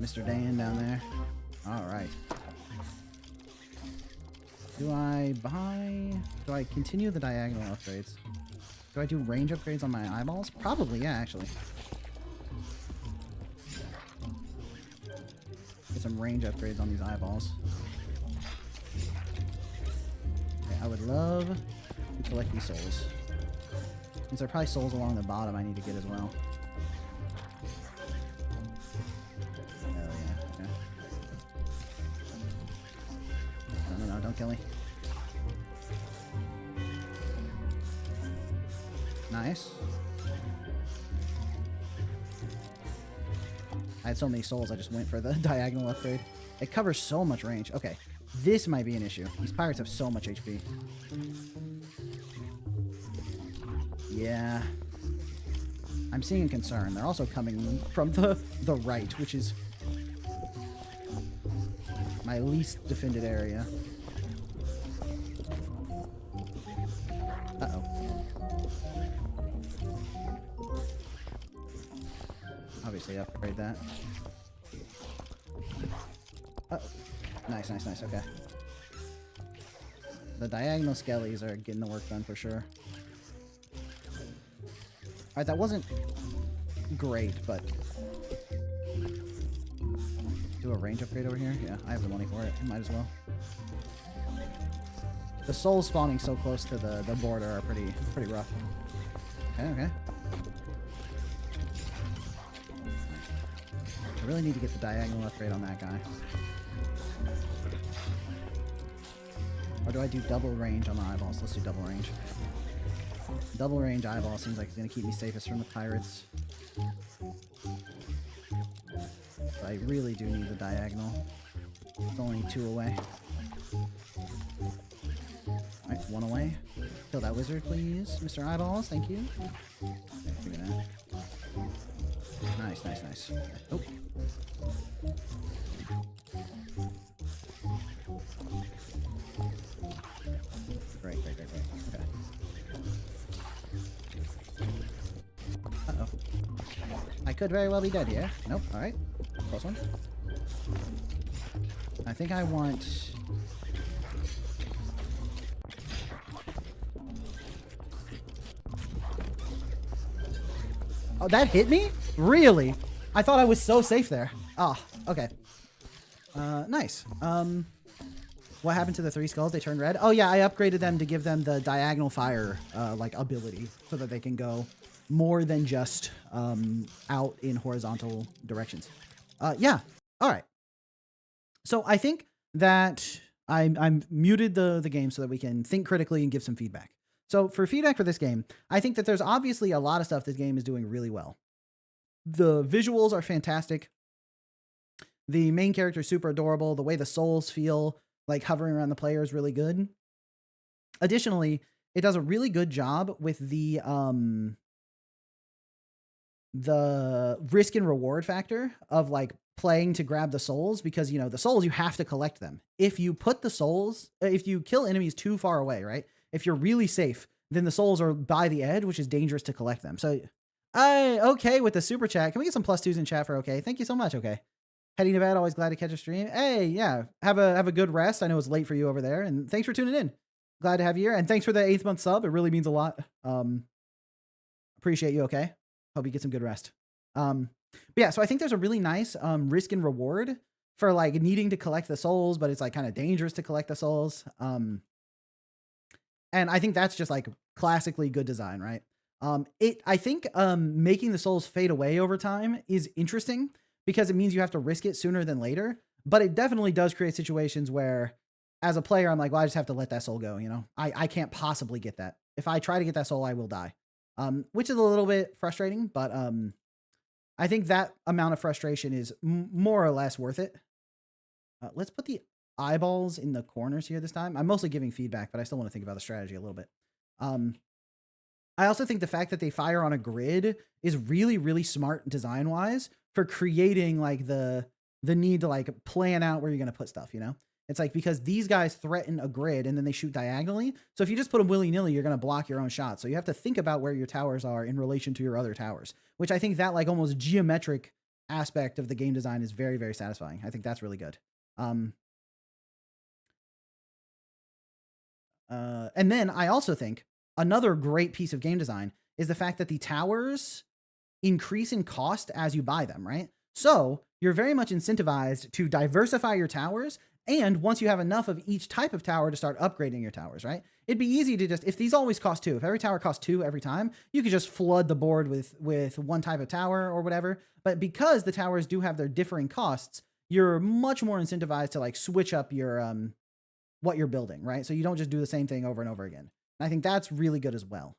Mr. Dan down there. Alright. Do I continue the diagonal upgrades? Do I do range upgrades on my eyeballs? Probably, yeah, actually. Get some range upgrades on these eyeballs. Okay, I would love to collect these souls. Since there are probably souls along the bottom I need to get as well. Don't kill me. Nice. I had so many souls, I just went for the diagonal upgrade. It covers so much range. Okay, this might be an issue. These pirates have so much HP. Yeah. I'm seeing concern. They're also coming from the right, which is my least defended area. Uh-oh. Obviously upgrade that. Oh, nice, nice, nice. Okay. The diagonal skellies are getting the work done for sure. Alright, that wasn't great, but... Do a range upgrade over here? Yeah, I have the money for it. Might as well. The souls spawning so close to the border are pretty rough. Okay, okay. I really need to get the diagonal upgrade on that guy. Or do I do double range on the eyeballs? Let's do double range. Double range eyeball seems like it's going to keep me safest from the pirates. But I really do need the diagonal. It's only 2 away. Alright, 1 away. Kill that wizard, please, Mr. Eyeballs. Thank you. Okay, figure that. Nice, nice, nice. Oh. Great, great, great, great. Okay. Uh-oh. I could very well be dead here. Nope. Alright. Close one. I think I want... Oh, that hit me? Really? I thought I was so safe there. Ah, okay. Nice. What happened to the 3 skulls? They turned red? Oh yeah, I upgraded them to give them the diagonal fire, like, ability, so that they can go more than just, out in horizontal directions. Yeah. Alright. So I think that I'm muted the game so that we can think critically and give some feedback. So for feedback for this game, I think that there's obviously a lot of stuff this game is doing really well. The visuals are fantastic. The main character is super adorable. The way the souls feel like hovering around the player is really good. Additionally, it does a really good job with the risk and reward factor of like playing to grab the souls, because, you know, the souls, you have to collect them. If you put the souls, if you kill enemies too far away, right? If you're really safe, then the souls are by the edge, which is dangerous to collect them. So, okay with the super chat. Can we get some +2s in chat for okay? Thank you so much, okay. Heading to bed, always glad to catch a stream. Hey, yeah, have a good rest. I know it's late for you over there, and thanks for tuning in. Glad to have you here, and thanks for the 8th month sub. It really means a lot. Appreciate you, okay? Hope you get some good rest. But yeah, so I think there's a really nice risk and reward for like needing to collect the souls, but it's like kind of dangerous to collect the souls. And I think that's just like classically good design, right? I think making the souls fade away over time is interesting because it means you have to risk it sooner than later. But it definitely does create situations where, as a player, I'm like, well, I just have to let that soul go. You know, I can't possibly get that. If I try to get that soul, I will die. Which is a little bit frustrating, but I think that amount of frustration is more or less worth it. Let's put the eyeballs in the corners here this time. I'm mostly giving feedback, but I still want to think about the strategy a little bit. I also think the fact that they fire on a grid is really, really smart design-wise for creating like the need to like plan out where you're going to put stuff, you know? It's like, because these guys threaten a grid and then they shoot diagonally. So if you just put them willy-nilly, you're going to block your own shot. So you have to think about where your towers are in relation to your other towers, which I think that like almost geometric aspect of the game design is very, very satisfying. I think that's really good. And then I also think another great piece of game design is the fact that the towers increase in cost as you buy them, right? So you're very much incentivized to diversify your towers. And once you have enough of each type of tower to start upgrading your towers, right? It'd be easy to just, if these always cost 2, if every tower costs 2 every time, you could just flood the board with one type of tower or whatever. But because the towers do have their differing costs, you're much more incentivized to like switch up your what you're building, right? So you don't just do the same thing over and over again. And I think that's really good as well.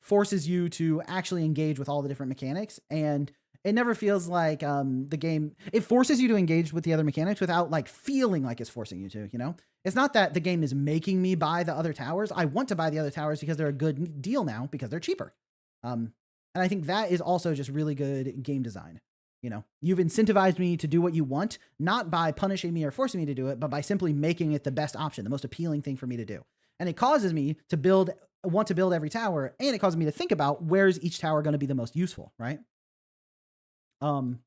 Forces you to actually engage with all the different mechanics, and it never feels like the game, it forces you to engage with the other mechanics without like feeling like it's forcing you to, you know? It's not that the game is making me buy the other towers. I want to buy the other towers because they're a good deal now because they're cheaper. And I think that is also just really good game design. You know, you've incentivized me to do what you want, not by punishing me or forcing me to do it, but by simply making it the best option, the most appealing thing for me to do. And it causes me to want to build every tower, and it causes me to think about where's each tower going to be the most useful, right? So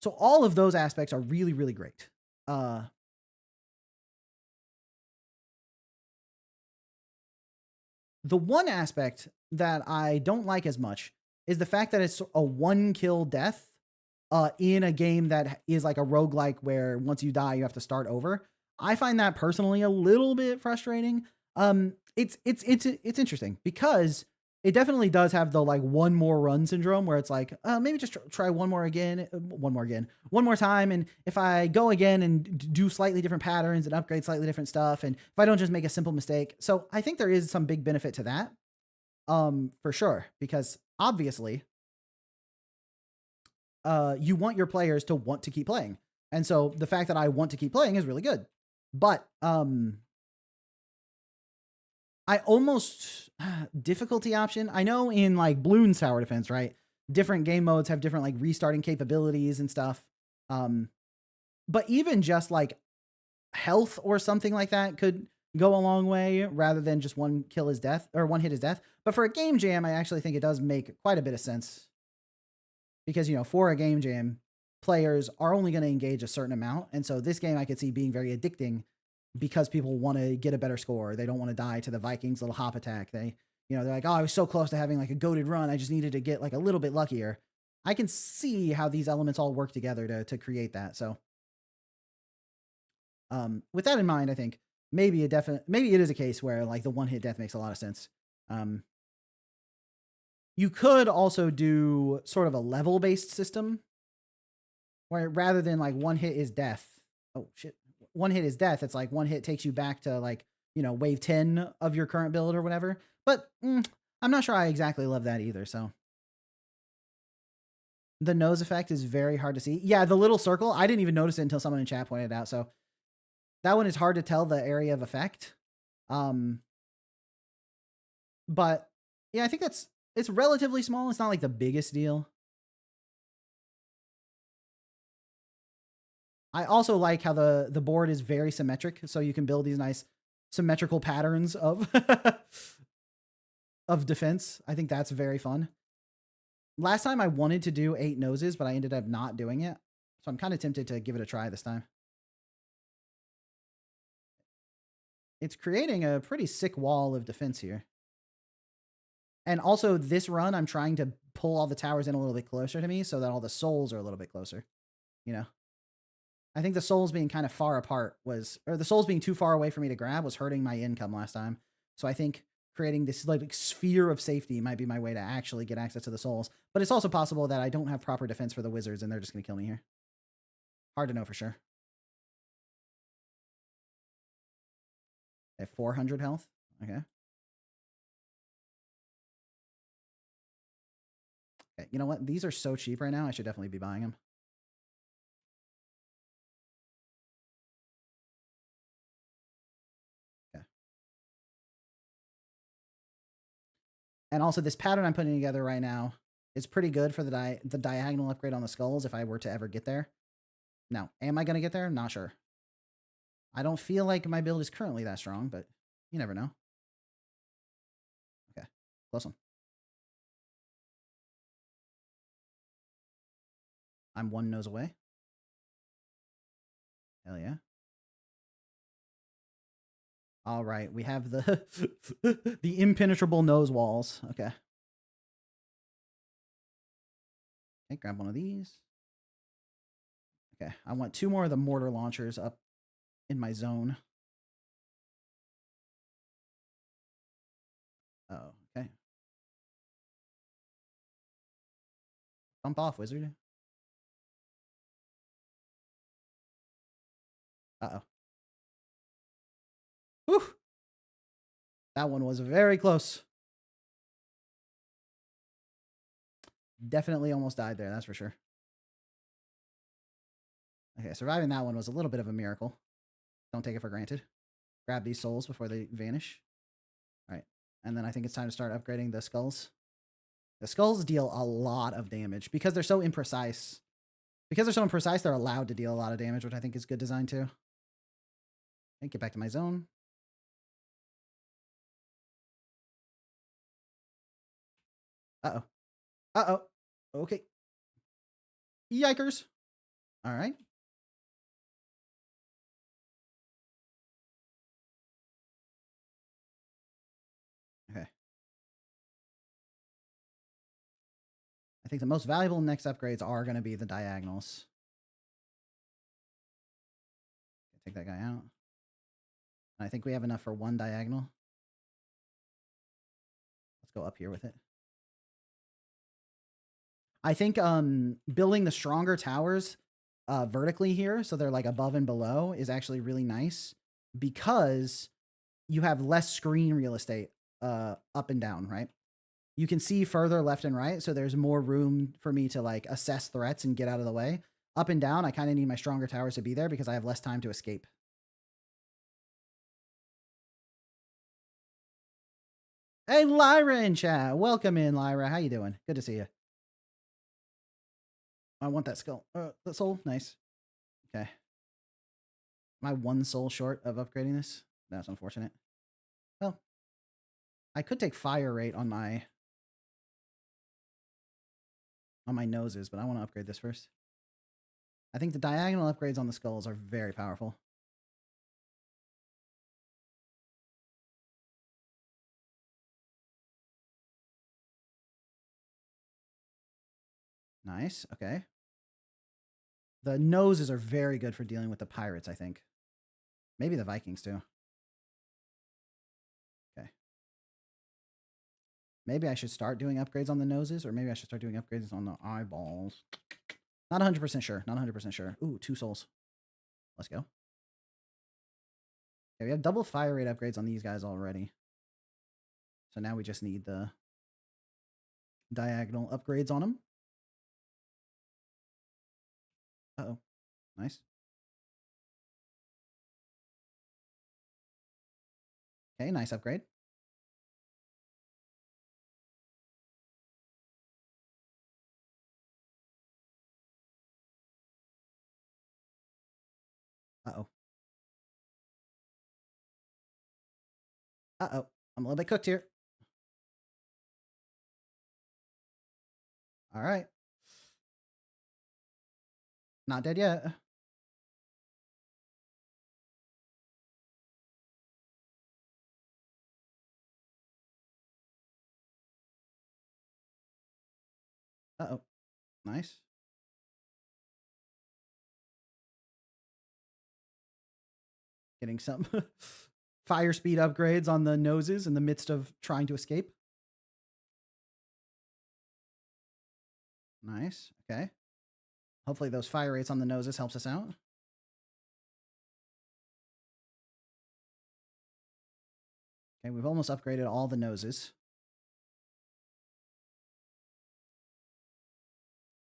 all of those aspects are really, really great. The one aspect that I don't like as much is the fact that it's a one kill death in a game that is like a roguelike where once you die, you have to start over. I find that personally a little bit frustrating. It's interesting because it definitely does have the like one more run syndrome where it's like, maybe just try one more time. And if I go again and do slightly different patterns and upgrade slightly different stuff, and if I don't just make a simple mistake. So I think there is some big benefit to that, for sure, because obviously, you want your players to want to keep playing. And so the fact that I want to keep playing is really good. But, I almost difficulty option. I know in like Bloons Tower Defense, right? Different game modes have different like restarting capabilities and stuff. But even just like health or something like that could go a long way rather than just one kill is death or one hit is death. But for a game jam, I actually think it does make quite a bit of sense because, you know, for a game jam, players are only going to engage a certain amount. And so this game I could see being very addicting because people want to get a better score. They don't want to die to the Vikings' little hop attack. They, you know, they're like, oh, I was so close to having like a goated run. I just needed to get like a little bit luckier. I can see how these elements all work together to create that. So, with that in mind, I think maybe it is a case where like the one hit death makes a lot of sense. You could also do sort of a level based system where rather than like one hit is death. Oh shit. One hit is death. It's like one hit takes you back to like, you know, wave 10 of your current build or whatever. But I'm not sure I exactly love that either. So the nose effect is very hard to see. Yeah, the little circle, I didn't even notice it until someone in chat pointed it out. So that one is hard to tell the area of effect. But yeah, I think it's relatively small. It's not like the biggest deal. I also like how the board is very symmetric, so you can build these nice symmetrical patterns of of defense. I think that's very fun. Last time I wanted to do 8 noses, but I ended up not doing it. So I'm kind of tempted to give it a try this time. It's creating a pretty sick wall of defense here. And also this run, I'm trying to pull all the towers in a little bit closer to me so that all the souls are a little bit closer, you know? I think the souls being kind of far apart or the souls being too far away for me to grab was hurting my income last time. So I think creating this like sphere of safety might be my way to actually get access to the souls. But it's also possible that I don't have proper defense for the wizards and they're just going to kill me here. Hard to know for sure. I have 400 health. Okay. Okay. You know what? These are so cheap right now. I should definitely be buying them. And also this pattern I'm putting together right now is pretty good for the diagonal upgrade on the skulls if I were to ever get there. Now, am I going to get there? Not sure. I don't feel like my build is currently that strong, but you never know. Okay, close one. I'm one nose away. Hell yeah. All right, we have the the impenetrable nose walls. Okay. Okay, grab one of these. Okay, I want 2 more of the mortar launchers up in my zone. Oh, okay. Bump off, wizard. Uh-oh. Whew. That one was very close. Definitely almost died there, that's for sure. Okay, surviving that one was a little bit of a miracle. Don't take it for granted. Grab these souls before they vanish. All right, and then I think it's time to start upgrading the skulls. The skulls deal a lot of damage because they're so imprecise. Because they're so imprecise, they're allowed to deal a lot of damage, which I think is good design too. Okay, get back to my zone. Uh-oh. Uh-oh. Okay. Yikers. All right. Okay. I think the most valuable next upgrades are going to be the diagonals. Take that guy out. I think we have enough for one diagonal. Let's go up here with it. I think building the stronger towers vertically here, so they're like above and below, is actually really nice because you have less screen real estate up and down, right? You can see further left and right, so there's more room for me to like assess threats and get out of the way. Up and down, I kind of need my stronger towers to be there because I have less time to escape. Hey, Lyra in chat. Welcome in, Lyra. How you doing? Good to see you. I want that skull. That soul. Nice. Okay. Am I one soul short of upgrading this? That's unfortunate. Well, I could take fire rate on my noses, but I want to upgrade this first. I think the diagonal upgrades on the skulls are very powerful. Nice. Okay. The noses are very good for dealing with the pirates, I think. Maybe the Vikings, too. Okay. Maybe I should start doing upgrades on the noses, or maybe I should start doing upgrades on the eyeballs. Not 100% sure. Not 100% sure. Ooh, 2 souls. Let's go. Okay, we have double fire rate upgrades on these guys already. So now we just need the diagonal upgrades on them. Uh-oh. Nice. Okay, nice upgrade. Uh-oh. Uh-oh. I'm a little bit cooked here. All right. Not dead yet. Uh-oh. Nice. Getting some fire speed upgrades on the noses in the midst of trying to escape. Nice. Okay. Hopefully those fire rates on the noses helps us out. Okay, we've almost upgraded all the noses.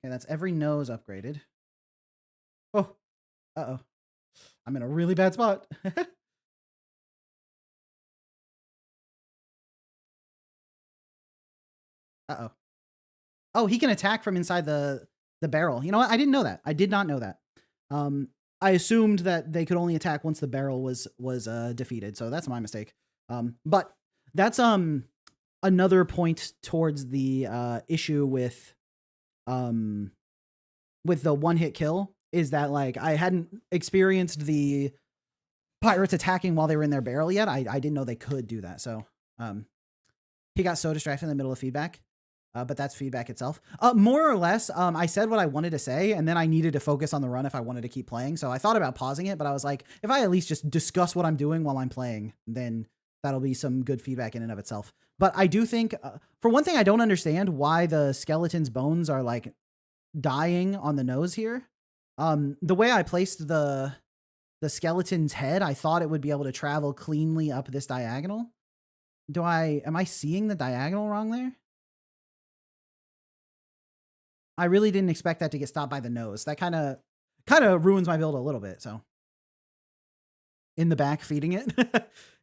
Okay, that's every nose upgraded. Oh. Uh-oh. I'm in a really bad spot. Uh-oh. Oh, he can attack from inside the barrel. You know what? I didn't know that. I did not know that. I assumed that they could only attack once the barrel was defeated. So that's my mistake. But that's another point towards the issue with the one-hit kill is that like I hadn't experienced the pirates attacking while they were in their barrel yet. I didn't know they could do that. So he got so distracted in the middle of feedback. But that's feedback itself. More or less, I said what I wanted to say, and then I needed to focus on the run if I wanted to keep playing. So I thought about pausing it, but I was like, if I at least just discuss what I'm doing while I'm playing, then that'll be some good feedback in and of itself. But I do think, for one thing, I don't understand why the skeleton's bones are like dying on the nose here. The way I placed the the skeleton's head, I thought it would be able to travel cleanly up this diagonal. Am I seeing the diagonal wrong there? I really didn't expect that to get stopped by the nose. That kind of ruins my build a little bit. So in the back feeding it.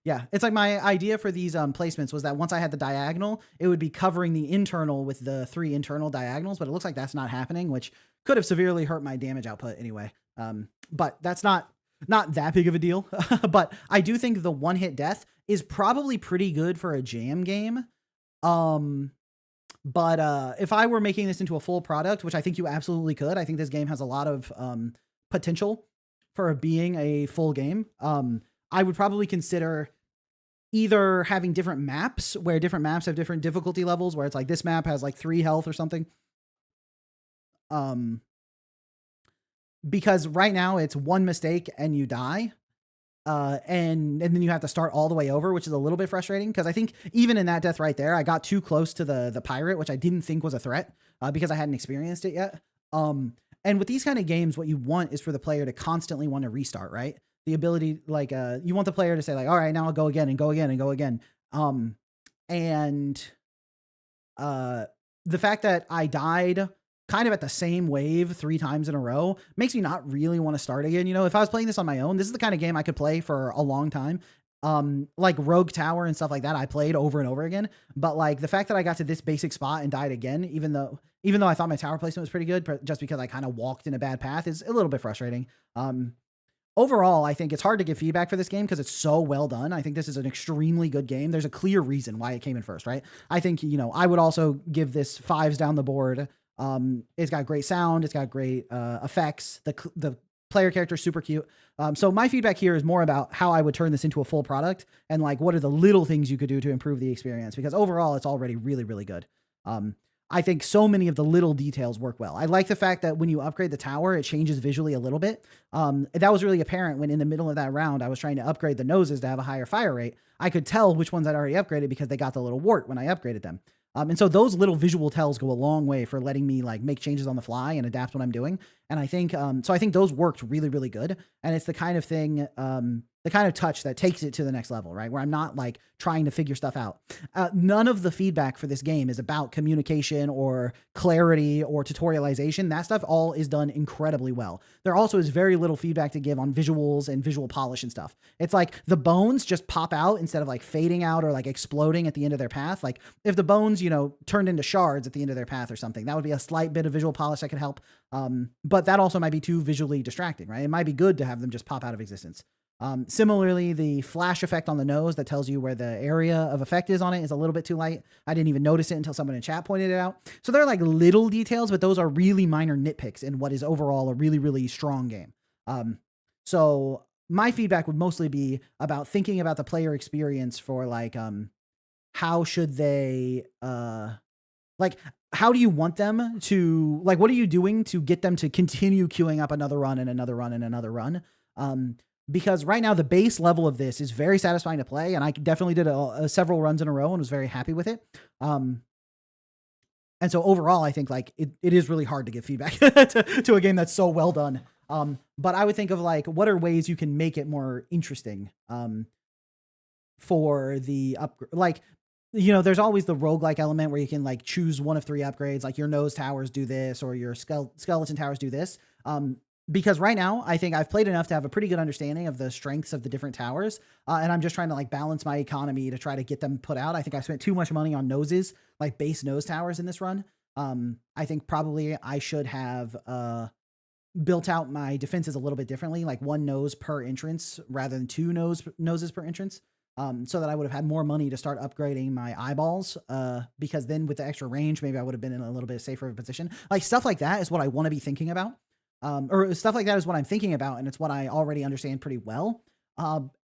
Yeah, it's like my idea for these placements was that once I had the diagonal, it would be covering the internal with the 3 internal diagonals, but it looks like that's not happening, which could have severely hurt my damage output anyway. But that's not that big of a deal. But I do think the one-hit death is probably pretty good for a jam game. But if I were making this into a full product, which I think you absolutely could, I think this game has a lot of potential for being a full game. I would probably consider either having different maps where different maps have different difficulty levels, where it's like this map has like 3 health or something. Because right now it's 1 mistake and you die. And then you have to start all the way over, which is a little bit frustrating because I think even in that death right there, I got too close to the pirate, which I didn't think was a threat because I hadn't experienced it yet. And with these kind of games, what you want is for the player to constantly want to restart, right? The ability, like, you want the player to say like, all right, now I'll go again and go again and go again. The fact that I died kind of at the same wave 3 times in a row makes me not really want to start again. You know, if I was playing this on my own, this is the kind of game I could play for a long time. Like Rogue Tower and stuff like that, I played over and over again. But like the fact that I got to this basic spot and died again, even though I thought my tower placement was pretty good, but just because I kind of walked in a bad path is a little bit frustrating. Overall, I think it's hard to give feedback for this game because it's so well done. I think this is an extremely good game. There's a clear reason why it came in first, right? I think, you know, I would also give this 5s down the board. It's got great sound. It's got great effects. The player character is super cute. So my feedback here is more about how I would turn this into a full product and like what are the little things you could do to improve the experience, because overall it's already really, really good. I think so many of the little details work well. I like the fact that when you upgrade the tower, it changes visually a little bit. That was really apparent when in the middle of that round, I was trying to upgrade the noses to have a higher fire rate. I could tell which ones I'd already upgraded because they got the little wart when I upgraded them. And so those little visual tells go a long way for letting me like make changes on the fly and adapt what I'm doing. And I think, I think those worked really, really good. And it's the kind of thing, the kind of touch that takes it to the next level, right? Where I'm not like trying to figure stuff out. None of the feedback for this game is about communication or clarity or tutorialization. That stuff all is done incredibly well. There also is very little feedback to give on visuals and visual polish and stuff. It's like the bones just pop out instead of like fading out or like exploding at the end of their path. Like if the bones, you know, turned into shards at the end of their path or something, that would be a slight bit of visual polish that could help. But that also might be too visually distracting, right? It might be good to have them just pop out of existence. Similarly, the flash effect on the nose that tells you where the area of effect is on it is a little bit too light. I didn't even notice it until someone in chat pointed it out. So they're like little details, but those are really minor nitpicks in what is overall a really, really strong game. So my feedback would mostly be about thinking about the player experience for like, how should they, like, how do you want them to, like, what are you doing to get them to continue queuing up another run and another run and another run? Because right now the base level of this is very satisfying to play, and I definitely did several runs in a row and was very happy with it. And so overall, I think like it is really hard to give feedback to a game that's so well done. But I would think of like, what are ways you can make it more interesting for the upgrade? Like, you know, there's always the roguelike element where you can like choose one of 3 upgrades, like your nose towers do this or your skeleton towers do this. Because right now, I think I've played enough to have a pretty good understanding of the strengths of the different towers. And I'm just trying to like balance my economy to try to get them put out. I think I spent too much money on noses, like base nose towers in this run. I think probably I should have built out my defenses a little bit differently, like 1 nose per entrance rather than 2 noses per entrance. So that I would have had more money to start upgrading my eyeballs. Because then with the extra range, maybe I would have been in a little bit safer of a position. Like stuff like that is what I want to be thinking about. Or stuff like that is what I'm thinking about, and it's what I already understand pretty well.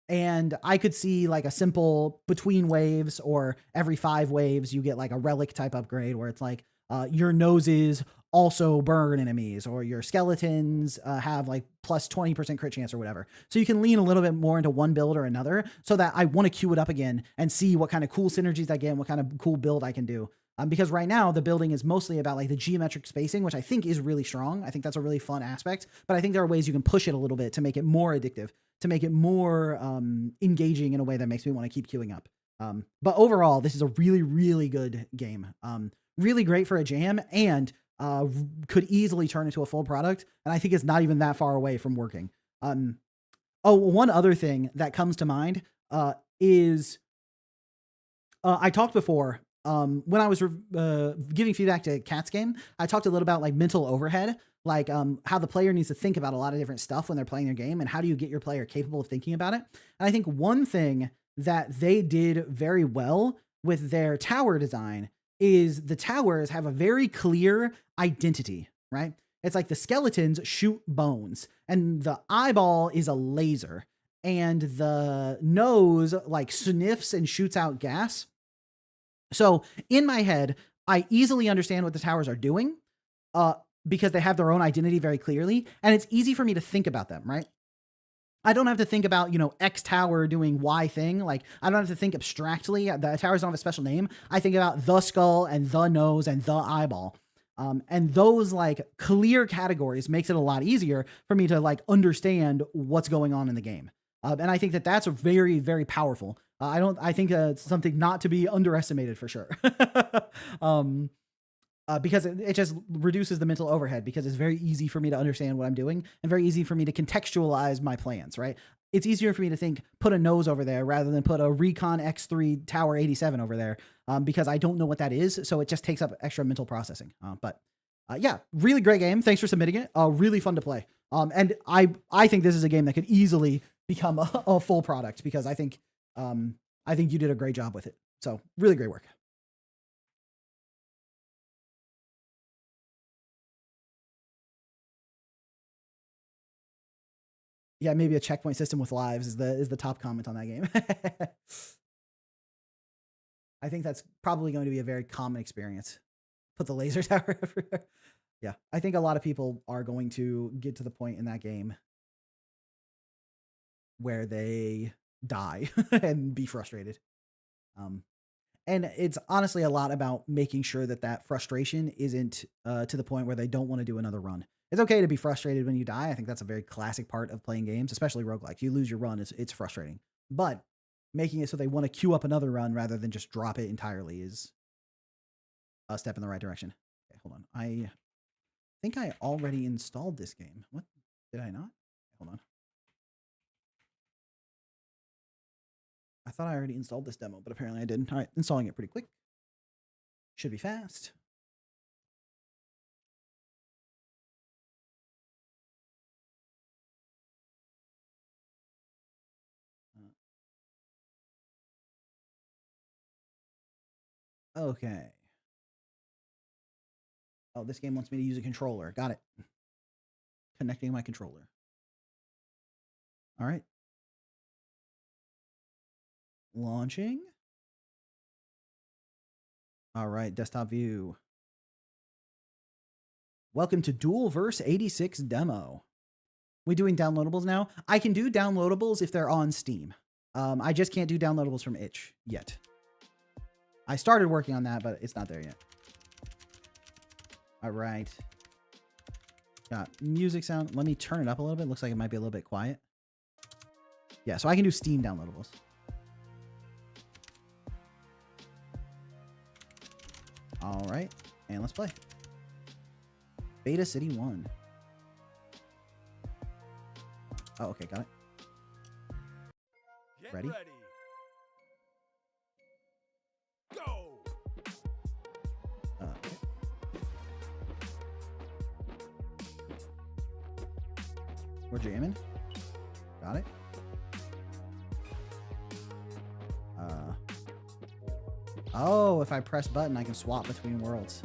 And I could see like a simple between waves or every 5 waves, you get like a relic type upgrade where it's like your noses also burn enemies, or your skeletons have like plus 20% crit chance or whatever. So you can lean a little bit more into one build or another so that I want to queue it up again and see what kind of cool synergies I get and what kind of cool build I can do. Because right now the building is mostly about like the geometric spacing, which I think is really strong. I think that's a really fun aspect, but I think there are ways you can push it a little bit to make it more addictive, to make it more engaging in a way that makes me want to keep queuing up. But overall, this is a really, really good game. Really great for a jam, and could easily turn into a full product. And I think it's not even that far away from working. Oh, one other thing that comes to mind is I talked before when I was giving feedback to Cat's game. I talked a little about like mental overhead, like how the player needs to think about a lot of different stuff when they're playing their game, and how do you get your player capable of thinking about it. And I think one thing that they did very well with their tower design is the towers have a very clear identity, right? It's like the skeletons shoot bones, and the eyeball is a laser, and the nose like sniffs and shoots out gas. So in my head, I easily understand what the towers are doing because they have their own identity very clearly, and it's easy for me to think about them, right? I don't have to think about, X tower doing Y thing. Like, I don't have to think abstractly. The towers don't have a special name. I think about the skull and the nose and the eyeball. And those like clear categories makes it a lot easier for me to like understand what's going on in the game. And I think that that's a very, very powerful. I think it's something not to be underestimated for sure. Because it just reduces the mental overhead, because it's very easy for me to understand what I'm doing and very easy for me to contextualize my plans, right? It's easier for me to think, put a nose over there rather than put a Recon X3 Tower 87 over there, because I don't know what that is. So it just takes up extra mental processing. But yeah, really great game. Thanks for submitting it. Really fun to play. And I think this is a game that could easily become a full product, because I think you did a great job with it. So really great work. Yeah, maybe a checkpoint system with lives is the top comment on that game. I think that's probably going to be a very common experience. Put the laser tower everywhere. Yeah, I think a lot of people are going to get to the point in that game where they die and be frustrated. And it's honestly a lot about making sure that that frustration isn't to the point where they don't want to do another run. It's okay to be frustrated when you die. I think that's a very classic part of playing games, especially roguelikes. You lose your run, it's frustrating. But making it so they want to queue up another run rather than just drop it entirely is a step in the right direction. Okay, hold on. I think I already installed this game. What? Did I not? Hold on. I thought I already installed this demo, but apparently I didn't. All right, installing it pretty quick. Should be fast. Okay. Oh, this game wants me to use a controller. Got it. Connecting my controller. All right. Launching. All right, desktop view. Welcome to Dualverse 86 demo. We doing downloadables now? I can do downloadables if they're on Steam. I just can't do downloadables from itch yet. I started working on that, but it's not there yet. All right. Got music sound. Let me turn it up a little bit. Looks like it might be a little bit quiet. Yeah, so I can do Steam downloadables. All right, and let's play. Beta City 1. Oh, okay, got it. Ready? Go. Okay. We're jamming. Got it. Oh, if I press button, I can swap between worlds.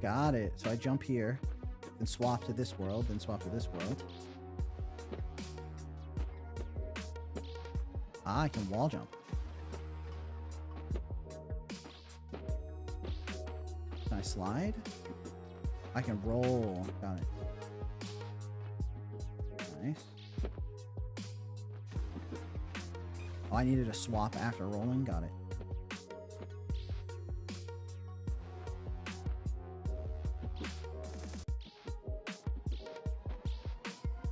Got it. So I jump here, then swap to this world, then swap to this world. Ah, I can wall jump. Can I slide? I can roll. Got it. Nice. Oh, I needed a swap after rolling. Got it.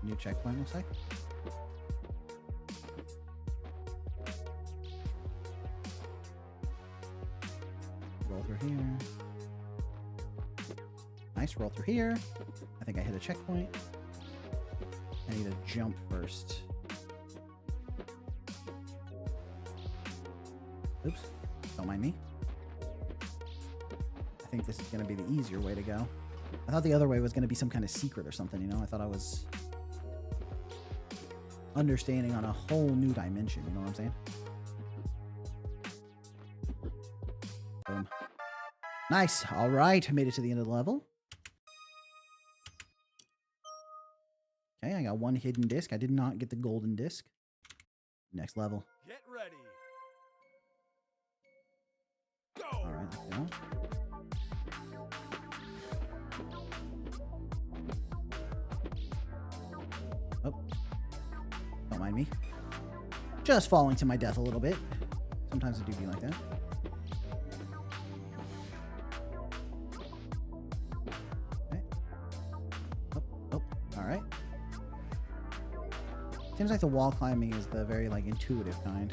New checkpoint, looks like. Roll through here. Nice, roll through here. I think I hit a checkpoint. I need to jump first. Oops, don't mind me. I think this is going to be the easier way to go. I thought the other way was going to be some kind of secret or something, you know? I thought I was understanding on a whole new dimension, you know what I'm saying? Boom. Nice. All right, made it to the end of the level. Okay, I got one hidden disc. I did not get the golden disc. Next level. Get ready. Go. All right, let's go. Oh, don't mind me. Just falling to my death a little bit. Sometimes I do be like that. Okay. Oh, all right. Seems like the wall climbing is the very like intuitive kind.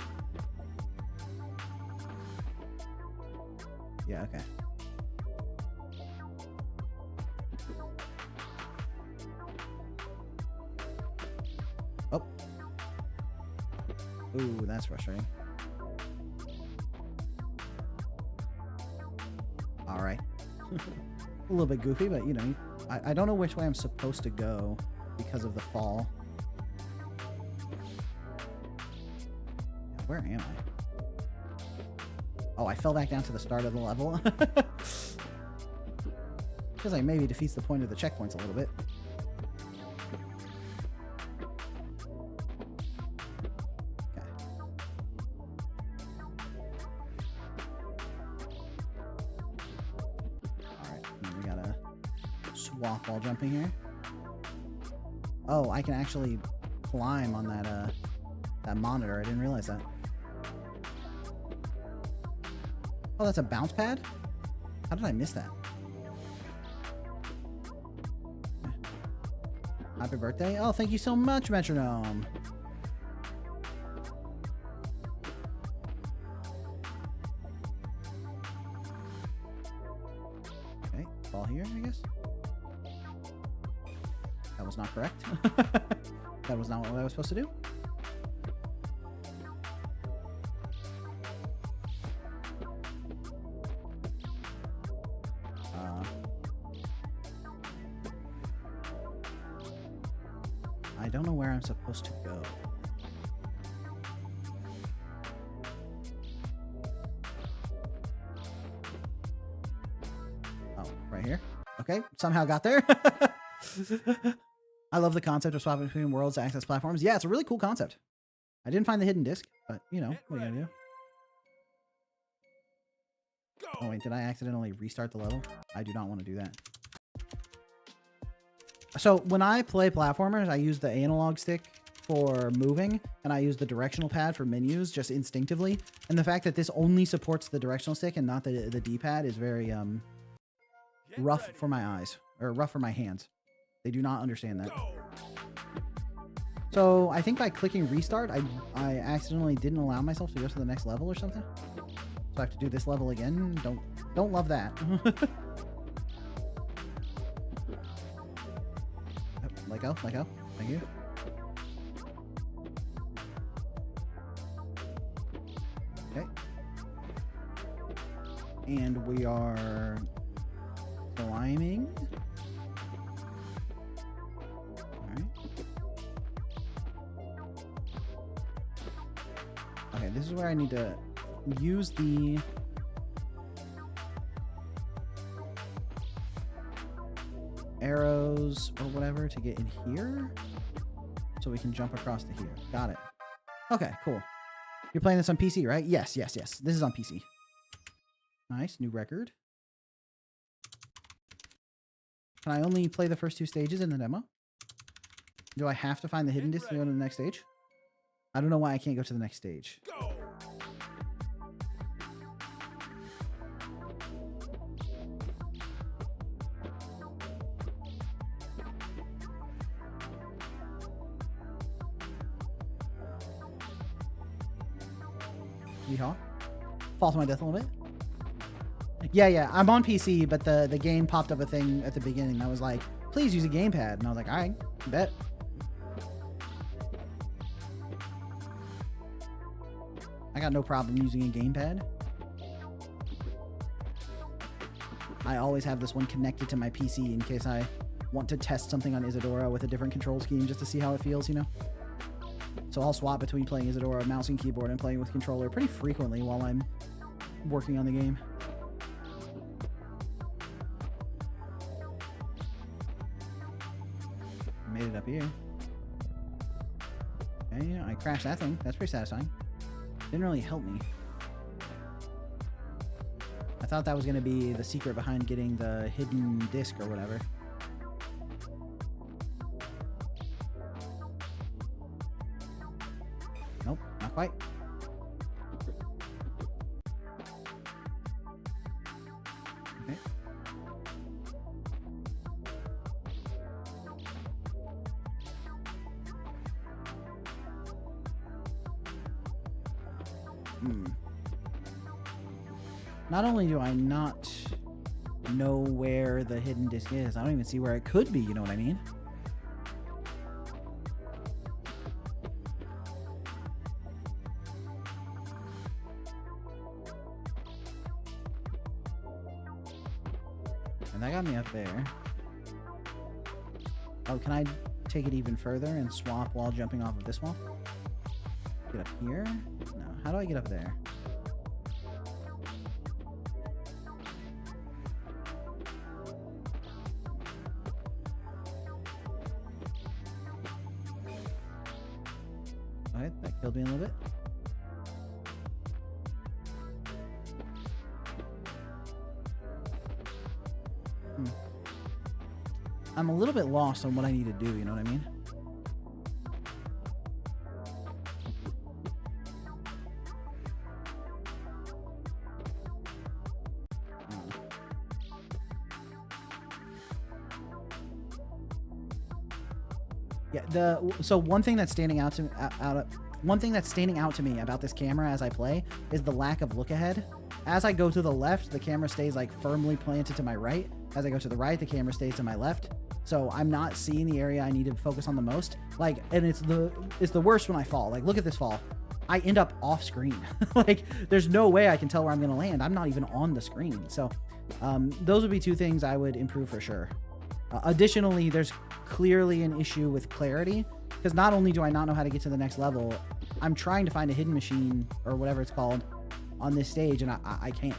Yeah, okay. Oh. Ooh, that's frustrating. All right. A little bit goofy, but you know, I don't know which way I'm supposed to go because of the fall. Where am I? Oh, I fell back down to the start of the level. Because like maybe defeats the point of the checkpoints a little bit. Okay. Alright, we gotta swap while jumping here. Oh, I can actually climb on that that monitor. I didn't realize that. Oh, that's a bounce pad? How did I miss that? Happy birthday. Oh, thank you so much, Metronome. Okay, fall here, I guess. That was not correct. That was not what I was supposed to do. I don't know where I'm supposed to go. Oh, right here. Okay, somehow got there. I love the concept of swapping between worlds to access platforms. Yeah, it's a really cool concept. I didn't find the hidden disc, but you know, what are you gonna do? Oh wait, did I accidentally restart the level? I do not want to do that. So when I play platformers, I use the analog stick for moving, and I use the directional pad for menus just instinctively. And the fact that this only supports the directional stick and not the D-pad is very rough for my eyes, or rough for my hands. They do not understand that. So I think by clicking restart, I accidentally didn't allow myself to go to the next level or something. So I have to do this level again. Don't love that. Let go, let go. Thank you. Okay. And we are climbing. Alright. Okay, this is where I need to use the arrows or whatever to get in here so we can jump across to here. Got it. Okay, cool. You're playing this on PC, right? Yes, yes, yes. This is on PC. Nice, new record. Can I only play the first 2 stages in the demo? Do I have to find the hidden disc to go to the next stage? I don't know why I can't go to the next stage. Go. Yeehaw. Fall to my death a little bit. Yeah. I'm on PC, but the game popped up a thing at the beginning that was like, please use a gamepad. And I was like, all right, bet. I got no problem using a gamepad. I always have this one connected to my PC in case I want to test something on Isadora with a different control scheme just to see how it feels, you know? So I'll swap between playing Isadora mouse and keyboard and playing with controller pretty frequently while I'm working on the game. Made it up here. Okay, I crashed that thing. That's pretty satisfying. Didn't really help me. I thought that was going to be the secret behind getting the hidden disc or whatever. Nope, not quite. Okay. Not only do I not know where the hidden disc is, I don't even see where it could be, you know what I mean? And that got me up there. Oh, can I take it even further and swap while jumping off of this wall? Get up here? No. How do I get up there? Alright, that killed me a little bit. I'm a little bit lost on what I need to do, you know what I mean? Yeah, so one thing that's standing out to me about this camera as I play is the lack of look ahead. As I go to the left, the camera stays like firmly planted to my right. As I go to the right, the camera stays to my left. So I'm not seeing the area I need to focus on the most. Like, and it's the worst when I fall. Like, look at this fall. I end up off screen. Like, there's no way I can tell where I'm going to land. I'm not even on the screen. So those would be two things I would improve for sure. Additionally, there's clearly an issue with clarity, because not only do I not know how to get to the next level, I'm trying to find a hidden machine or whatever it's called on this stage, and I can't.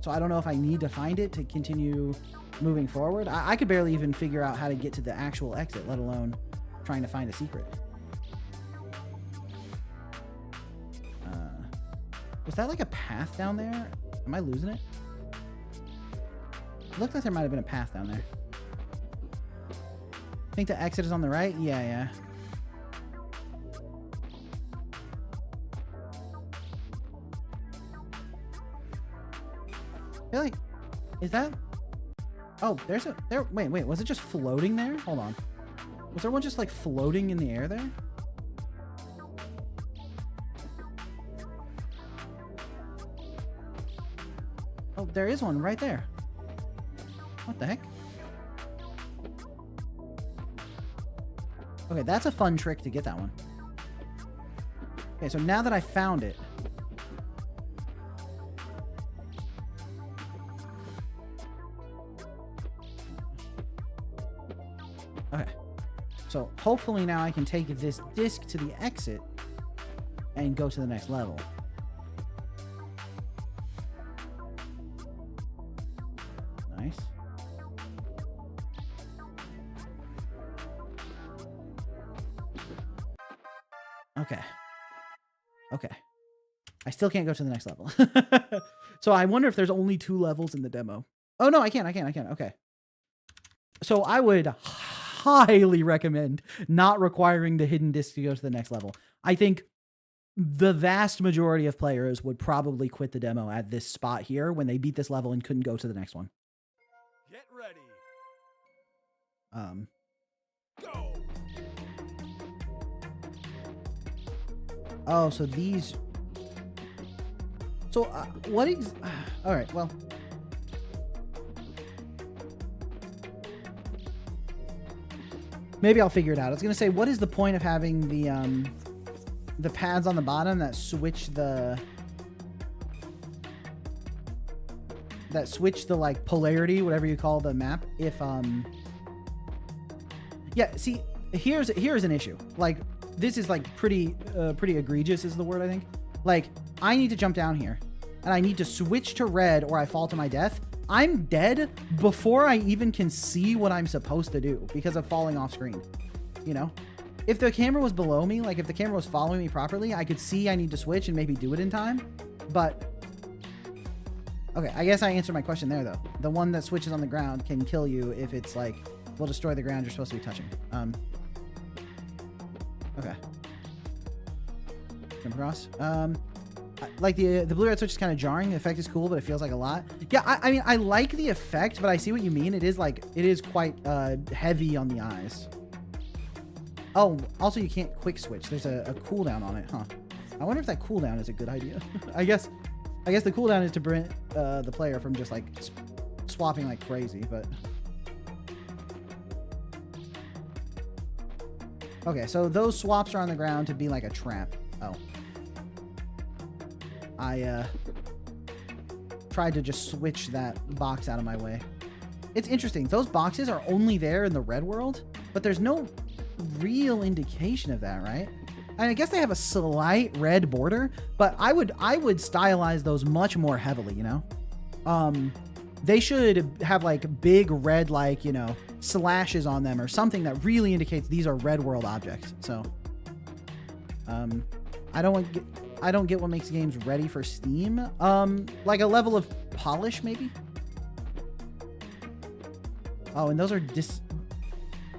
So I don't know if I need to find it to continue moving forward. I could barely even figure out how to get to the actual exit, let alone trying to find a secret. Was that like a path down there? Am I losing it? It looked like there might have been a path down there. I think the exit is on the right? Yeah. I feel like, is that? Oh, wait, was it just floating there? Hold on. Was there one just like floating in the air there? Oh, there is one right there. What the heck? Okay, that's a fun trick to get that one. Okay, so now that I found it. Okay. So hopefully now I can take this disc to the exit and go to the next level. Nice. Okay. I still can't go to the next level. So I wonder if there's only 2 levels in the demo. Oh, no, I can. Okay. So I would highly recommend not requiring the hidden disc to go to the next level. I think the vast majority of players would probably quit the demo at this spot here when they beat this level and couldn't go to the next one. Get ready. Go. Oh, so these... So, what is... all right, well... maybe I'll figure it out. I was going to say, what is the point of having the pads on the bottom that switch the... that switch the, like, polarity, whatever you call the map, if, yeah, see, here's an issue. Like, this is, like, pretty egregious is the word, I think. Like, I need to jump down here, and I need to switch to red or I fall to my death. I'm dead before I even can see what I'm supposed to do because of falling off screen, you know? If the camera was below me, like, if the camera was following me properly, I could see I need to switch and maybe do it in time, but... okay, I guess I answered my question there, though. The one that switches on the ground can kill you if it's, like, will destroy the ground you're supposed to be touching. Okay. Jump across. Like, the blue-red switch is kind of jarring. The effect is cool, but it feels like a lot. Yeah, I mean, I like the effect, but I see what you mean. It is, like, it is quite heavy on the eyes. Oh, also, you can't quick switch. There's a cooldown on it, huh? I wonder if that cooldown is a good idea. I guess the cooldown is to prevent the player from just, like, swapping like crazy, but... okay, so those swaps are on the ground to be like a trap. Oh. I tried to just switch that box out of my way. It's interesting. Those boxes are only there in the red world, but there's no real indication of that, right? And I guess they have a slight red border, but I would stylize those much more heavily, you know? They should have like big red, like, you know, slashes on them or something that really indicates these are red world objects. So, I don't get what makes games ready for Steam. Like a level of polish, maybe? Oh, and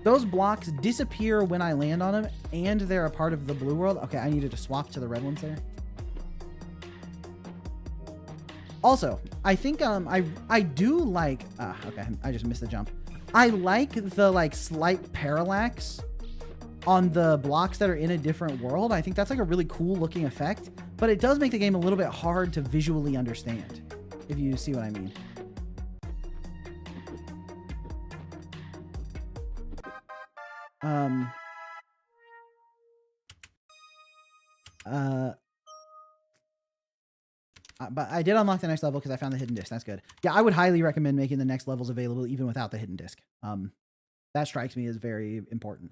those blocks disappear when I land on them, and they're a part of the blue world. Okay, I needed to swap to the red ones there. Also, I think I do like... okay, I just missed the jump. I like the, like, slight parallax on the blocks that are in a different world. I think that's, like, a really cool looking effect, but it does make the game a little bit hard to visually understand, if you see what I mean. But I did unlock the next level because I found the hidden disc. That's good. Yeah, I would highly recommend making the next levels available even without the hidden disc. That strikes me as very important.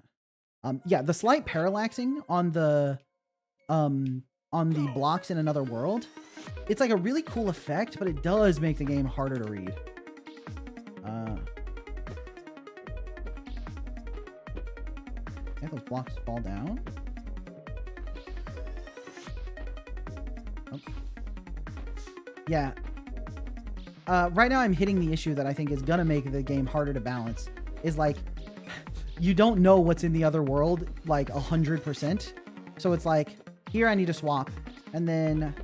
Yeah, the slight parallaxing on the blocks in another world, it's like a really cool effect, but it does make the game harder to read. Okay, those blocks fall down. Oh. Yeah. Right now I'm hitting the issue that I think is gonna make the game harder to balance. Is like, you don't know what's in the other world like 100%. So it's like, here I need to swap, and then,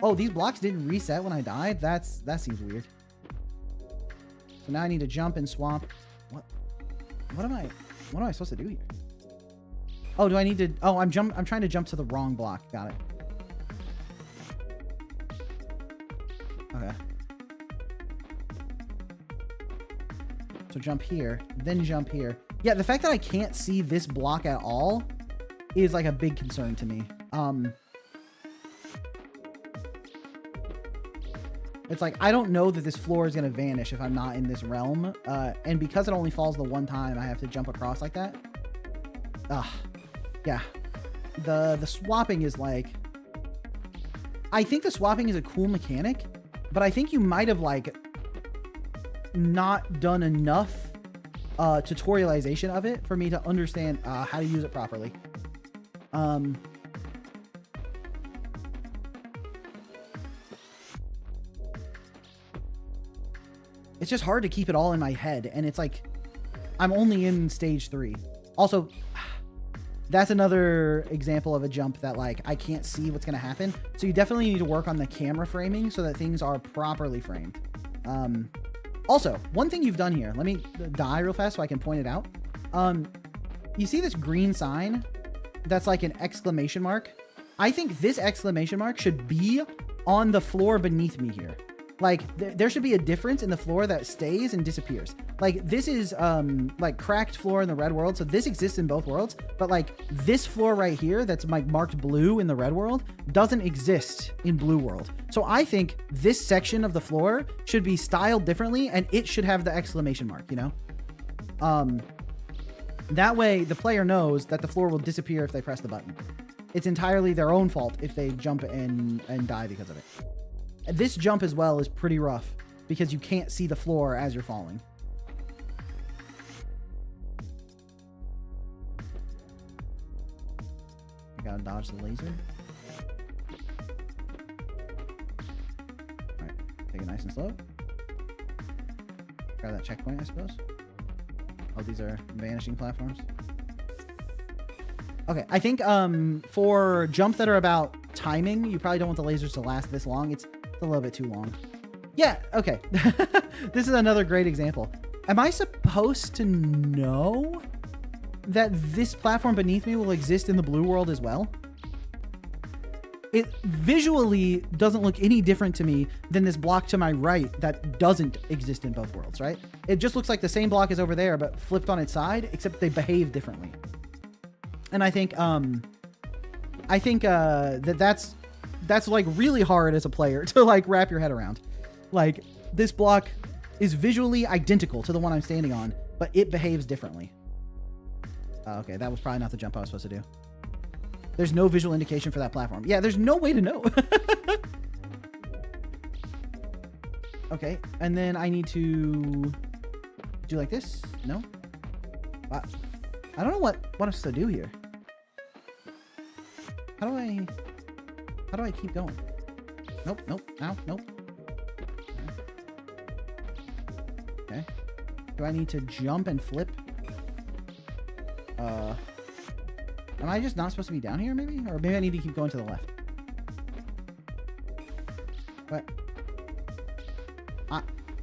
oh, these blocks didn't reset when I died. That seems weird. So now I need to jump and swap. What am I supposed to do here? Oh, do I need to? Oh, I'm trying to jump to the wrong block. Got it. Okay. So jump here, then jump here. Yeah, the fact that I can't see this block at all is like a big concern to me. It's like, I don't know that this floor is going to vanish if I'm not in this realm. And because it only falls the one time, I have to jump across like that. Yeah. The swapping is like... I think the swapping is a cool mechanic, but I think you might have, like, not done enough tutorialization of it for me to understand how to use it properly. It's just hard to keep it all in my head, and it's like, I'm only in stage 3. Also, that's another example of a jump that, like, I can't see what's going to happen. So you definitely need to work on the camera framing so that things are properly framed. Also, one thing you've done here, let me die real fast so I can point it out. You see this green sign that's like an exclamation mark? I think this exclamation mark should be on the floor beneath me here. Like there should be a difference in the floor that stays and disappears. Like this is like cracked floor in the red world, so this exists in both worlds, but like this floor right here that's like marked blue in the red world doesn't exist in blue world. So I think this section of the floor should be styled differently, and it should have the exclamation mark, you know? That way the player knows that the floor will disappear if they press the button. It's entirely their own fault if they jump and die because of it. This jump as well is pretty rough because you can't see the floor as you're falling. I gotta dodge the laser. Alright, take it nice and slow. Grab that checkpoint, I suppose. Oh, these are vanishing platforms. Okay, I think for jumps that are about timing, you probably don't want the lasers to last this long. It's a little bit too long. Yeah, okay. This is another great example. Am I supposed to know that this platform beneath me will exist in the blue world as well? It visually doesn't look any different to me than this block to my right that doesn't exist in both worlds, right? It just looks like the same block is over there, but flipped on its side, except they behave differently. And I think that's like really hard as a player to like wrap your head around. Like this block is visually identical to the one I'm standing on, but it behaves differently. Okay, that was probably not the jump I was supposed to do. There's no visual indication for that platform. Yeah, there's no way to know. Okay, and then I need to do like this. No? I don't know what I'm supposed to do here. How do I keep going? Nope, nope, ow, nope. Okay. Do I need to jump and flip? Am I just not supposed to be down here, maybe? Or maybe I need to keep going to the left. But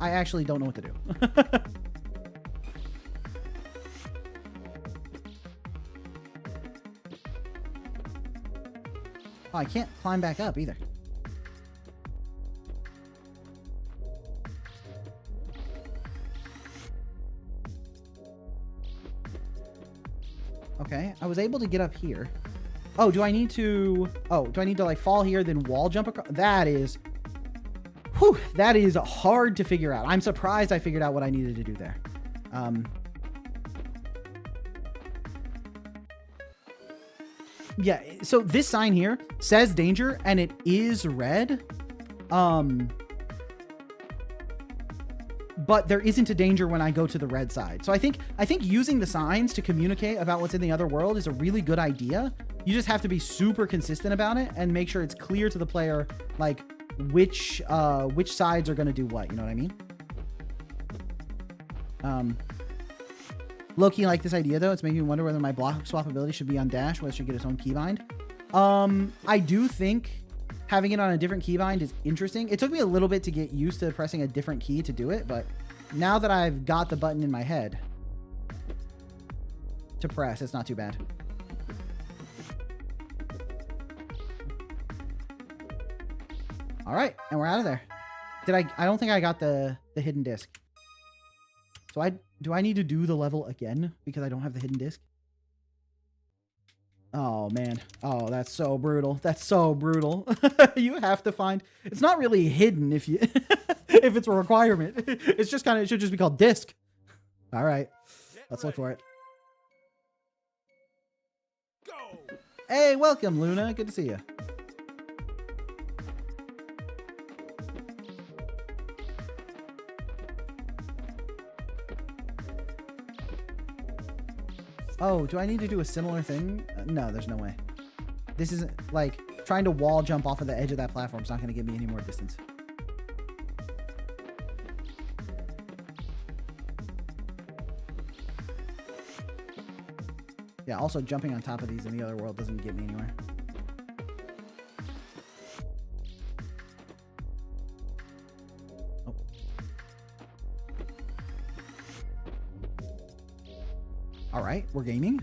I actually don't know what to do. Oh, I can't climb back up either. Okay, I was able to get up here. Oh, do I need to like fall here, then wall jump across? That is hard to figure out. I'm surprised I figured out what I needed to do there. Yeah, so this sign here says danger, and it is red. But there isn't a danger when I go to the red side. So I think using the signs to communicate about what's in the other world is a really good idea. You just have to be super consistent about it and make sure it's clear to the player, like which sides are going to do what. You know what I mean? Low-key like this idea, though. It's making me wonder whether my block swap ability should be on dash, whether it should get its own keybind. I do think having it on a different keybind is interesting. It took me a little bit to get used to pressing a different key to do it, but now that I've got the button in my head to press, it's not too bad. All right, and we're out of there. I don't think I got the hidden disc. So do I need to do the level again because I don't have the hidden disc? Oh man. Oh, that's so brutal. That's so brutal. You have to find, it's not really hidden if you if it's a requirement. It's just it should just be called disc. All right. Let's look for it. Go. Hey, welcome Luna. Good to see you. Oh, do I need to do a similar thing? No, there's no way. This isn't like trying to wall jump off of the edge of that platform. It's not going to give me any more distance. Yeah, also jumping on top of these in the other world doesn't get me anywhere. All right, we're gaming.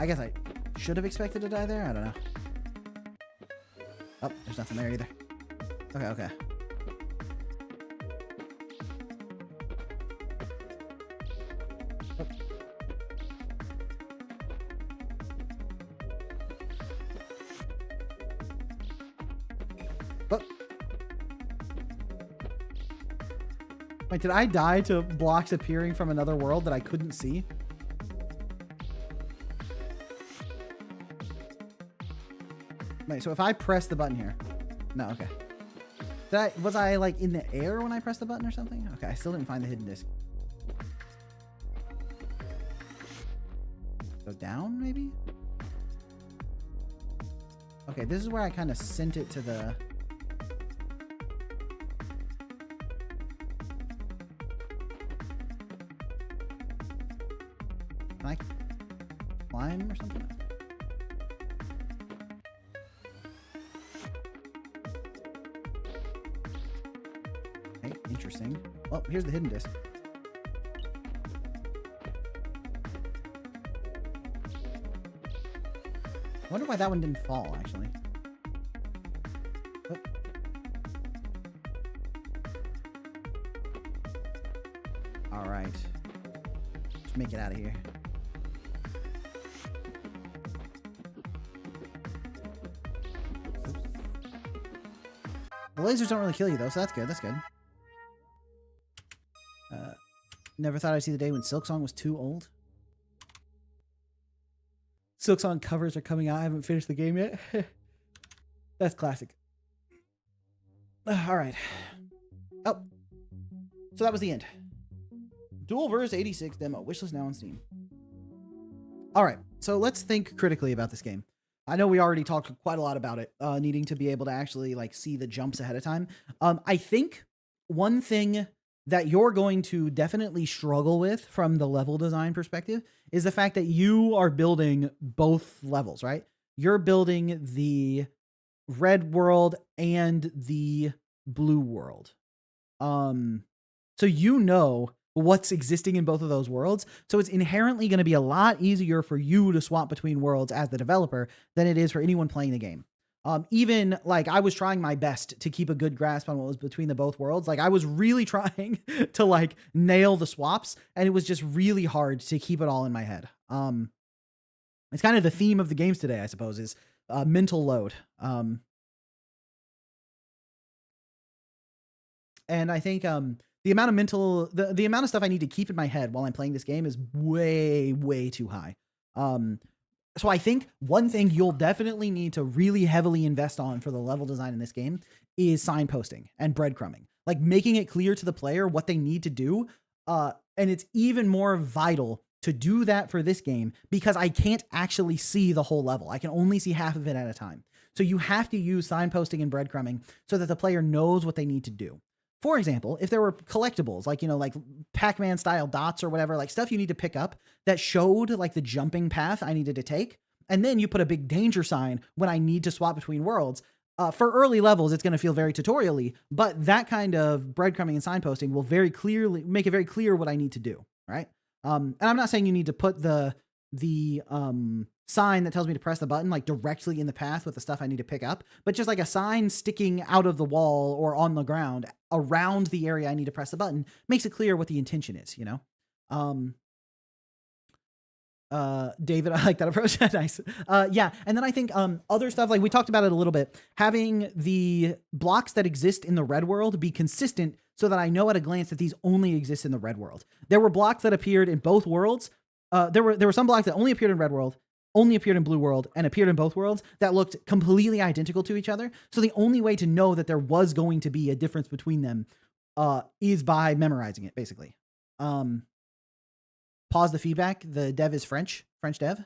I guess I should have expected to die there. I don't know. Oh, there's nothing there either. Okay, okay. Oh. Oh. Wait, did I die to blocks appearing from another world that I couldn't see? Wait, so if I press the button here. No, okay. Was I like in the air when I pressed the button or something? Okay, I still didn't find the hidden disc. Go down, maybe? Okay, this is where I kind of sent it to the... Can I climb or something? Okay, interesting. Well, here's the hidden disc. I wonder why that one didn't fall, actually. Oh. All right. Let's make it out of here. The lasers don't really kill you, though, so that's good. That's good. Never thought I'd see the day when Silksong was too old. Silksong covers are coming out. I haven't finished the game yet. That's classic. All right. Oh. So that was the end. Dualverse 86 demo. Wishlist now on Steam. All right. So let's think critically about this game. I know we already talked quite a lot about it, needing to be able to actually like see the jumps ahead of time. I think one thing that you're going to definitely struggle with from the level design perspective is the fact that you are building both levels, right? You're building the red world and the blue world. So you know what's existing in both of those worlds. So it's inherently going to be a lot easier for you to swap between worlds as the developer than it is for anyone playing the game. Even like I was trying my best to keep a good grasp on what was between the both worlds. Like I was really trying to like nail the swaps, and it was just really hard to keep it all in my head. It's kind of the theme of the games today, I suppose, is mental load. And I think the amount of the amount of stuff I need to keep in my head while I'm playing this game is way, way too high. So I think one thing you'll definitely need to really heavily invest on for the level design in this game is signposting and breadcrumbing, like making it clear to the player what they need to do. And it's even more vital to do that for this game because I can't actually see the whole level. I can only see half of it at a time. So you have to use signposting and breadcrumbing so that the player knows what they need to do. For example, if there were collectibles, like, you know, like Pac-Man style dots or whatever, like stuff you need to pick up that showed like the jumping path I needed to take, and then you put a big danger sign when I need to swap between worlds. For early levels, it's going to feel very tutorial-y, but that kind of breadcrumbing and signposting will very clearly make it very clear what I need to do, right? And I'm not saying you need to put the sign that tells me to press the button like directly in the path with the stuff I need to pick up, but just like a sign sticking out of the wall or on the ground around the area I need to press the button makes it clear what the intention is, you know? David, I like that approach. Nice. Yeah. And then I think other stuff, like we talked about it a little bit, having the blocks that exist in the red world be consistent so that I know at a glance that these only exist in the red world. There were blocks that appeared in both worlds. There were some blocks that only appeared in red world, only appeared in blue world, and appeared in both worlds that looked completely identical to each other. So the only way to know that there was going to be a difference between them is by memorizing it, basically. Pause the feedback. The dev is French dev.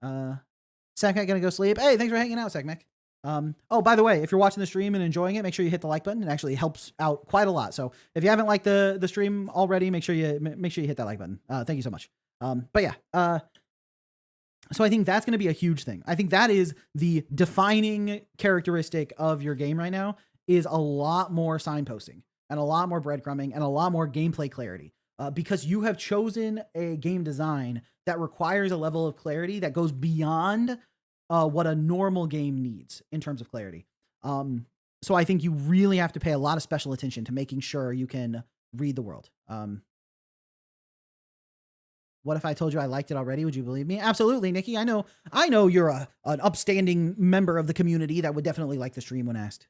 Sekmek gonna go sleep. Hey, thanks for hanging out, Sekmek. Oh, by the way, if you're watching the stream and enjoying it, make sure you hit the like button. It actually helps out quite a lot. So if you haven't liked the stream already, make sure you hit that like button. Thank you so much. But yeah, so I think that's going to be a huge thing. I think that is the defining characteristic of your game right now is a lot more signposting and a lot more breadcrumbing and a lot more gameplay clarity. because you have chosen a game design that requires a level of clarity that goes beyond what a normal game needs in terms of clarity. So I think you really have to pay a lot of special attention to making sure you can read the world. What if I told you I liked it already? Would you believe me? Absolutely, Nikki. I know you're an upstanding member of the community that would definitely like the stream when asked.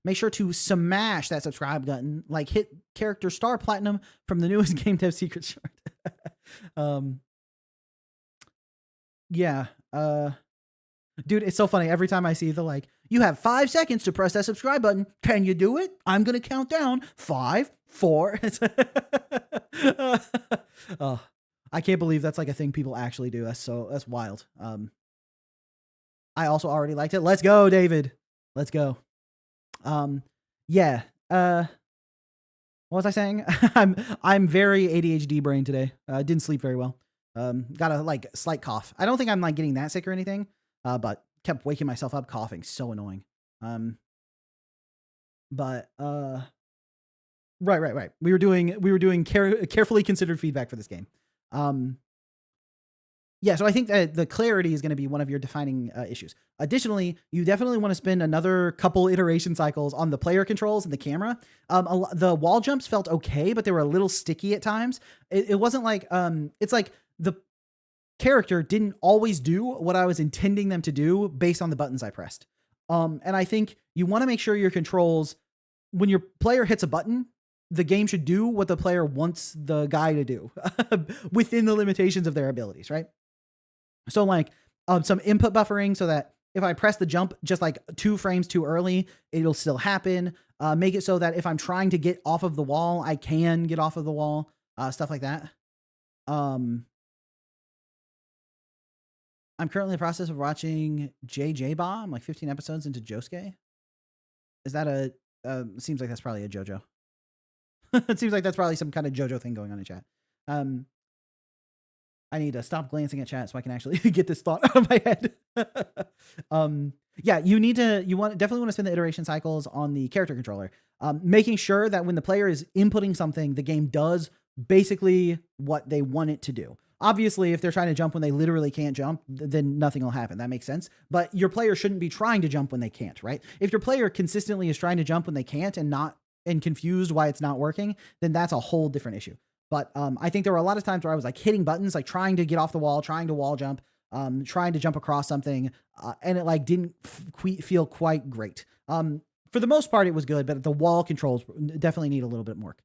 Make sure to smash that subscribe button, like hit character star platinum from the newest game dev secret short. Yeah. Dude, it's so funny. Every time I see the like, you have 5 seconds to press that subscribe button. Can you do it? I'm going to count down 5, 4. Oh, I can't believe that's like a thing people actually do. That's wild. I also already liked it. Let's go, David. Let's go. Yeah. What was I saying? I'm very ADHD brain today. Didn't sleep very well. Got a like slight cough. I don't think I'm like getting that sick or anything. But kept waking myself up coughing. So annoying. Right. We were doing carefully considered feedback for this game. Yeah, so I think that the clarity is going to be one of your defining issues. Additionally, you definitely want to spend another couple iteration cycles on the player controls and the camera. The wall jumps felt okay, but they were a little sticky at times. It wasn't like, it's like the character didn't always do what I was intending them to do based on the buttons I pressed. And I think you want to make sure your controls, when your player hits a button, the game should do what the player wants the guy to do within the limitations of their abilities, right? So like some input buffering so that if I press the jump just like 2 frames too early, it'll still happen. Make it so that if I'm trying to get off of the wall, I can get off of the wall, stuff like that. I'm currently in the process of watching JJ Bomb, like 15 episodes into Josuke. Is that seems like that's probably a JoJo. It seems like that's probably some kind of JoJo thing going on in chat. I need to stop glancing at chat so I can actually get this thought out of my head. Yeah, definitely want to spend the iteration cycles on the character controller, making sure that when the player is inputting something, the game does basically what they want it to do. Obviously, if they're trying to jump when they literally can't jump, then nothing will happen. That makes sense. But your player shouldn't be trying to jump when they can't, right? If your player consistently is trying to jump when they can't and confused why it's not working, then that's a whole different issue. But I think there were a lot of times where I was like hitting buttons, like trying to get off the wall, trying to wall jump, trying to jump across something, and it like didn't feel quite great. For the most part, it was good, but the wall controls definitely need a little bit more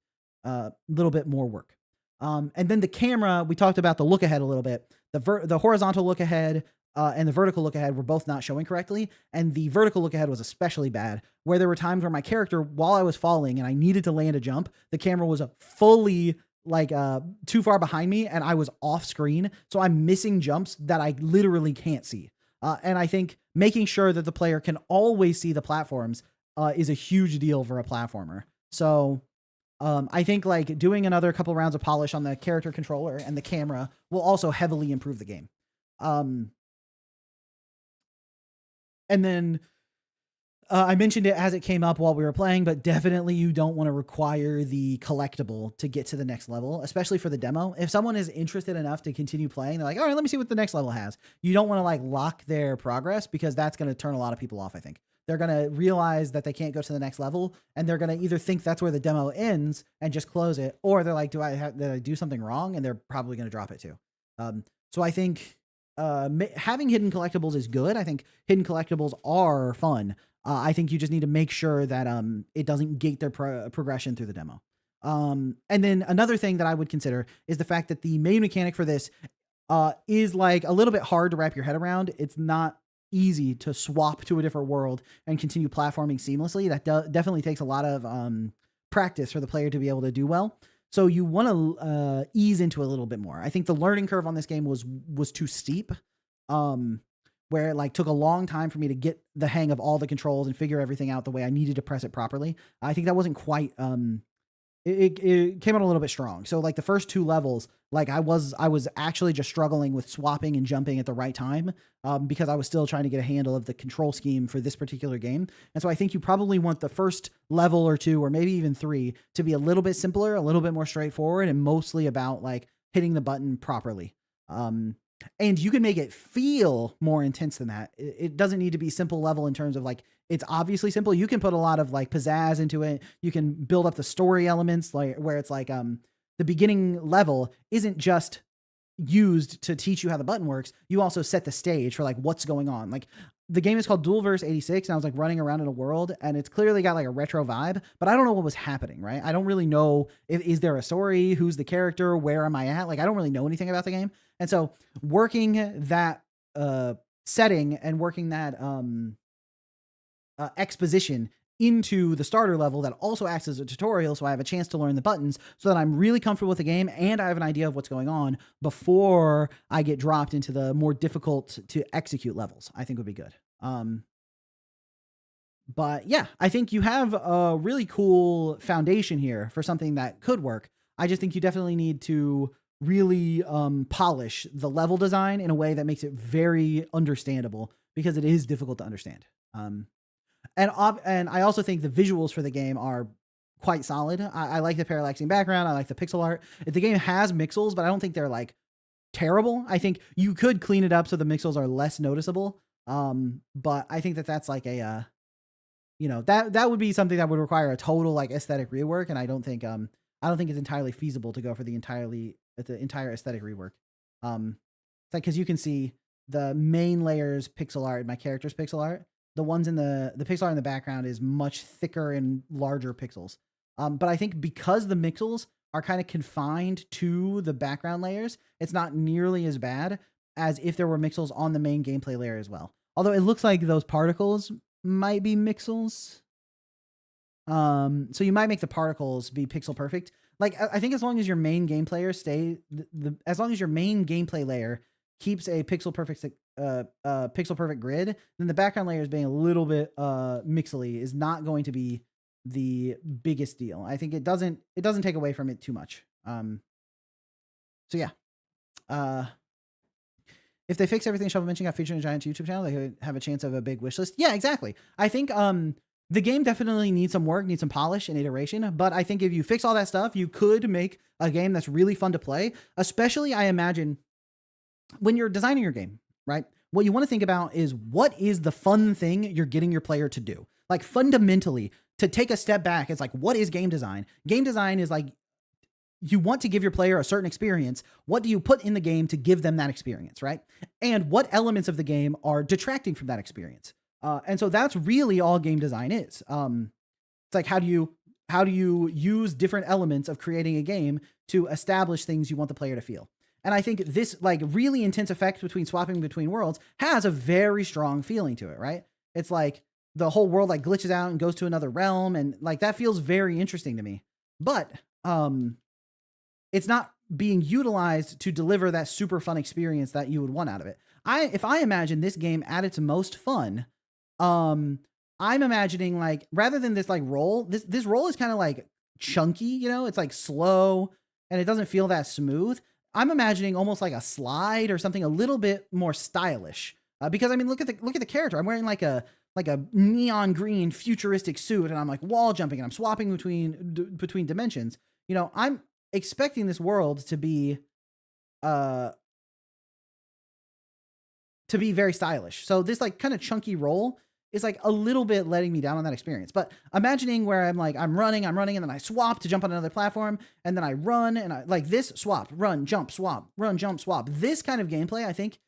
work. And then the camera, we talked about the look ahead a little bit. The horizontal look ahead and the vertical look ahead were both not showing correctly. And the vertical look ahead was especially bad, where there were times where my character, while I was falling and I needed to land a jump, the camera was fully like too far behind me and I was off screen. So I'm missing jumps that I literally can't see. And I think making sure that the player can always see the platforms is a huge deal for a platformer. So I think like doing another couple rounds of polish on the character controller and the camera will also heavily improve the game. And then I mentioned it as it came up while we were playing, but definitely you don't want to require the collectible to get to the next level, especially for the demo. If someone is interested enough to continue playing, they're like, all right, let me see what the next level has. You don't want to like lock their progress because that's going to turn a lot of people off, I think. They're going to realize that they can't go to the next level and they're going to either think that's where the demo ends and just close it, or they're like, did I do something wrong? And they're probably going to drop it too. So I think having hidden collectibles is good. I think hidden collectibles are fun. I think you just need to make sure that it doesn't gate their progression through the demo. And then another thing that I would consider is the fact that the main mechanic for this is like a little bit hard to wrap your head around. It's not easy to swap to a different world and continue platforming seamlessly. That definitely takes a lot of practice for the player to be able to do well. So you want to ease into a little bit more. I think the learning curve on this game was too steep, where it like took a long time for me to get the hang of all the controls and figure everything out the way I needed to press it properly. I think that wasn't quite it came out a little bit strong. So like the first 2 levels, like I was actually just struggling with swapping and jumping at the right time, because I was still trying to get a handle of the control scheme for this particular game. And so I think you probably want the first level or 2, or maybe even 3, to be a little bit simpler, a little bit more straightforward, and mostly about like hitting the button properly. And you can make it feel more intense than that. It doesn't need to be simple level in terms of like, it's obviously simple. You can put a lot of like pizzazz into it. You can build up the story elements, like where it's like, the beginning level isn't just used to teach you how the button works. You also set the stage for like what's going on. Like the game is called Dualverse 86, and I was like running around in a world, and it's clearly got like a retro vibe, but I don't know what was happening, right? I don't really know is there a story, who's the character, where am I at? Like I don't really know anything about the game. And so working that setting and working that exposition into the starter level that also acts as a tutorial, so I have a chance to learn the buttons, so that I'm really comfortable with the game and I have an idea of what's going on before I get dropped into the more difficult to execute levels, I think would be good. But yeah, I think you have a really cool foundation here for something that could work. I just think you definitely need to really polish the level design in a way that makes it very understandable, because it is difficult to understand. And I also think the visuals for the game are quite solid. I like the parallaxing background. I like the pixel art. The game has mixels, but I don't think they're like terrible. I think you could clean it up so the mixels are less noticeable. But I think that that's like a, that would be something that would require a total like aesthetic rework. And I don't think it's entirely feasible to go for the entire aesthetic rework. It's like, cause you can see the main layers pixel art and my character's pixel art. The ones in the pixel art in the background is much thicker and larger pixels. But I think because the pixels are kind of confined to the background layers, it's not nearly as bad as if there were pixels on the main gameplay layer as well. Although it looks like those particles might be pixels. So you might make the particles be pixel perfect. Like I think as long as your main gameplay layer keeps a pixel perfect grid, then the background layers being a little bit mixely is not going to be the biggest deal. I think it doesn't take away from it too much. So yeah. If they fix everything Shovel mentioned got featured in Giant's YouTube channel, they could have a chance of a big wish list. Yeah, exactly. I think the game definitely needs some work, needs some polish and iteration, but I think if you fix all that stuff, you could make a game that's really fun to play, especially I imagine when you're designing your game, right? What you want to think about is what is the fun thing you're getting your player to do? Like fundamentally, to take a step back, it's like, what is game design? Game design is like, you want to give your player a certain experience. What do you put in the game to give them that experience, right? And what elements of the game are detracting from that experience? And so that's really all game design is. It's like, how do you use different elements of creating a game to establish things you want the player to feel? And I think this like really intense effect between swapping between worlds has a very strong feeling to it, right? It's like the whole world like glitches out and goes to another realm, and like that feels very interesting to me. But it's not being utilized to deliver that super fun experience that you would want out of it. If I imagine this game at its most fun, I'm imagining like rather than this like roll, this roll is kind of like chunky, it's like slow and it doesn't feel that smooth. I'm imagining almost like a slide or something a little bit more stylish. Because I mean, look at the character. I'm wearing like a neon green futuristic suit, and I'm like wall jumping, and I'm swapping between dimensions. I'm expecting this world to be very stylish. So this like kind of chunky roll is like a little bit letting me down on that experience. But imagining where I'm running, and then I swap to jump on another platform, and then I run, and I like this swap, run, jump, swap, run, jump, swap. This kind of gameplay, I think,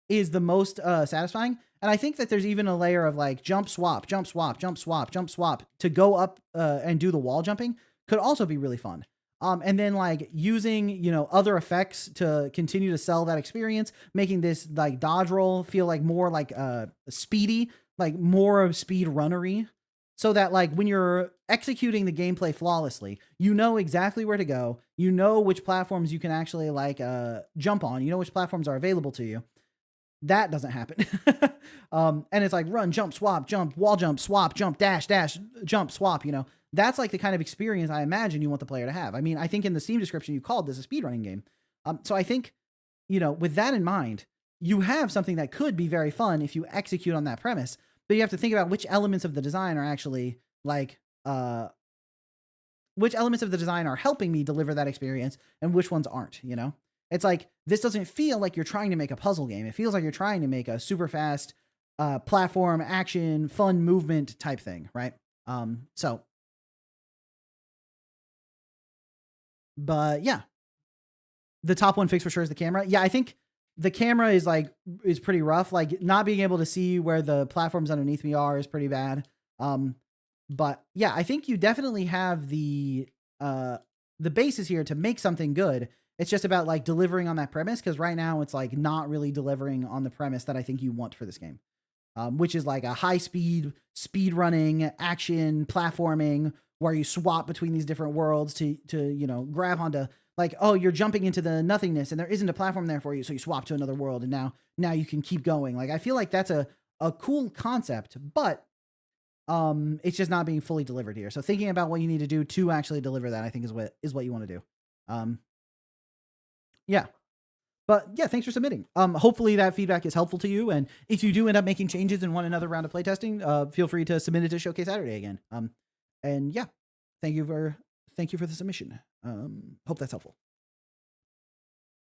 is the most satisfying. And I think that there's even a layer of like jump, swap, jump, swap, jump, swap, jump, swap to go up and do the wall jumping could also be really fun. And then like using, other effects to continue to sell that experience, making this like dodge roll feel like more like speedy, like more of speed runnery, so that like when you're executing the gameplay flawlessly, you know exactly where to go. You know which platforms you can actually like jump on. You know which platforms are available to you. That doesn't happen. And it's like run, jump, swap, jump, wall jump, swap, jump, dash, jump, swap, that's like the kind of experience I imagine you want the player to have. I mean, I think in the Steam description you called this a speedrunning game. So I think, with that in mind, you have something that could be very fun if you execute on that premise. But you have to think about which elements of the design are actually like, which elements of the design are helping me deliver that experience and which ones aren't, It's like, this doesn't feel like you're trying to make a puzzle game. It feels like you're trying to make a super fast platform, action, fun movement type thing, right? But yeah, the top one fix for sure is the camera. Yeah, I think the camera is pretty rough. Like, not being able to see where the platforms underneath me are is pretty bad. But yeah, I think you definitely have the basis here to make something good. It's just about like delivering on that premise, because right now it's like not really delivering on the premise that I think you want for this game, which is like a high speed running action platforming where you swap between these different worlds to grab onto, like, oh, you're jumping into the nothingness and there isn't a platform there for you, so you swap to another world and now you can keep going. Like, I feel like that's a cool concept, but it's just not being fully delivered here. So thinking about what you need to do to actually deliver that, I think is what you want to do. Yeah. But yeah, thanks for submitting. Hopefully that feedback is helpful to you. And if you do end up making changes and want another round of playtesting, feel free to submit it to Showcase Saturday again. And yeah, thank you for the submission. Hope that's helpful.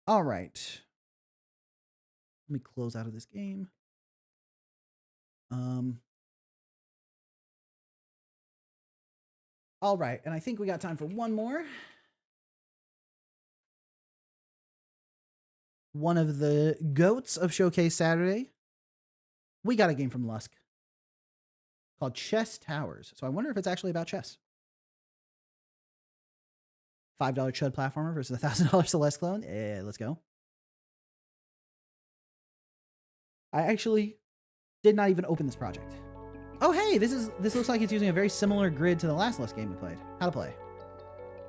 All right. Let me close out of this game. All right, and I think we got time for one more. One of the goats of Showcase Saturday. We got a game from Lusk called Chess Towers. So I wonder if it's actually about chess. $5 Chud platformer versus a $1,000 Celeste clone. Let's go. I actually did not even open this project. Oh, hey, this looks like it's using a very similar grid to the last Lusk game we played. How to play.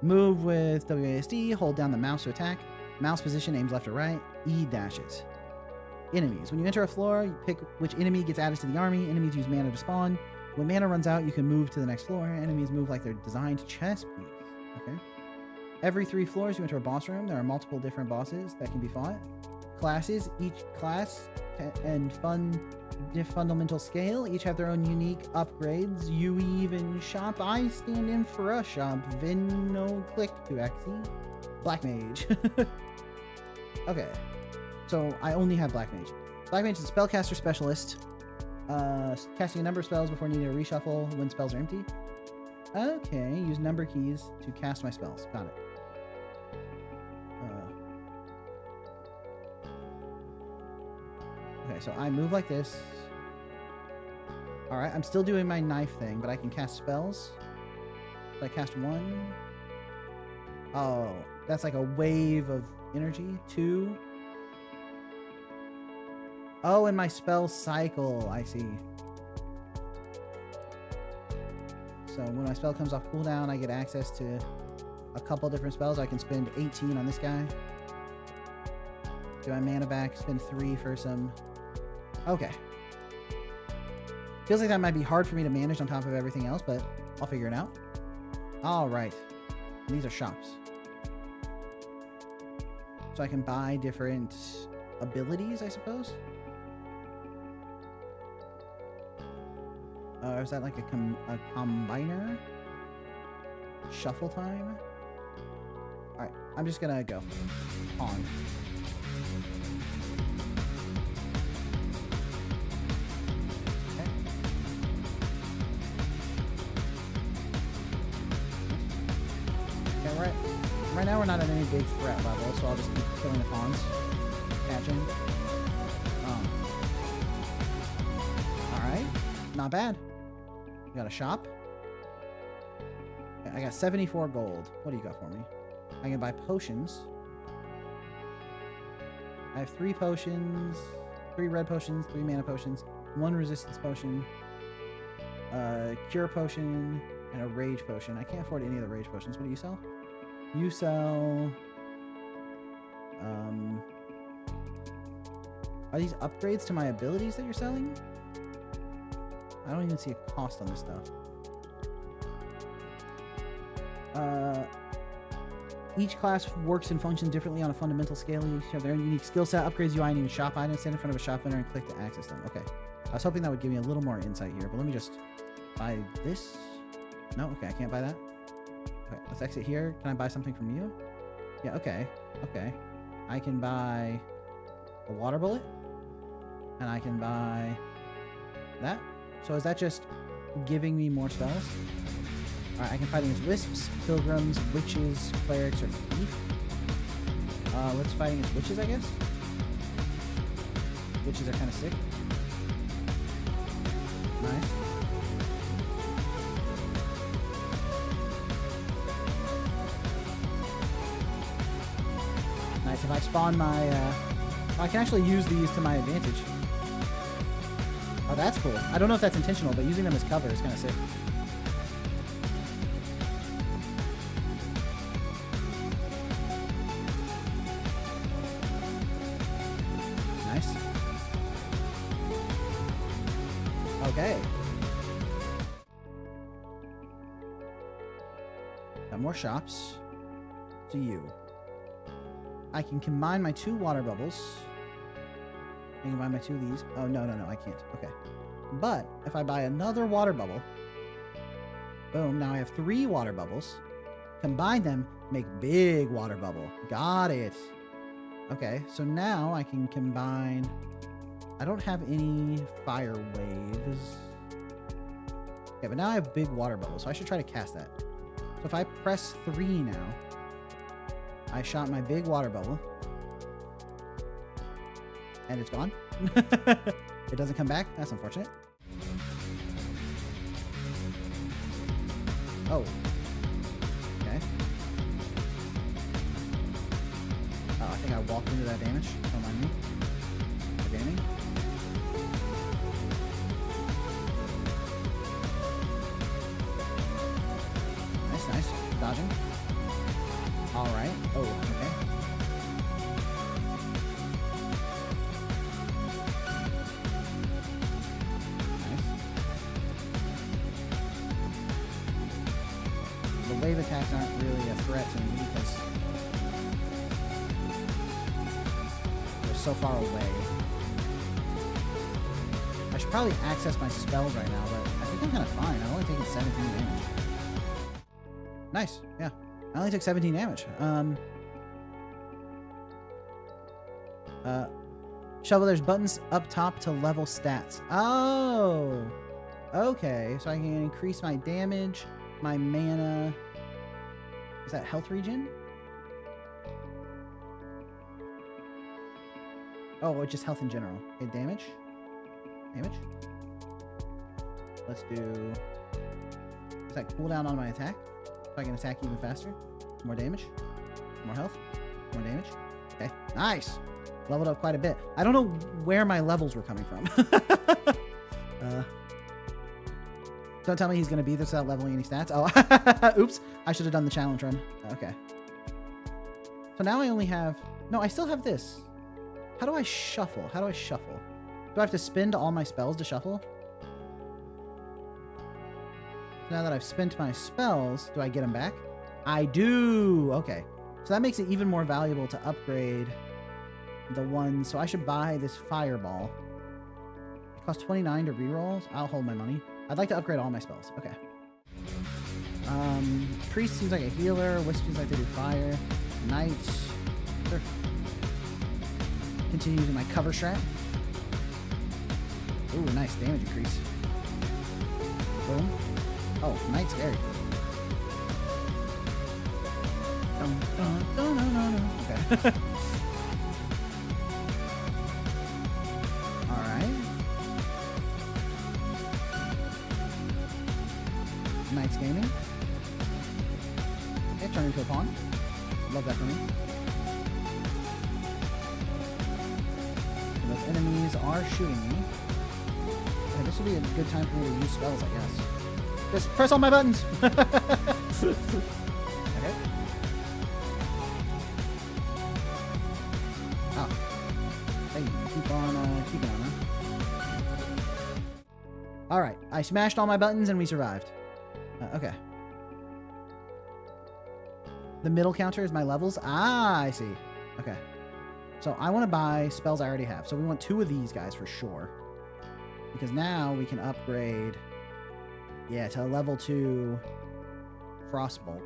Move with WASD, hold down the mouse to attack. Mouse position aims left or right. E dashes. Enemies. When you enter a floor, you pick which enemy gets added to the army. Enemies use mana to spawn. When mana runs out, you can move to the next floor. Enemies move like they're designed chess pieces. Okay. Every 3 floors, you enter a boss room. There are multiple different bosses that can be fought. Classes. Each class and fundamental scale each have their own unique upgrades. You even shop. I stand in for a shop. Vin no click to Xe. Black Mage. Okay. So I only have Black Mage. Black Mage is a spellcaster specialist. Casting a number of spells before needing a reshuffle when spells are empty. Okay. Use number keys to cast my spells. Got it. Okay, so I move like this. Alright, I'm still doing my knife thing, but I can cast spells. So I cast 1. Oh, that's like a wave of energy. 2. Oh, and my spell cycle. I see. So when my spell comes off cooldown, I get access to a couple different spells. I can spend 18 on this guy. Do my mana back, spend 3 for some... Okay. Feels like that might be hard for me to manage on top of everything else, but I'll figure it out. Alright. These are shops. So I can buy different abilities, I suppose? Is that like a combiner? Shuffle time? Alright, I'm just gonna go. On. Right now we're not at any big threat level, so I'll just keep killing the pawns. Catching. Alright. Not bad. We got a shop. I got 74 gold. What do you got for me? I can buy potions. I have 3 potions. 3 red potions, 3 mana potions, 1 resistance potion, cure potion, and a rage potion. I can't afford any of the rage potions. What do you sell? You sell... Are these upgrades to my abilities that you're selling? I don't even see a cost on this stuff. Each class works and functions differently on a fundamental scale. Each have their own unique skill set, upgrades UI, and even shop items. Stand in front of a shop vendor and click to access them. Okay. I was hoping that would give me a little more insight here, but let me just buy this. No, okay, I can't buy that. Okay, let's exit here. Can I buy something from you? Yeah, okay. Okay. I can buy a water bullet. And I can buy that. So is that just giving me more spells? Alright, I can fight against wisps, pilgrims, witches, clerics, or thief. Let's fight against witches, I guess. Witches are kind of sick. Nice. Nice. If I spawn my, I can actually use these to my advantage. Oh, that's cool. I don't know if that's intentional, but using them as cover is kind of sick. Nice. Okay. Got more shops. To you. I can combine my 2 water bubbles. I can combine my 2 of these. Oh, no, I can't. Okay. But if I buy another water bubble, boom, now I have 3 water bubbles. Combine them, make big water bubble. Got it. Okay, so now I can combine... I don't have any fire waves. Okay, but now I have big water bubbles, so I should try to cast that. So if I press 3 now, I shot my big water bubble. And it's gone. It doesn't come back. That's unfortunate. Oh. Okay. Oh, I think I walked into that damage. Don't mind me. Damning. Nice, nice. Dodging. Alright. Oh, okay. Wave attacks aren't really a threat to me because they're so far away. I should probably access my spells right now, but I think I'm kind of fine. I've only taken 17 damage. Nice, yeah. I only took 17 damage. Shovel, there's buttons up top to level stats. Oh! Okay, so I can increase my damage, my mana... Is that health regen? Oh, or just health in general. Okay, damage. Damage. Let's do... Is that cooldown on my attack? So I can attack even faster. More damage. More health. More damage. Okay, nice! Leveled up quite a bit. I don't know where my levels were coming from. Don't tell me he's going to be this without leveling any stats. Oh, oops. I should have done the challenge run. Okay. So now I only have... No, I still have this. How do I shuffle? How do I shuffle? Do I have to spend all my spells to shuffle? So now that I've spent my spells, do I get them back? I do! Okay. So that makes it even more valuable to upgrade the one... So I should buy this fireball. It costs 29 to reroll. I'll hold my money. I'd like to upgrade all my spells. Okay. Priest seems like a healer. Wisp seems like they do fire. Knight. Sure. Continue using my cover strat. Ooh, nice damage increase. Boom. Oh, Knight's scary. Okay. Knight's gaming. Okay, turn into a pawn. Love that for me. And those enemies are shooting me. Okay, this will be a good time for me to use spells, I guess. Just press all my buttons! Okay. Oh. Hey, keep on keeping on, huh? Alright, I smashed all my buttons and we survived. Okay. The middle counter is my levels. Ah, I see. Okay. So I want to buy spells I already have. So we want 2 of these guys for sure. Because now we can upgrade, yeah, to a level 2 Frostbolt.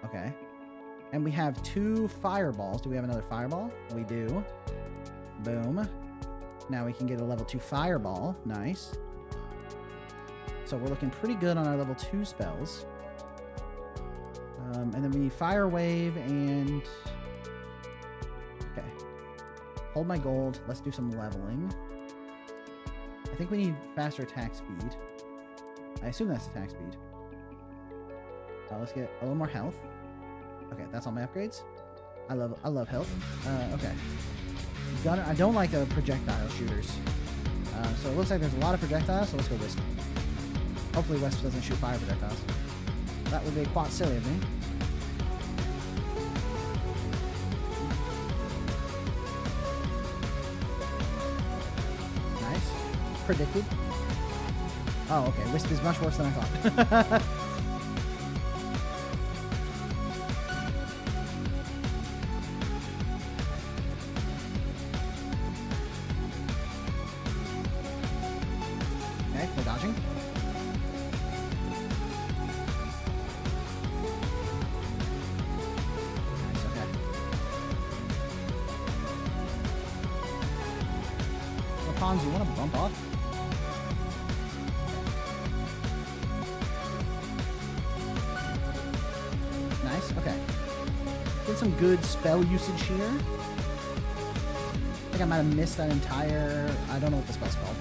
Okay. And we have 2 fireballs. Do we have another fireball? We do. Boom. Now we can get a level 2 fireball. Nice. So we're looking pretty good on our level 2 spells. And then we need Fire Wave and... Okay. Hold my gold. Let's do some leveling. I think we need faster attack speed. I assume that's attack speed. Let's get a little more health. Okay, that's all my upgrades. I love health. Okay. Gunner. I don't like the projectile shooters. So it looks like there's a lot of projectiles, so let's go Wisp. Hopefully Wisp doesn't shoot fire projectiles. That would be quite silly of me. Nice. Predicted. Oh, okay. Wisp is much worse than I thought. Okay, we're dodging. Nice, okay. Well, Pons, you want to bump off? Nice, okay. Get some good spell usage here. I think I might have missed that entire... I don't know what the spell's called.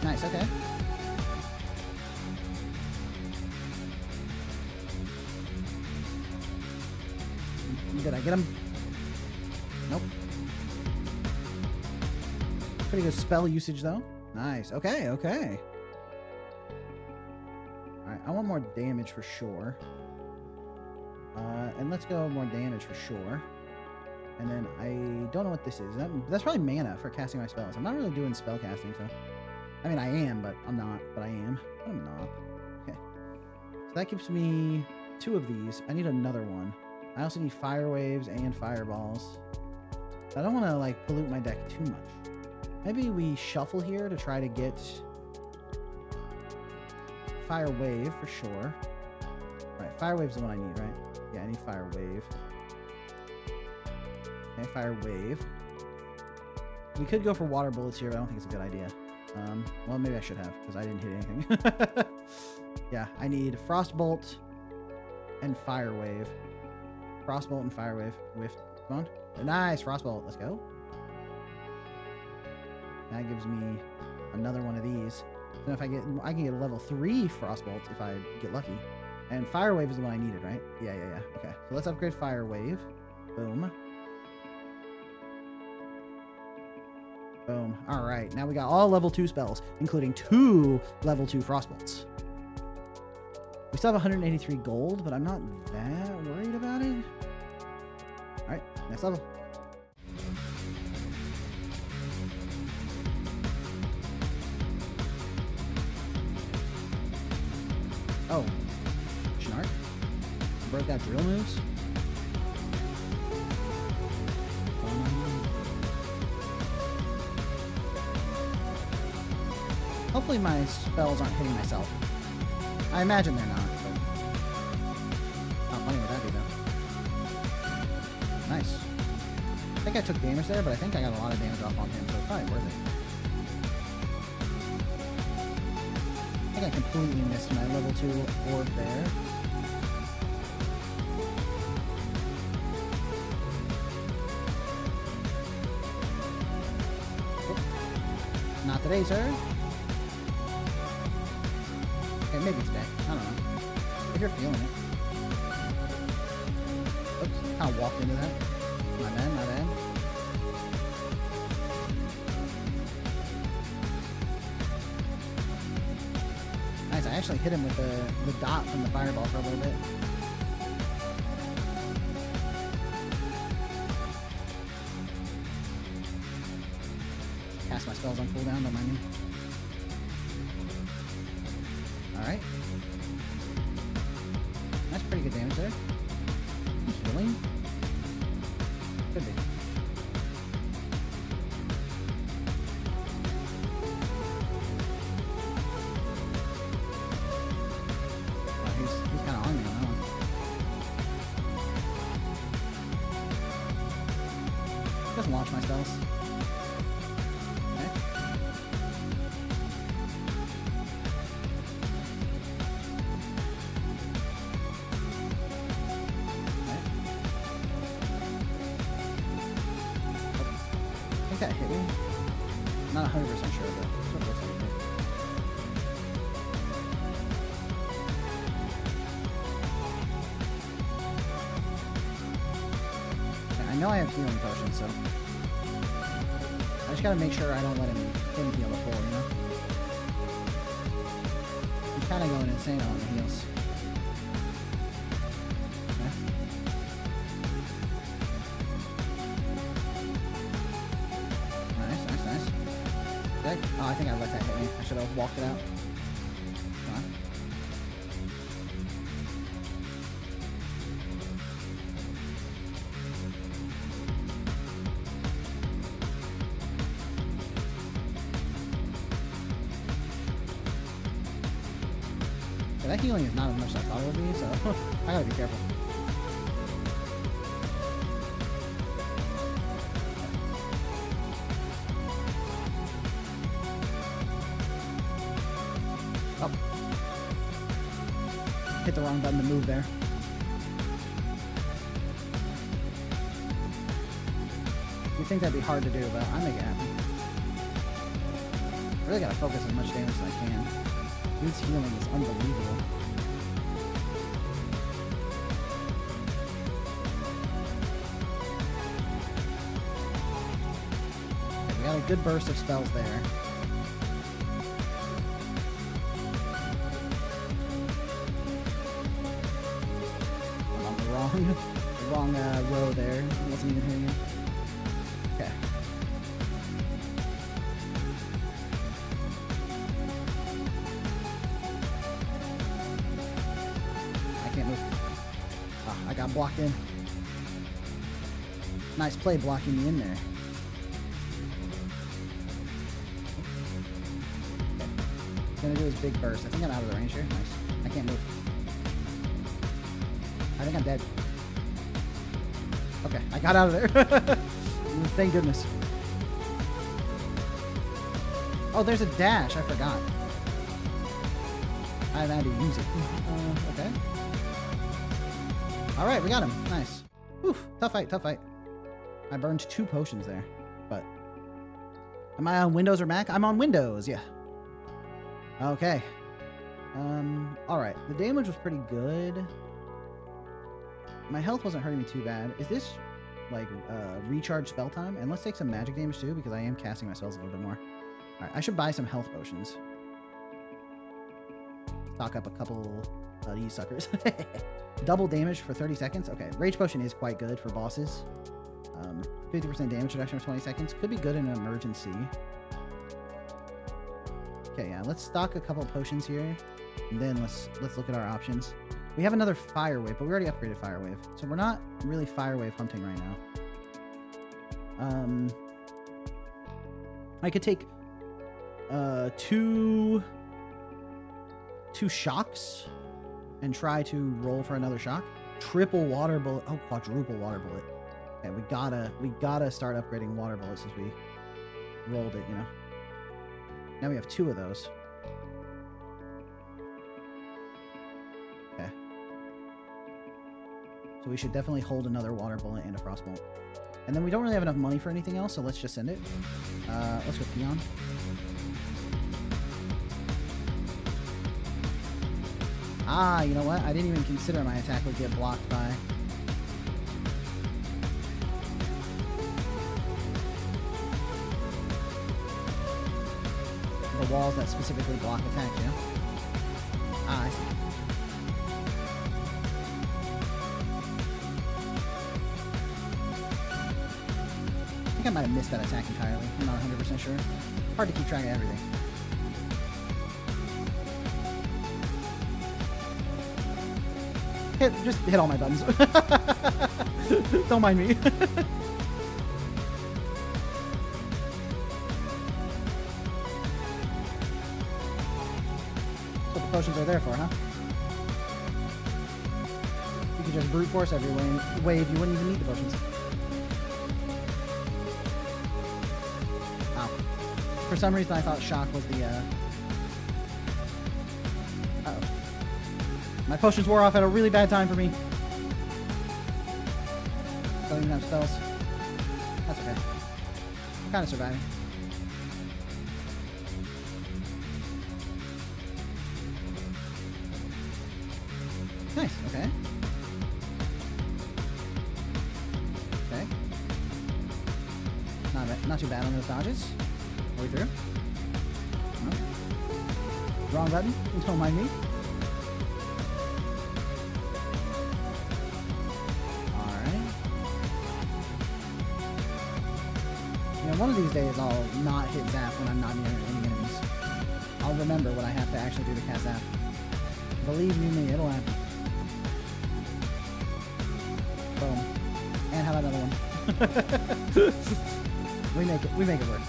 Nice, okay. Did I get him? Nope. Pretty good spell usage, though. Nice. Okay, okay. Alright, I want more damage for sure. And let's go more damage for sure. And then I don't know what this is. That's probably mana for casting my spells. I'm not really doing spell casting, so... I mean, I am, but I'm not. But I am. But I'm not. Okay. So that gives me 2 of these. I need another one. I also need fire waves and fireballs. I don't want to, like, pollute my deck too much. Maybe we shuffle here to try to get fire wave for sure. Right, fire wave's the one I need, right? Yeah, I need fire wave. Okay, fire wave. We could go for water bullets here, but I don't think it's a good idea. Well, maybe I should have, because I didn't hit anything. Yeah, I need Frostbolt and Fire Wave. Frostbolt and Fire Wave. Whiffed. Come on. Nice, Frostbolt. Let's go. That gives me another one of these. So if I can get a level 3 Frostbolt if I get lucky. And Fire Wave is the one I needed, right? Yeah. Okay, so let's upgrade Fire Wave. Boom. Boom. All right. Now we got all level 2 spells, including 2 level 2 Frostbolts. We still have 183 gold, but I'm not that worried about it. All right. Next level. Oh. Snark. Broke out drill moves. Hopefully my spells aren't hitting myself. I imagine they're not, but... How funny would that be, though? Nice. I think I took damage there, but I think I got a lot of damage off on him, so it's probably worth it. I think I completely missed my level 2 orb there. Oh. Not today, sir. Okay, maybe it's back. I don't know. If you're feeling it. Oops, kind of walked into that. My bad. Nice, I actually hit him with the dot from the fireball for a little bit. cast my spells on cooldown, don't mind me. Alright. That's pretty good damage there. Healing? Could be. He's kind of on me on that one. Just launch my spells. Okay. I think that hit me. Not 100% sure, but that's what it looks like. I know I have healing potions, so I just gotta make sure I don't let him heal the full, you know? He's kinda going insane on the heals. Okay. Nice. Okay. Oh, I think I let that hit me. I should have walked it out. Come on. Yeah, that healing is not as much as I thought it would be, so I gotta be careful. Oh. Hit the wrong button to move there. You'd think that'd be hard to do, but I make it happen. I really gotta focus as much damage as I can. Dude's healing is unbelievable. Okay, we got a good burst of spells there. I'm on the wrong row there. I wasn't even hearing it. Okay. I got blocked in. Nice play blocking me in there. Okay. Gonna do his big burst. I think I'm out of the range here. Nice. I can't move. I think I'm dead. Okay, I got out of there. Thank goodness. Oh, there's a dash. I forgot. I haven't had to use it. Okay. Alright, we got him. Nice. Oof. Tough fight. I burned 2 potions there. But am I on Windows or Mac? I'm on Windows, yeah. Okay. Alright. The damage was pretty good. My health wasn't hurting me too bad. Is this, like, recharge spell time? And let's take some magic damage too, because I am casting my spells a little bit more. Alright, I should buy some health potions. Stock up a couple of these suckers. Double damage for 30 seconds. Okay, Rage Potion is quite good for bosses. 50% damage reduction for 20 seconds. Could be good in an emergency. Okay, yeah, let's stock a couple potions here. And then let's look at our options. We have another Fire Wave, but we already upgraded Fire Wave. So we're not really Fire Wave hunting right now. I could take two shocks and try to roll for another shock. Triple water bullet. Oh, quadruple water bullet. Okay, we gotta start upgrading water bullets as we rolled it, you know. Now we have 2 of those. Okay. So we should definitely hold another water bullet and a frostbolt. And then we don't really have enough money for anything else, so let's just send it. Let's go Peon. Ah, you know what? I didn't even consider my attack would get blocked by... the walls that specifically block attacks, you know? Ah, I see. think I might have missed that attack entirely. I'm not 100% sure. Hard to keep track of everything. Just hit all my buttons. Don't mind me. That's what the potions are there for, huh? You could just brute force every wave. You wouldn't even need the potions. Wow. For some reason, I thought shock was the. Uh-oh. My potions wore off at a really bad time for me. Don't even have spells. That's okay. I'm kind of surviving. Nice, okay. Okay. Not too bad on those dodges. Are we through? No. Wrong button. Don't mind me. One of these days I'll not hit Zap when I'm not near any enemies. I'll remember what I have to actually do to cast Zap. Believe you me, it'll happen. Boom. And how about another one? We make it work.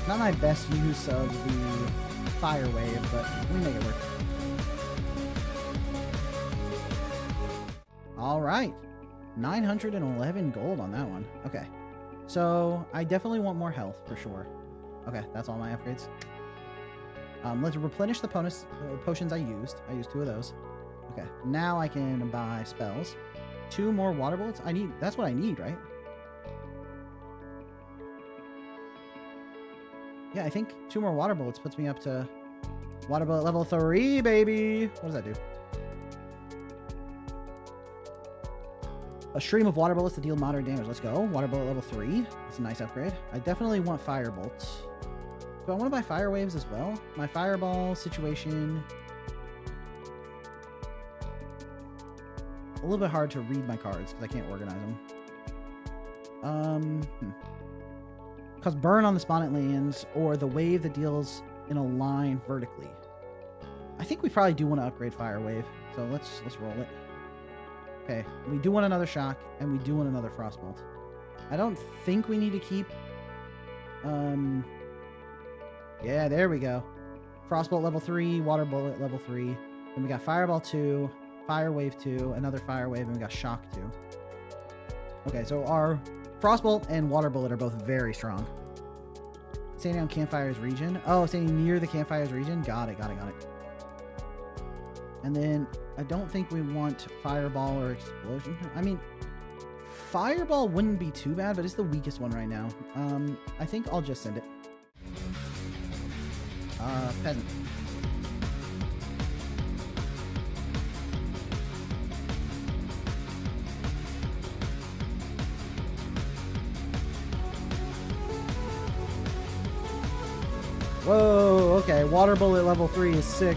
Not my best use of the fire wave, but we make it work. All right. 911 gold on that one. Okay. So I definitely want more health for sure. Okay, that's all my upgrades. Let's replenish the potions I used. I used 2 of those. Okay, now I can buy spells. 2 more water bullets. That's what I need, right? Yeah, I think 2 more water bullets puts me up to water bullet level 3, baby. What does that do? A stream of water bullets to deal moderate damage. Let's go. Water bullet level 3. That's a nice upgrade. I definitely want fire bolts. Do I want to buy fire waves as well? My fireball situation. A little bit hard to read my cards because I can't organize them. Cause burn on the spawn it lands, or the wave that deals in a line vertically. I think we probably do want to upgrade fire wave, so let's roll it. Okay, we do want another shock, and we do want another frostbolt. I don't think we need to keep. Yeah, there we go. Frostbolt level 3, water bullet level 3. Then we got fireball 2, fire wave 2, another fire wave, and we got shock 2. Okay, so our Frostbolt and Water Bullet are both very strong. Standing on Campfire's region. Oh, standing near the Campfire's region. Got it. And then I don't think we want Fireball or Explosion. I mean, Fireball wouldn't be too bad, but it's the weakest one right now. I think I'll just send it. Peasant. Whoa, okay. Water Bullet level 3 is sick.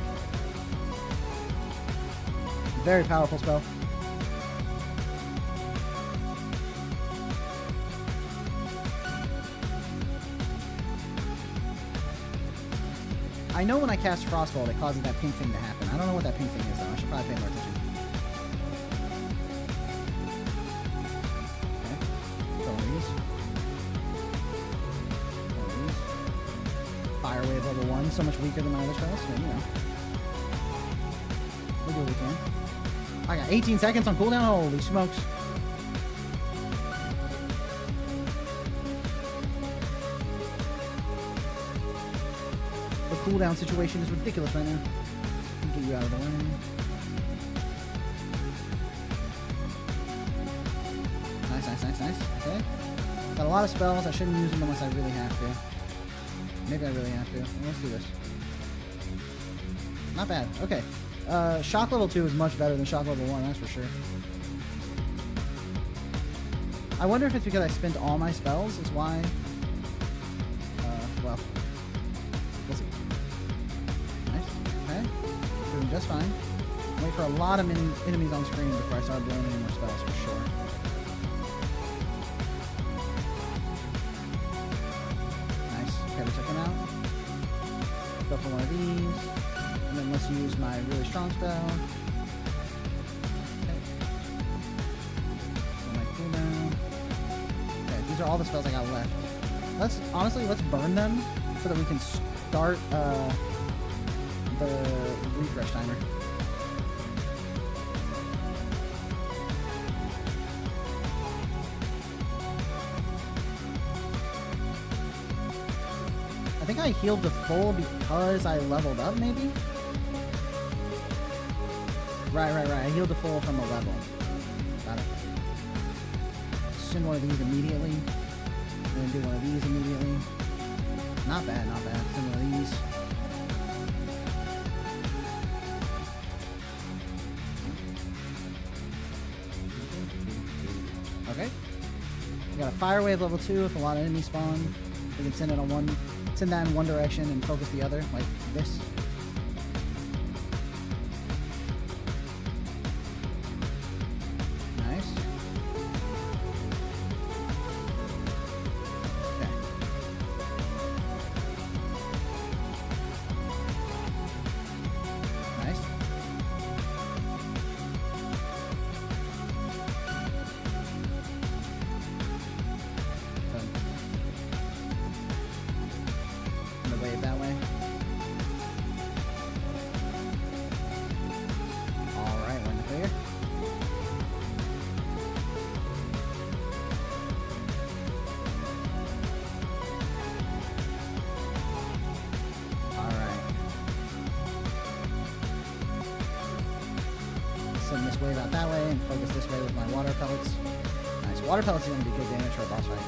Very powerful spell. I know when I cast Frostbolt, it causes that pink thing to happen. I don't know what that pink thing is, though. I should probably pay more attention. Okay. Fire Wave level 1, so much weaker than my other spells, so, you know. We'll do what we can. I got 18 seconds on cooldown. Holy smokes. The cooldown situation is ridiculous right now. Let me get you out of the way. Nice. Okay. Got a lot of spells. I shouldn't use them unless I really have to. Maybe I really have to. Well, let's do this. Not bad. Okay. Shock level 2 is much better than shock level 1, that's for sure. I wonder if it's because I spent all my spells is why. Well, we'll that's fine. Wait for a lot of enemies on screen before I start blowing any more spells for sure. Nice. Okay, we took him out. Go for one of these. And then let's use my really strong spell. Okay. My cooldown. Okay, these are all the spells I got left. Let's burn them so that we can start the refresh timer. I think I healed to full because I leveled up, maybe? Right. I healed to full from a level. Got it. Send one of these immediately. And then do one of these immediately. Not bad. Send one of these. Okay. We got a fire wave level 2 if a lot of enemies spawn. We can send that in one direction and focus the other, like this. Nice. Okay. Nice. Wave that way. Alright, we're in the clear. Alright. Send this wave out that way and focus this way with my water pellets. Nice. Water pellets are going to be good damage for a boss fight.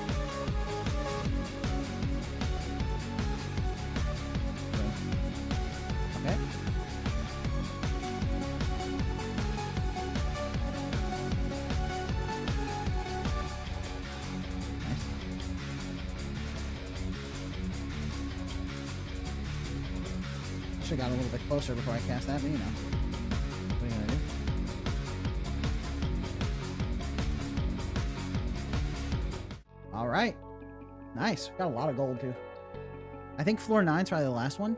Okay. Nice. Should've got a little bit closer before I cast that, but you know. What are you gonna do? Alright. Nice. Got a lot of gold too. I think floor 9's probably the last one.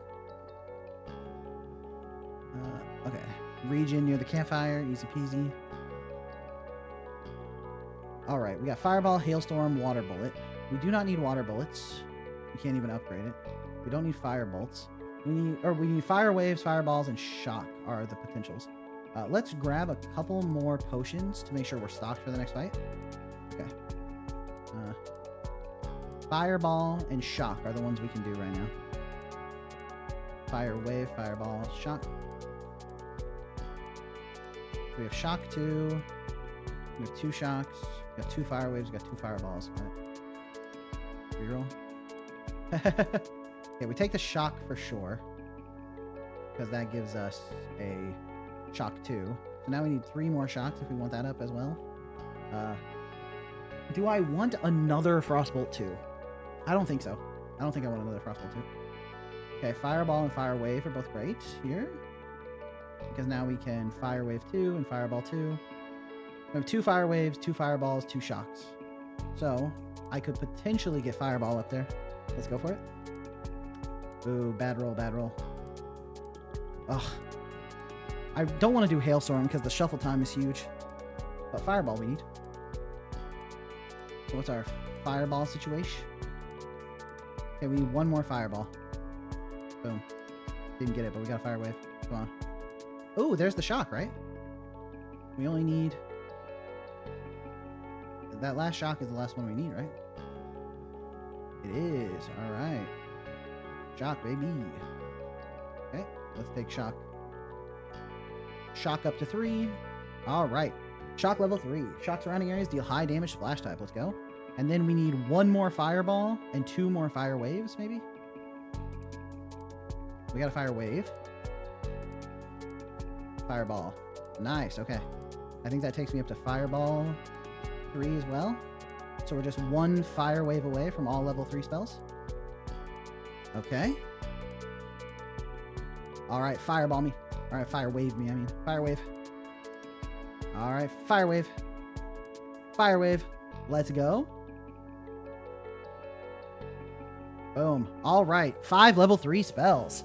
Okay. Region near the campfire. Easy peasy. Alright, we got Fireball, Hailstorm, Water Bullet. We do not need Water Bullets. We can't even upgrade it. We don't need Fire Bolts. We need Fire Waves, Fireballs, and Shock are the potentials. Let's grab a couple more potions to make sure we're stocked for the next fight. Okay. Fireball and Shock are the ones we can do right now. Fire Wave, Fireball, Shock. We have Shock 2. We have 2 Shocks. We got 2 Fire Waves. We got 2 Fireballs. Got it. Reroll. Okay, we take the Shock for sure. Because that gives us a Shock 2. So now we need 3 more Shocks if we want that up as well. Do I want another Frostbolt 2? I don't think so. I don't think I want another Frostbolt 2. Okay, Fireball and Fire Wave are both great here. Because now we can Fire Wave 2 and Fireball 2. We have 2 Fire Waves, 2 Fireballs, 2 Shocks. So, I could potentially get Fireball up there. Let's go for it. Ooh, bad roll, bad roll. Ugh. I don't want to do Hailstorm because the shuffle time is huge. But Fireball we need. So what's our Fireball situation? Okay, we need 1 more Fireball. Boom. Didn't get it, but we got a Fire Wave. Come on. Ooh, there's the Shock, right? We only need... That last Shock is the last one we need, right? It is. Alright. Shock, baby. Okay, let's take Shock. Shock up to 3. Alright. Shock level 3. Shock surrounding areas deal high damage splash type. Let's go. And then we need 1 more Fireball and 2 more Fire Waves, maybe? We got a Fire Wave. Fireball. Nice, okay. I think that takes me up to Fireball 3 as well. So we're just 1 Fire Wave away from all level 3 spells. Okay. Alright, Fireball me. All right, fire wave me. I mean, fire wave. All right, fire wave. Fire wave. Let's go. Boom. All right, 5 level 3 spells.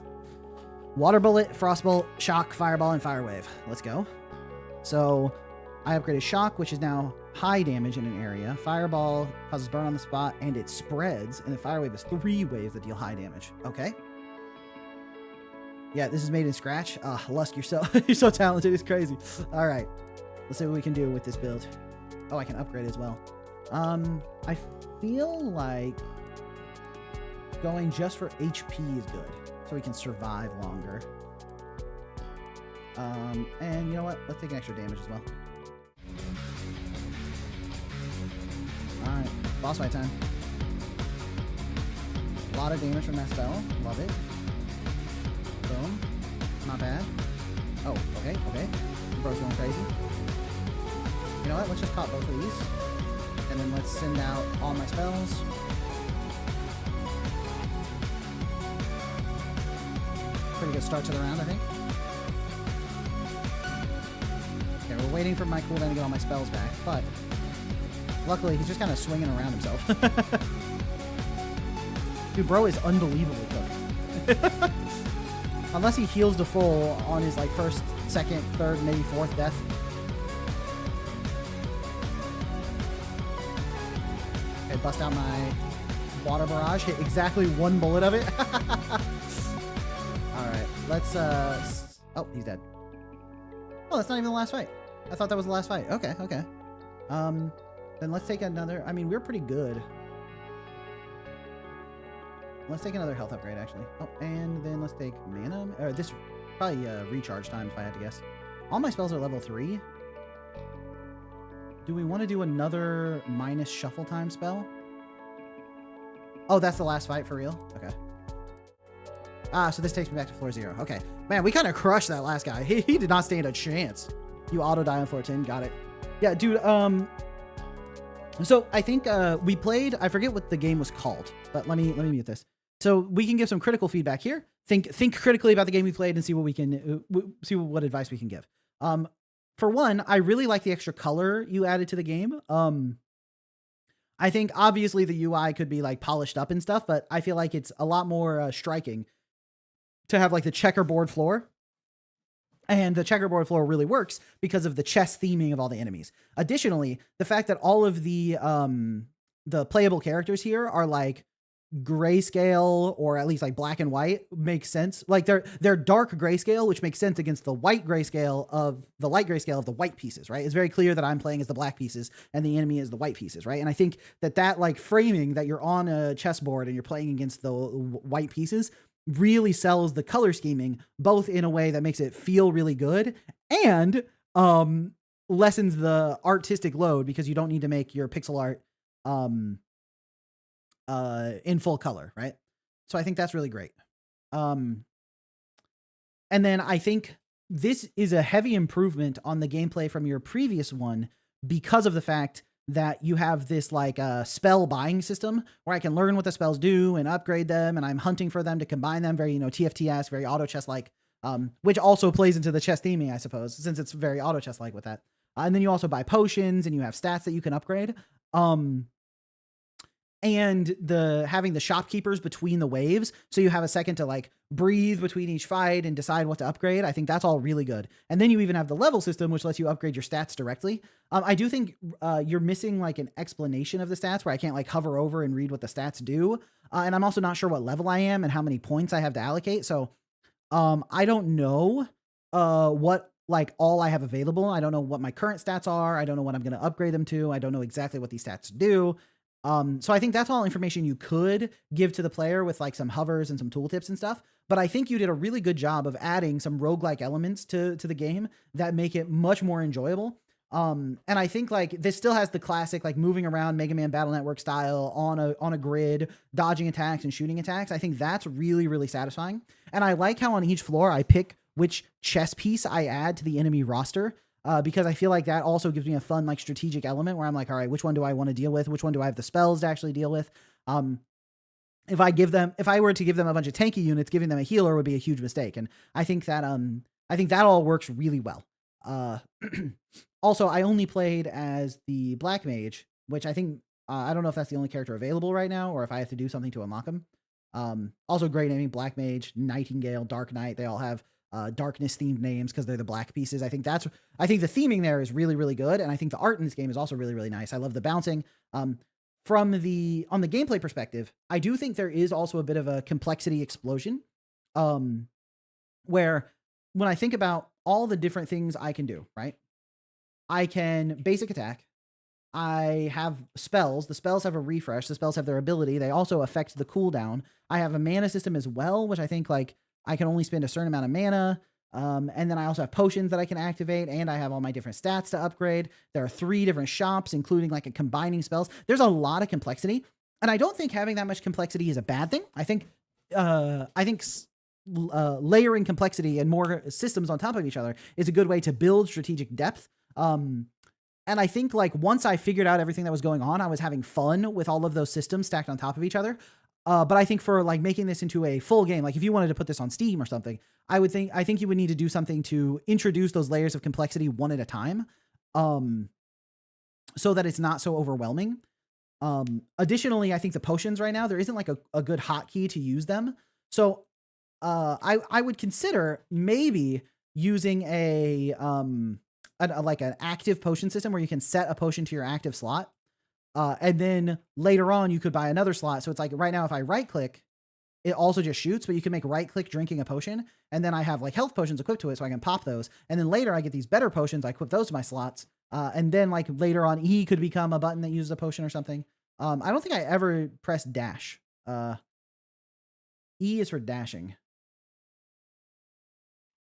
Water Bullet, Frostbolt, Shock, Fireball, and Fire Wave. Let's go. So I upgraded Shock, which is now high damage in an area. Fireball causes burn on the spot, and it spreads. And the Fire Wave is 3 waves that deal high damage. Okay. Yeah, this is made in Scratch. Lusk, you're so talented. It's crazy. All right. Let's see what we can do with this build. Oh, I can upgrade as well. I feel like going just for HP is good, so we can survive longer. And you know what? Let's take an extra damage as well. Alright, boss fight time. A lot of damage from that spell. Love it. Boom. Not bad. Oh, okay. Bro's going crazy. You know what? Let's just pop both of these. And then let's send out all my spells. Pretty good start to the round, I think. Okay, we're waiting for my cooldown to get all my spells back, but luckily he's just kind of swinging around himself. Dude, bro is unbelievably cooked. Unless he heals to full on his like first, second, third, maybe fourth death. Okay, bust out my water barrage. Hit exactly 1 bullet of it. Alright, let's, oh, he's dead. Oh, that's not even the last fight. I thought that was the last fight. Okay. Then let's take another, I mean, we're pretty good. Let's take another health upgrade, actually. Oh, and then let's take mana, or this, probably, recharge time, if I had to guess. All my spells are level 3. Do we want to do another minus shuffle time spell? Oh, that's the last fight for real? Okay. So this takes me back to floor 0. Okay. Man, we kind of crushed that last guy. He did not stand a chance. You auto die on floor 10. Got it. Yeah, dude, so I think, we played, I forget what the game was called, but let me mute this. So we can give some critical feedback here. Think critically about the game we played and see what we can, see what advice we can give. For one, I really like the extra color you added to the game. I think obviously the UI could be like polished up and stuff, but I feel like it's a lot more striking to have like the checkerboard floor. And the checkerboard floor really works because of the chess theming of all the enemies. Additionally, the fact that all of the playable characters here are like grayscale or at least like black and white makes sense. Like they're dark grayscale, which makes sense against the white grayscale of the light grayscale of the white pieces, right? It's very clear that I'm playing as the black pieces and the enemy is the white pieces, right? And I think that like framing that you're on a chessboard and you're playing against the white pieces really sells the color scheming, both in a way that makes it feel really good and lessens the artistic load because you don't need to make your pixel art in full color, right? So I think that's really great. And then I think this is a heavy improvement on the gameplay from your previous one because of the fact that you have this like spell buying system where I can learn what the spells do and upgrade them, and I'm hunting for them to combine them, very, TFT-esque, very auto chess like, which also plays into the chess theming, I suppose, since it's very auto chess like with that. And then you also buy potions and you have stats that you can upgrade. And having the shopkeepers between the waves, so you have a second to like breathe between each fight and decide what to upgrade. I think that's all really good. And then you even have the level system, which lets you upgrade your stats directly. I do think you're missing like an explanation of the stats where I can't like hover over and read what the stats do. And I'm also not sure what level I am and how many points I have to allocate. So I don't know what like all I have available. I don't know what my current stats are. I don't know what I'm going to upgrade them to. I don't know exactly what these stats do. So I think that's all information you could give to the player with like some hovers and some tooltips and stuff. But I think you did a really good job of adding some roguelike elements to the game that make it much more enjoyable. And I think like this still has the classic like moving around Mega Man Battle Network style on a grid, dodging attacks and shooting attacks. I think that's really, really satisfying. And I like how on each floor I pick which chess piece I add to the enemy roster. Because I feel like that also gives me a fun, like strategic element where I'm like, all right, which one do I want to deal with? Which one do I have the spells to actually deal with? If I were to give them a bunch of tanky units, giving them a healer would be a huge mistake. And I think that, I think that all works really well. Also, I only played as the Black Mage, which I think, I don't know if that's the only character available right now or if I have to do something to unlock him. Also great naming, Black Mage, Nightingale, Dark Knight. They all have darkness themed names because they're the black pieces. I think the theming there is really, really good. And I think the art in this game is also really, really nice. I love the bouncing. On the gameplay perspective, I do think there is also a bit of a complexity explosion. Where when I think about all the different things I can do, right? I can basic attack. I have spells. The spells have a refresh. The spells have their ability. They also affect the cooldown. I have a mana system as well, which I think like I can only spend a certain amount of mana. And then I also have potions that I can activate, and I have all my different stats to upgrade. There are 3 different shops, including like a combining spells. There's a lot of complexity, and I don't think having that much complexity is a bad thing. I think layering complexity and more systems on top of each other is a good way to build strategic depth. And I think like once I figured out everything that was going on, I was having fun with all of those systems stacked on top of each other. But I think for like making this into a full game, like if you wanted to put this on Steam or something, I think you would need to do something to introduce those layers of complexity one at a time, so that it's not so overwhelming. Additionally, I think the potions right now, there isn't like a good hotkey to use them. So I would consider maybe using like an active potion system where you can set a potion to your active slot. And then later on you could buy another slot. So it's like right now, if I right click, it also just shoots, but you can make right click drinking a potion. And then I have like health potions equipped to it, so I can pop those. And then later I get these better potions. I equip those to my slots. And then like later on, E could become a button that uses a potion or something. I don't think I ever pressed dash. E is for dashing.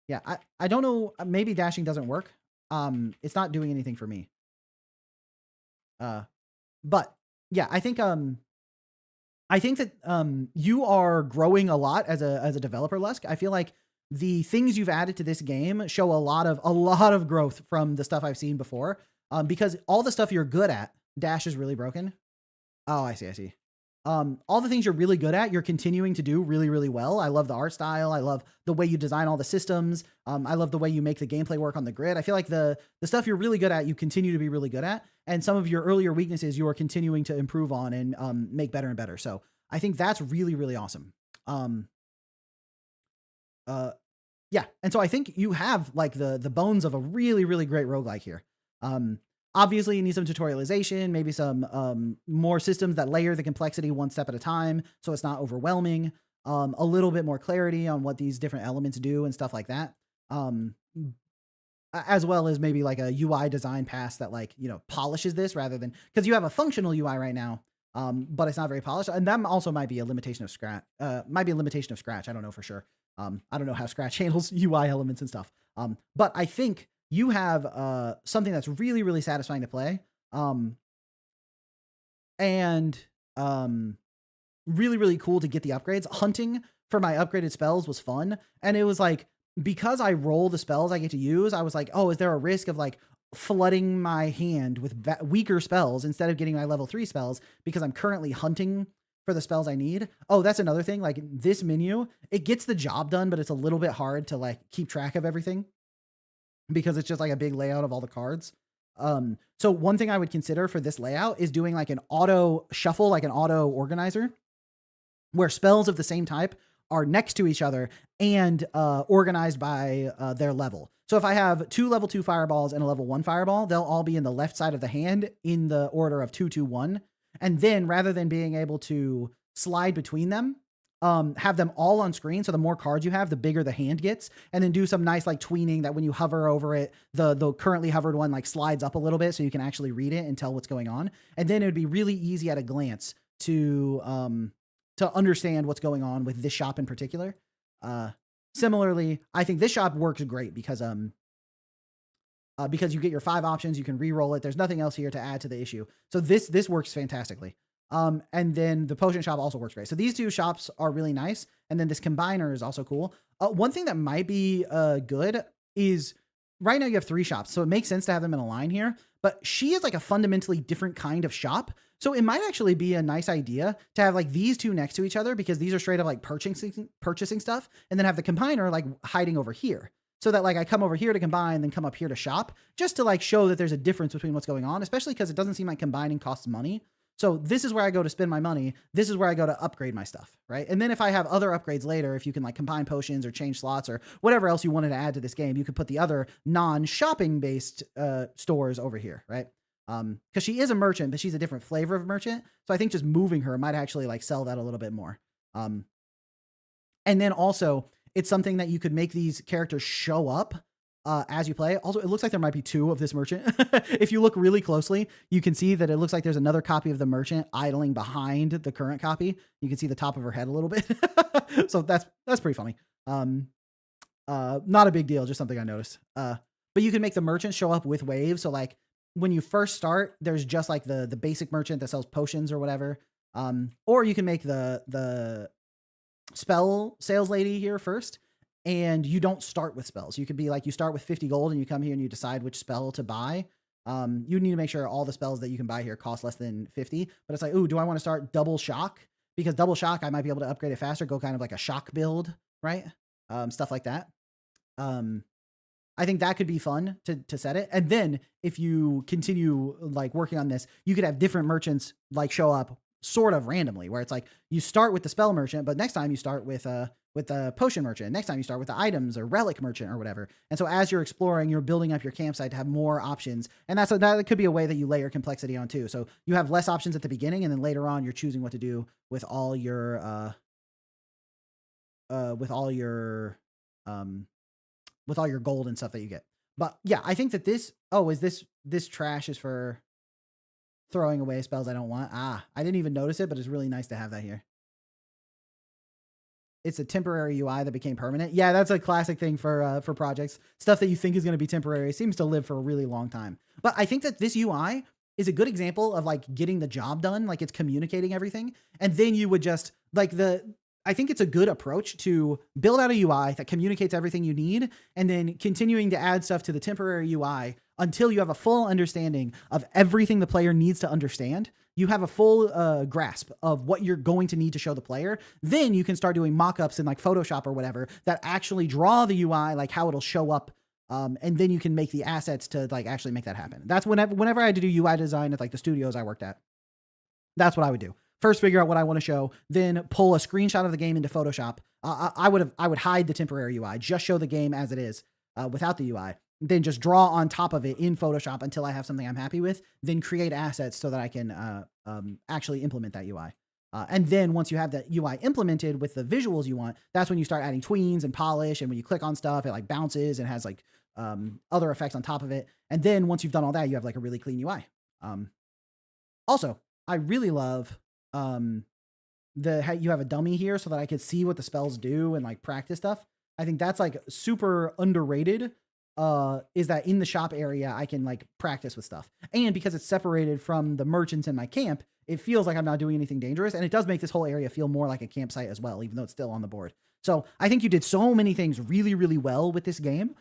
Yeah. I don't know. Maybe dashing doesn't work. It's not doing anything for me. But yeah, I think that you are growing a lot as a developer, Lusk. I feel like the things you've added to this game show a lot of growth from the stuff I've seen before. Because all the stuff you're good at, dash is really broken. Oh, I see. All the things you're really good at, you're continuing to do really, really well. I love the art style. I love the way you design all the systems. I love the way you make the gameplay work on the grid. I feel like the stuff you're really good at, you continue to be really good at. And some of your earlier weaknesses, you are continuing to improve on and make better and better. So I think that's really, really awesome. Yeah. And so I think you have like the bones of a really, really great roguelike here. Obviously, you need some tutorialization, maybe some more systems that layer the complexity one step at a time so it's not overwhelming, a little bit more clarity on what these different elements do and stuff like that, as well as maybe like a UI design pass that like, polishes this rather than, because you have a functional UI right now, but it's not very polished. And that also might be a limitation of Scratch. I don't know for sure. I don't know how Scratch handles UI elements and stuff. But I think you have something that's really, really satisfying to play, and really, really cool to get the upgrades. Hunting for my upgraded spells was fun, and it was like, because I roll the spells I get to use, I was like, oh, is there a risk of like flooding my hand with weaker spells instead of getting my level 3 spells because I'm currently hunting for the spells I need? Oh, that's another thing. Like this menu, it gets the job done, but it's a little bit hard to like keep track of everything, because it's just like a big layout of all the cards. So one thing I would consider for this layout is doing like an auto shuffle, like an auto organizer, where spells of the same type are next to each other and organized by their level. So if I have 2 level 2 fireballs and a level 1 fireball, they'll all be in the left side of the hand in the order of 2, 2, 1. And then rather than being able to slide between them, have them all on screen. So the more cards you have, the bigger the hand gets, and then do some nice like tweening that when you hover over it, the currently hovered one like slides up a little bit so you can actually read it and tell what's going on. And then it would be really easy at a glance to understand what's going on with this shop in particular. Similarly, I think this shop works great because you get your 5 options, you can re-roll it. There's nothing else here to add to the issue. So this works fantastically. And then the potion shop also works great. So these 2 shops are really nice. And then this combiner is also cool. One thing that might be good is right now you have 3 shops. So it makes sense to have them in a line here, but she is like a fundamentally different kind of shop. So it might actually be a nice idea to have like these 2 next to each other, because these are straight up like purchasing stuff, and then have the combiner like hiding over here. so that like I come over here to combine, then come up here to shop, just to like show that there's a difference between what's going on, especially because it doesn't seem like combining costs money. So this is where I go to spend my money. This is where I go to upgrade my stuff, right? And then if I have other upgrades later, if you can like combine potions or change slots or whatever else you wanted to add to this game, you could put the other non-shopping based stores over here, right? Because she is a merchant, but she's a different flavor of merchant. So I think just moving her might actually like sell that a little bit more. And then also it's something that you could make these characters show up as you play. Also, it looks like there might be two of this merchant. If you look really closely, you can see that it looks like there's another copy of the merchant idling behind the current copy. You can see the top of her head a little bit. So that's pretty funny. Not a big deal, just something I noticed. But you can make the merchant show up with waves. So like when you first start, there's just like the basic merchant that sells potions or whatever. Or you can make the spell sales lady here first. And you don't start with spells. You could be like, you start with 50 gold and you come here and you decide which spell to buy. You need to make sure all the spells that you can buy here cost less than 50. But it's like, ooh, do I want to start double shock? Because double shock, I might be able to upgrade it faster, go kind of like a shock build, right? Stuff like that. I think that could be fun to set it. And then if you continue like working on this, you could have different merchants like show up sort of randomly, where it's like you start with the spell merchant, but next time you start with the potion merchant. Next time you start with the items or relic merchant or whatever. And so as you're exploring, you're building up your campsite to have more options. And that could be a way that you layer complexity on too. So you have less options at the beginning, and then later on you're choosing what to do with all your gold and stuff that you get. But yeah, I think that this trash is for throwing away spells I don't want. I didn't even notice it, but it's really nice to have that here. It's a temporary UI that became permanent. Yeah, that's a classic thing for projects. Stuff that you think is going to be temporary seems to live for a really long time. But I think that this UI is a good example of like getting the job done. Like it's communicating everything. And then you would just like I think it's a good approach to build out a UI that communicates everything you need, and then continuing to add stuff to the temporary UI until you have a full understanding of everything the player needs to understand. You have a full grasp of what you're going to need to show the player. Then you can start doing mock-ups in like Photoshop or whatever that actually draw the UI, like how it'll show up. And then you can make the assets to like actually make that happen. That's whenever I had to do UI design at like the studios I worked at, that's what I would do. First, figure out what I want to show, then pull a screenshot of the game into Photoshop. I would hide the temporary UI, just show the game as it is without the UI. Then just draw on top of it in Photoshop until I have something I'm happy with, then create assets so that I can actually implement that UI. And then once you have that UI implemented with the visuals you want, that's when you start adding tweens and polish. And when you click on stuff, it like bounces and has like other effects on top of it. And then once you've done all that, you have like a really clean UI. Also, I really love how you have a dummy here so that I could see what the spells do and like practice stuff. I think that's like super underrated. Is that in the shop area, I can like practice with stuff. And because it's separated from the merchants in my camp, it feels like I'm not doing anything dangerous. And it does make this whole area feel more like a campsite as well, even though it's still on the board. So I think you did so many things really, really well with this game.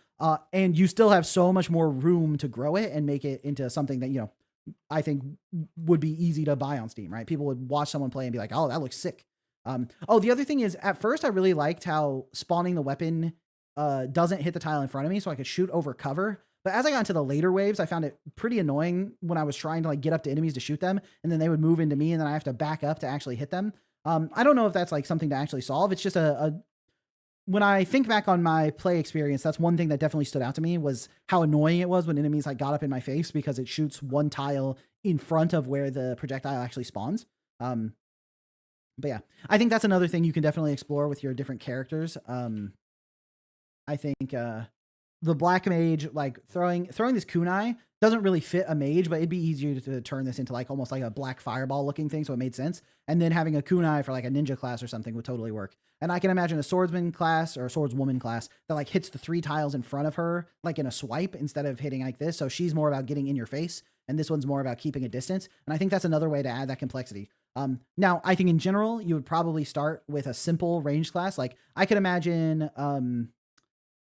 And you still have so much more room to grow it and make it into something that, you know, I think would be easy to buy on Steam, right? People would watch someone play and be like, oh, that looks sick. The other thing is, at first I really liked how spawning the weapon doesn't hit the tile in front of me, so I could shoot over cover. But as I got into the later waves, I found it pretty annoying when I was trying to like get up to enemies to shoot them, and then they would move into me, and then I have to back up to actually hit them. I don't know if that's like something to actually solve. It's just when I think back on my play experience, that's one thing that definitely stood out to me, was how annoying it was when enemies like got up in my face because it shoots one tile in front of where the projectile actually spawns. But yeah, I think that's another thing you can definitely explore with your different characters. I think the black mage, like throwing this kunai doesn't really fit a mage, but it'd be easier to turn this into like almost like a black fireball looking thing, so it made sense. And then having a kunai for like a ninja class or something would totally work. And I can imagine a swordsman class or a swordswoman class that like hits the 3 tiles in front of her like in a swipe instead of hitting like this. So she's more about getting in your face, and this one's more about keeping a distance. And I think that's another way to add that complexity. Now, I think in general, you would probably start with a simple range class. Like I could imagine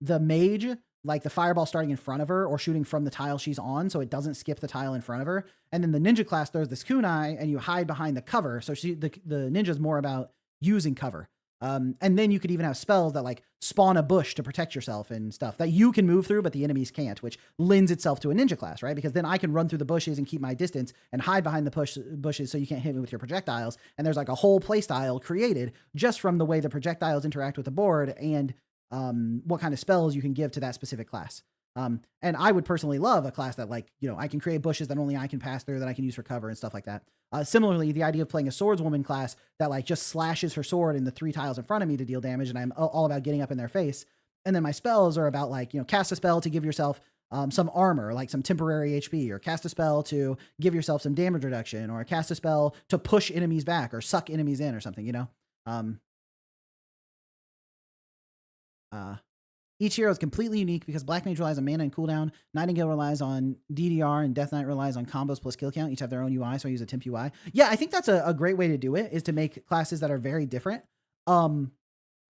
the mage, like the fireball starting in front of her or shooting from the tile she's on, so it doesn't skip the tile in front of her. And then the ninja class throws this kunai and you hide behind the cover. So the ninja's more about using cover. And then you could even have spells that like spawn a bush to protect yourself and stuff that you can move through, but the enemies can't, which lends itself to a ninja class, right? Because then I can run through the bushes and keep my distance and hide behind the bushes so you can't hit me with your projectiles. And there's like a whole play style created just from the way the projectiles interact with the board and what kind of spells you can give to that specific class. And I would personally love a class that like, I can create bushes that only I can pass through that I can use for cover and stuff like that. Similarly, the idea of playing a swordswoman class that like just slashes her sword in the 3 tiles in front of me to deal damage. And I'm all about getting up in their face. And then my spells are about like, cast a spell to give yourself some armor, like some temporary HP, or cast a spell to give yourself some damage reduction, or cast a spell to push enemies back or suck enemies in or something, Each hero is completely unique because Black Mage relies on mana and cooldown, Nightingale relies on DDR, and Death Knight relies on combos plus kill count. Each have their own UI, so I use a temp UI. Yeah, I think that's a great way to do it, is to make classes that are very different.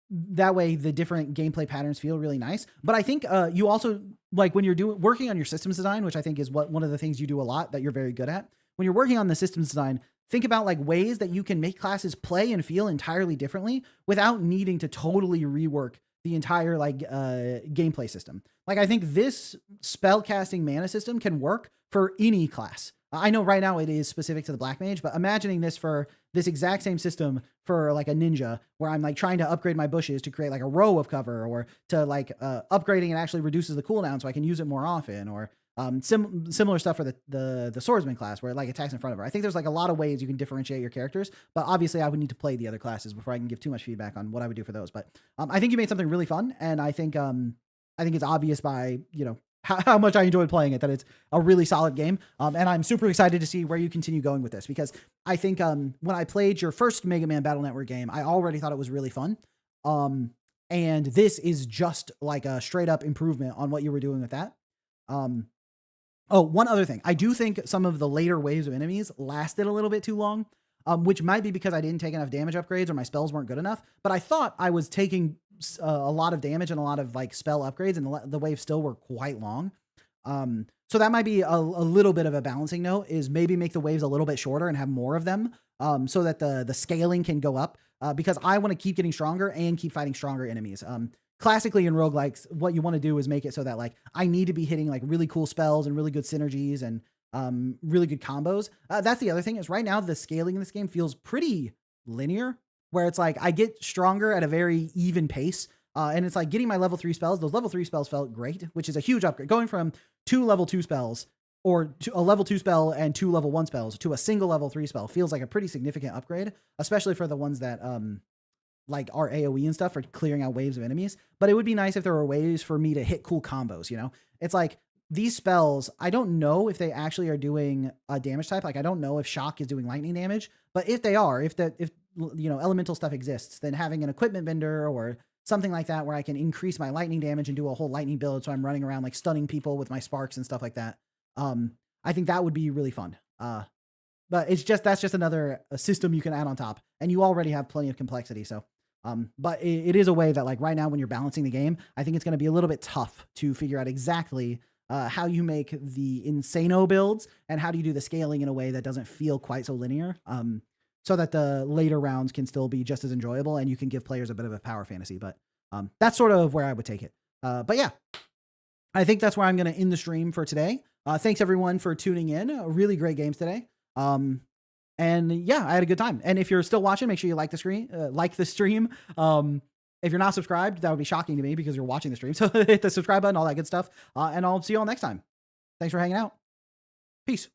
That way the different gameplay patterns feel really nice. But I think you also, like when you're working on your systems design, which I think is one of the things you do a lot that you're very good at, when you're working on the systems design, think about like ways that you can make classes play and feel entirely differently without needing to totally rework the entire like gameplay system. Like I think this spellcasting mana system can work for any class. I know right now it is specific to the Black Mage, but imagining this for this exact same system for like a ninja, where I'm like trying to upgrade my bushes to create like a row of cover, or to like upgrading it actually reduces the cooldown so I can use it more often, or similar stuff for the swordsman class where it like attacks in front of her. I think there's like a lot of ways you can differentiate your characters, but obviously I would need to play the other classes before I can give too much feedback on what I would do for those. But I think you made something really fun, and I think it's obvious by how much I enjoyed playing it that it's a really solid game. And I'm super excited to see where you continue going with this, because I think when I played your first Mega Man Battle Network game, I already thought it was really fun. And this is just like a straight up improvement on what you were doing with that. Oh, one other thing. I do think some of the later waves of enemies lasted a little bit too long, which might be because I didn't take enough damage upgrades or my spells weren't good enough. But I thought I was taking a lot of damage and a lot of like spell upgrades, and the waves still were quite long. So that might be a little bit of a balancing note, is maybe make the waves a little bit shorter and have more of them, so that the scaling can go up, because I want to keep getting stronger and keep fighting stronger enemies. Classically in roguelikes, what you want to do is make it so that like I need to be hitting like really cool spells and really good synergies and really good combos. That's the other thing, is right now the scaling in this game feels pretty linear, where it's like I get stronger at a very even pace. And it's like getting my level 3 spells. Those level 3 spells felt great, which is a huge upgrade. Going from 2 level 2 spells, or to a level 2 spell and 2 level 1 spells, to a single level 3 spell feels like a pretty significant upgrade, especially for the ones that like our AoE and stuff for clearing out waves of enemies. But it would be nice if there were ways for me to hit cool combos, It's like these spells, I don't know if they actually are doing a damage type. Like I don't know if shock is doing lightning damage, but if they are, if elemental stuff exists, then having an equipment vendor or something like that where I can increase my lightning damage and do a whole lightning build, so I'm running around like stunning people with my sparks and stuff like that. I think that would be really fun. But that's just another system you can add on top, and you already have plenty of complexity. So but it is a way that like right now when you're balancing the game, I think it's going to be a little bit tough to figure out exactly how you make the insano builds and how do you do the scaling in a way that doesn't feel quite so linear, so that the later rounds can still be just as enjoyable and you can give players a bit of a power fantasy. But that's sort of where I would take it. But yeah, I think that's where I'm going to end the stream for today. Thanks everyone for tuning in. Really great games today. And yeah, I had a good time. And if you're still watching, make sure you like the stream. If you're not subscribed, that would be shocking to me because you're watching the stream. So hit the subscribe button, all that good stuff. And I'll see you all next time. Thanks for hanging out. Peace.